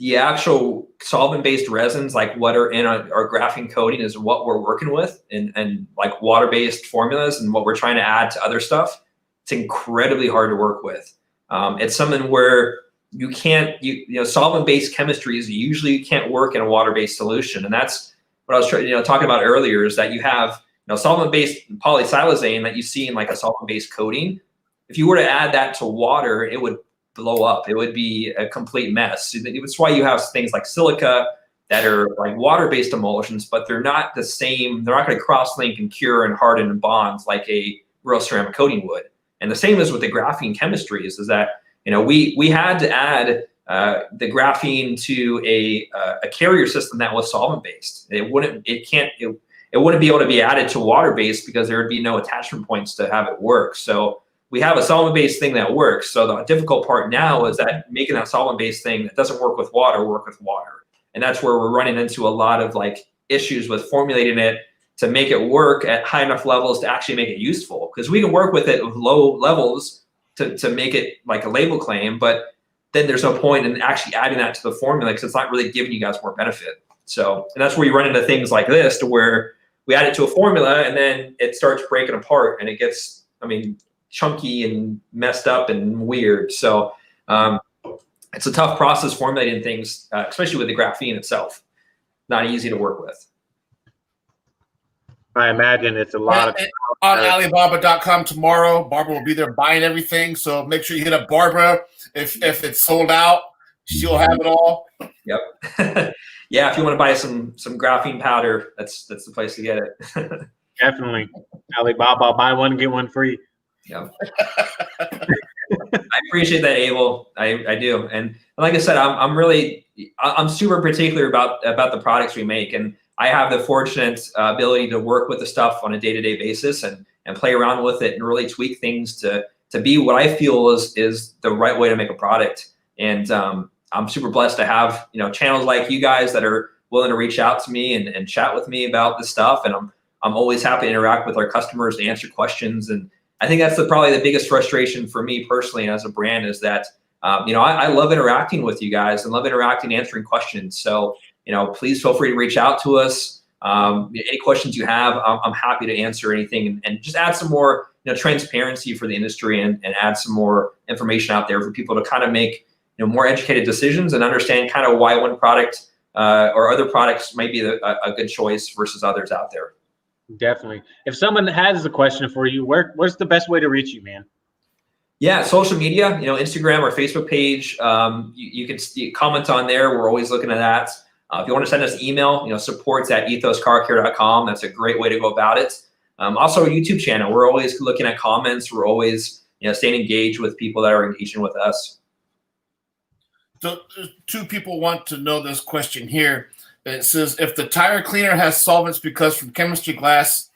The actual solvent-based resins, like what are in our graphene coating, is what we're working with, and like water-based formulas and what we're trying to add to other stuff. It's incredibly hard to work with. It's something where you can't, you know, solvent-based chemistries usually can't work in a water-based solution, and that's what I was talking about earlier. Is that you have solvent-based polysilazane that you see in like a solvent-based coating. If you were to add that to water, it would blow up. It would be a complete mess. That's why you have things like silica that are like water-based emulsions, but they're not the same. They're not going to cross-link and cure and harden and bond like a real ceramic coating would. And the same is with the graphene chemistries, is that, you know, we had to add the graphene to a carrier system that was solvent-based. It wouldn't be able to be added to water-based because there would be no attachment points to have it work. So we have a solvent-based thing that works. So the difficult part now is that making that solvent-based thing that doesn't work with water. And that's where we're running into a lot of like issues with formulating it to make it work at high enough levels to actually make it useful. Because we can work with it with low levels to make it like a label claim, but then there's no point in actually adding that to the formula because it's not really giving you guys more benefit. So, and that's where you run into things like this, to where we add it to a formula and then it starts breaking apart and it gets, chunky and messed up and weird. So it's a tough process formulating things, especially with the graphene itself. Not easy to work with. I imagine it's a lot of on Alibaba.com tomorrow. Barbara will be there buying everything. So make sure you hit up Barbara. If it's sold out, she'll have it all. Yep. Yeah, if you want to buy some graphene powder, that's the place to get it. Definitely. Alibaba, buy one, get one free. Yeah. I appreciate that, Abel. I do. And like I said, I'm super particular about the products we make. And I have the fortunate ability to work with the stuff on a day-to-day basis and play around with it and really tweak things to be what I feel is the right way to make a product. And I'm super blessed to have, channels like you guys that are willing to reach out to me and chat with me about this stuff. And I'm always happy to interact with our customers to answer questions. And I think that's probably the biggest frustration for me personally as a brand, is that, I love interacting with you guys and love interacting, answering questions. So, please feel free to reach out to us. Any questions you have, I'm happy to answer anything and just add some more, transparency for the industry and add some more information out there for people to kind of make, more educated decisions and understand kind of why one product or other products might be a good choice versus others out there. Definitely. If someone has a question for you, where's the best way to reach you, man? Yeah, social media, Instagram or Facebook page. You can comment on there. We're always looking at that. If you want to send us email, supports@ethoscarcare.com. That's a great way to go about it. Also, a YouTube channel. We're always looking at comments. We're always, staying engaged with people that are engaging with us. So 2 people want to know this question here. It says, if the tire cleaner has solvents because from chemistry class,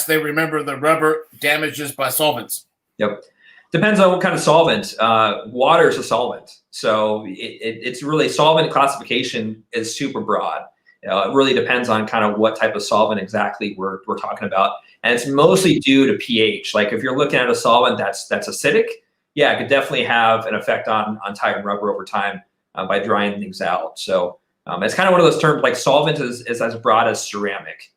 they remember the rubber damages by solvents. Yep. Depends on what kind of solvent. Water is a solvent. So it's really, solvent classification is super broad. It really depends on kind of what type of solvent exactly we're talking about. And it's mostly due to pH. Like if you're looking at a solvent that's acidic, yeah, it could definitely have an effect on tire and rubber over time by drying things out. So it's kind of one of those terms, like solvent is as broad as ceramic.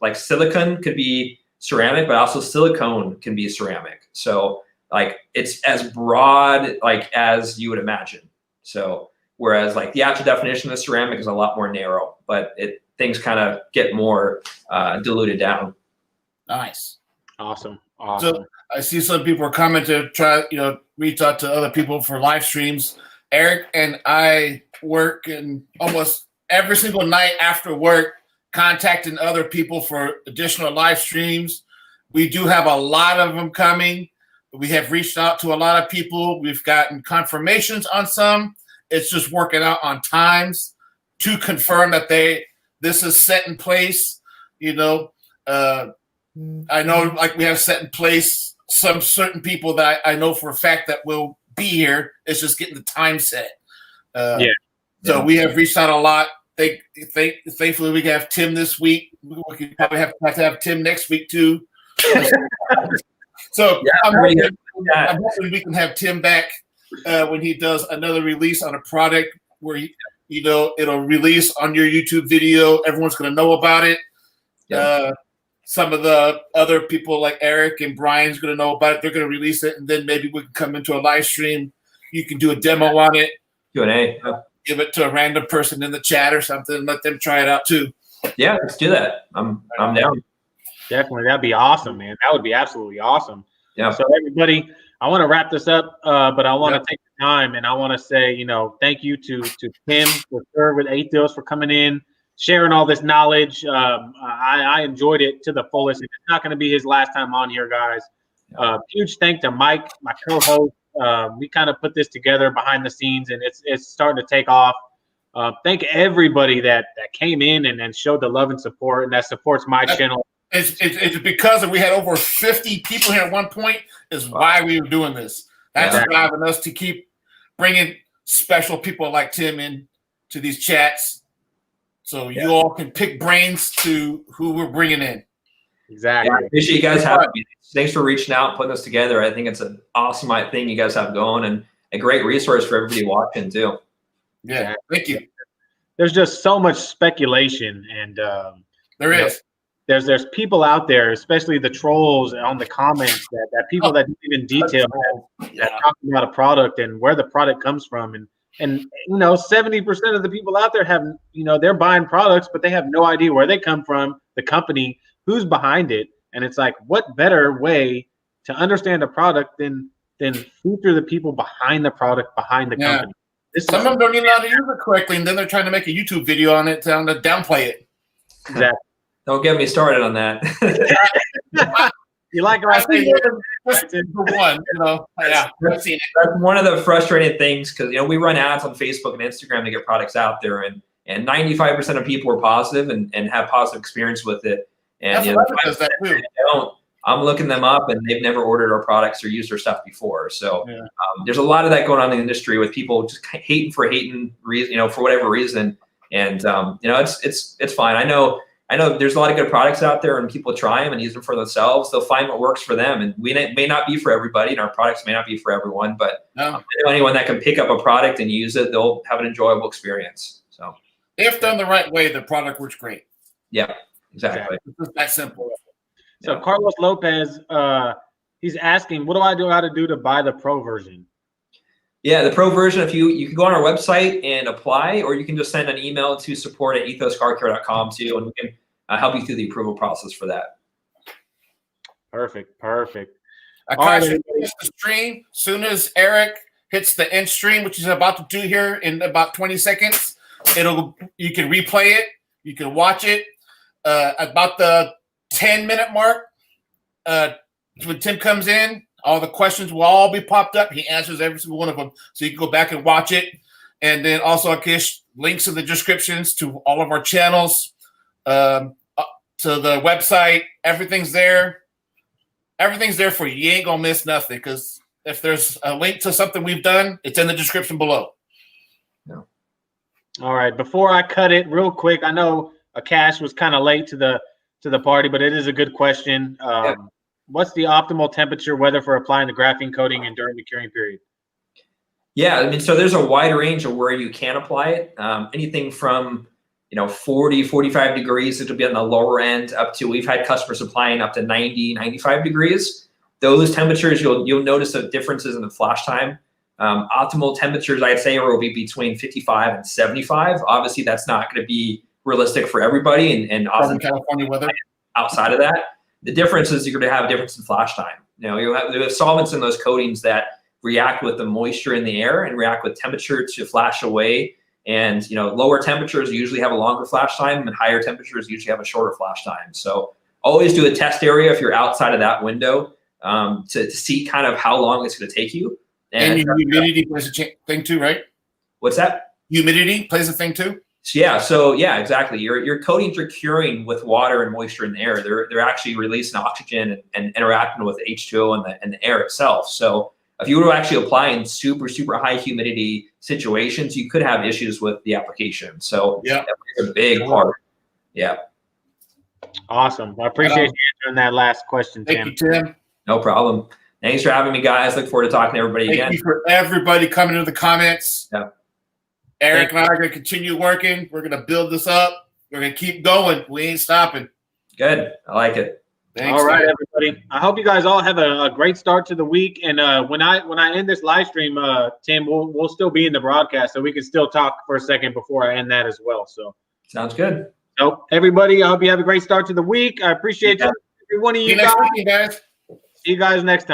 Like silicon could be ceramic, but also silicone can be ceramic. So like it's as broad like as you would imagine. So whereas like the actual definition of ceramic is a lot more narrow, but things kind of get more diluted down. Nice. Awesome. So I see some people are commenting, reach out to other people for live streams. Eric and I work in almost every single night after work, contacting other people for additional live streams. We do have a lot of them coming. We have reached out to a lot of people. We've gotten confirmations on some. It's just working out on times to confirm that this is set in place. I know like we have set in place some certain people that I know for a fact that will be here. It's just getting the time set. So we have reached out a lot. Thankfully, we have Tim this week. We could probably have to have Tim next week too. So I'm hoping we can have Tim back when he does another release on a product where it'll release on your YouTube video. Everyone's going to know about it. Some of the other people like Eric and Brian's going to know about it. They're going to release it, and then maybe we can come into a live stream. You can do a demo on it. Q&A. Give it to a random person in the chat or something and let them try it out too. Yeah, let's do that. I'm down. Definitely. That'd be awesome, man. That would be absolutely awesome. Yeah. So everybody, I want to wrap this up, but I want to take the time and I want to say, thank you to Tim with Ethos for coming in, sharing all this knowledge. I enjoyed it to the fullest. It's not going to be his last time on here, guys. Huge thank to Mike, my co-host. We kind of put this together behind the scenes, and it's starting to take off. Thank everybody that came in and showed the love and support, and that supports my channel. It's because we had over 50 people here at one point is why we were doing this. That's driving us to keep bringing special people like Tim in to these chats, so you all can pick brains to who we're bringing in. Exactly. Yeah, I appreciate you guys having me. Thanks for reaching out and putting this together. I think it's an awesome thing you guys have going and a great resource for everybody watching too. Yeah, thank you. There's just so much speculation, and there is. There's people out there, especially the trolls on the comments, that people that don't even detail that talking about a product and where the product comes from, and 70% of the people out there have they're buying products, but they have no idea where they come from, the company, who's behind it, and it's like, what better way to understand a product than feature the people behind the product, behind the company. Some of them don't even know how to use it correctly, and then they're trying to make a YouTube video on it to downplay it. Exactly. Don't get me started on that. You like it? I've seen it. That's one of the frustrating things, because we run ads on Facebook and Instagram to get products out there, and 95% of people are positive and have positive experience with it. And does that too. I'm looking them up, and they've never ordered our products or used our stuff before. So there's a lot of that going on in the industry with people just hating for whatever reason. And it's fine. I know there's a lot of good products out there, and people try them and use them for themselves. They'll find what works for them, and may not be for everybody, and our products may not be for everyone. But anyone that can pick up a product and use it, they'll have an enjoyable experience. So if done the right way, the product works great. Yeah, exactly. It's just that simple. So Carlos Lopez, he's asking, what do I got to do to buy the pro version? Yeah, the pro version, if you can go on our website and apply, or you can just send an email to support@ethoscarcare.com too, and we can help you through the approval process for that. Perfect. Perfect. I All right, caution the stream. Soon as Eric hits the end stream, which he's about to do here in about 20 seconds, you can replay it. You can watch it. About the 10-minute mark, when Tim comes in, all the questions will all be popped up. He answers every single one of them. So you can go back and watch it. And then also, I guess, links in the descriptions to all of our channels, to the website. Everything's there. Everything's there for you. You ain't going to miss nothing, because if there's a link to something we've done, it's in the description below. No. All right. Before I cut it real quick, I know Akash was kind of late to the party, but it is a good question. What's the optimal temperature weather for applying the graphene coating and during the curing period? Yeah, I mean, so there's a wide range of where you can apply it. Anything from 40, 45 degrees, it'll be on the lower end, up to, we've had customers applying up to 90, 95 degrees. Those temperatures, you'll notice the differences in the flash time. Optimal temperatures, I'd say, will be between 55 and 75. Obviously, that's not going to be realistic for everybody, and often California weather. Outside of that, the difference is you're going to have a difference in flash time. You have solvents in those coatings that react with the moisture in the air and react with temperature to flash away. And lower temperatures usually have a longer flash time, and higher temperatures usually have a shorter flash time. So always do a test area if you're outside of that window, to see kind of how long it's going to take you. And humidity plays a thing too, right? What's that? Humidity plays a thing too. So yeah, exactly. Your coatings are curing with water and moisture in the air. They're actually releasing oxygen and interacting with H2O and the air itself. So if you were to actually apply in super, super high humidity situations, you could have issues with the application. So yeah, that's a big part. Yeah. Awesome. I appreciate you answering that last question, Tim. Thank you, Tim. No problem. Thanks for having me, guys. Look forward to talking to everybody again. Thank you for everybody coming into the comments. Yeah. Eric and I are going to continue working. We're going to build this up. We're going to keep going. We ain't stopping. Good. I like it. Thanks, all right, everybody. I hope you guys all have a great start to the week. And when I end this live stream, Tim, we'll still be in the broadcast, so we can still talk for a second before I end that as well. So sounds good. So everybody, I hope you have a great start to the week. I appreciate every one of you guys. See you guys next time.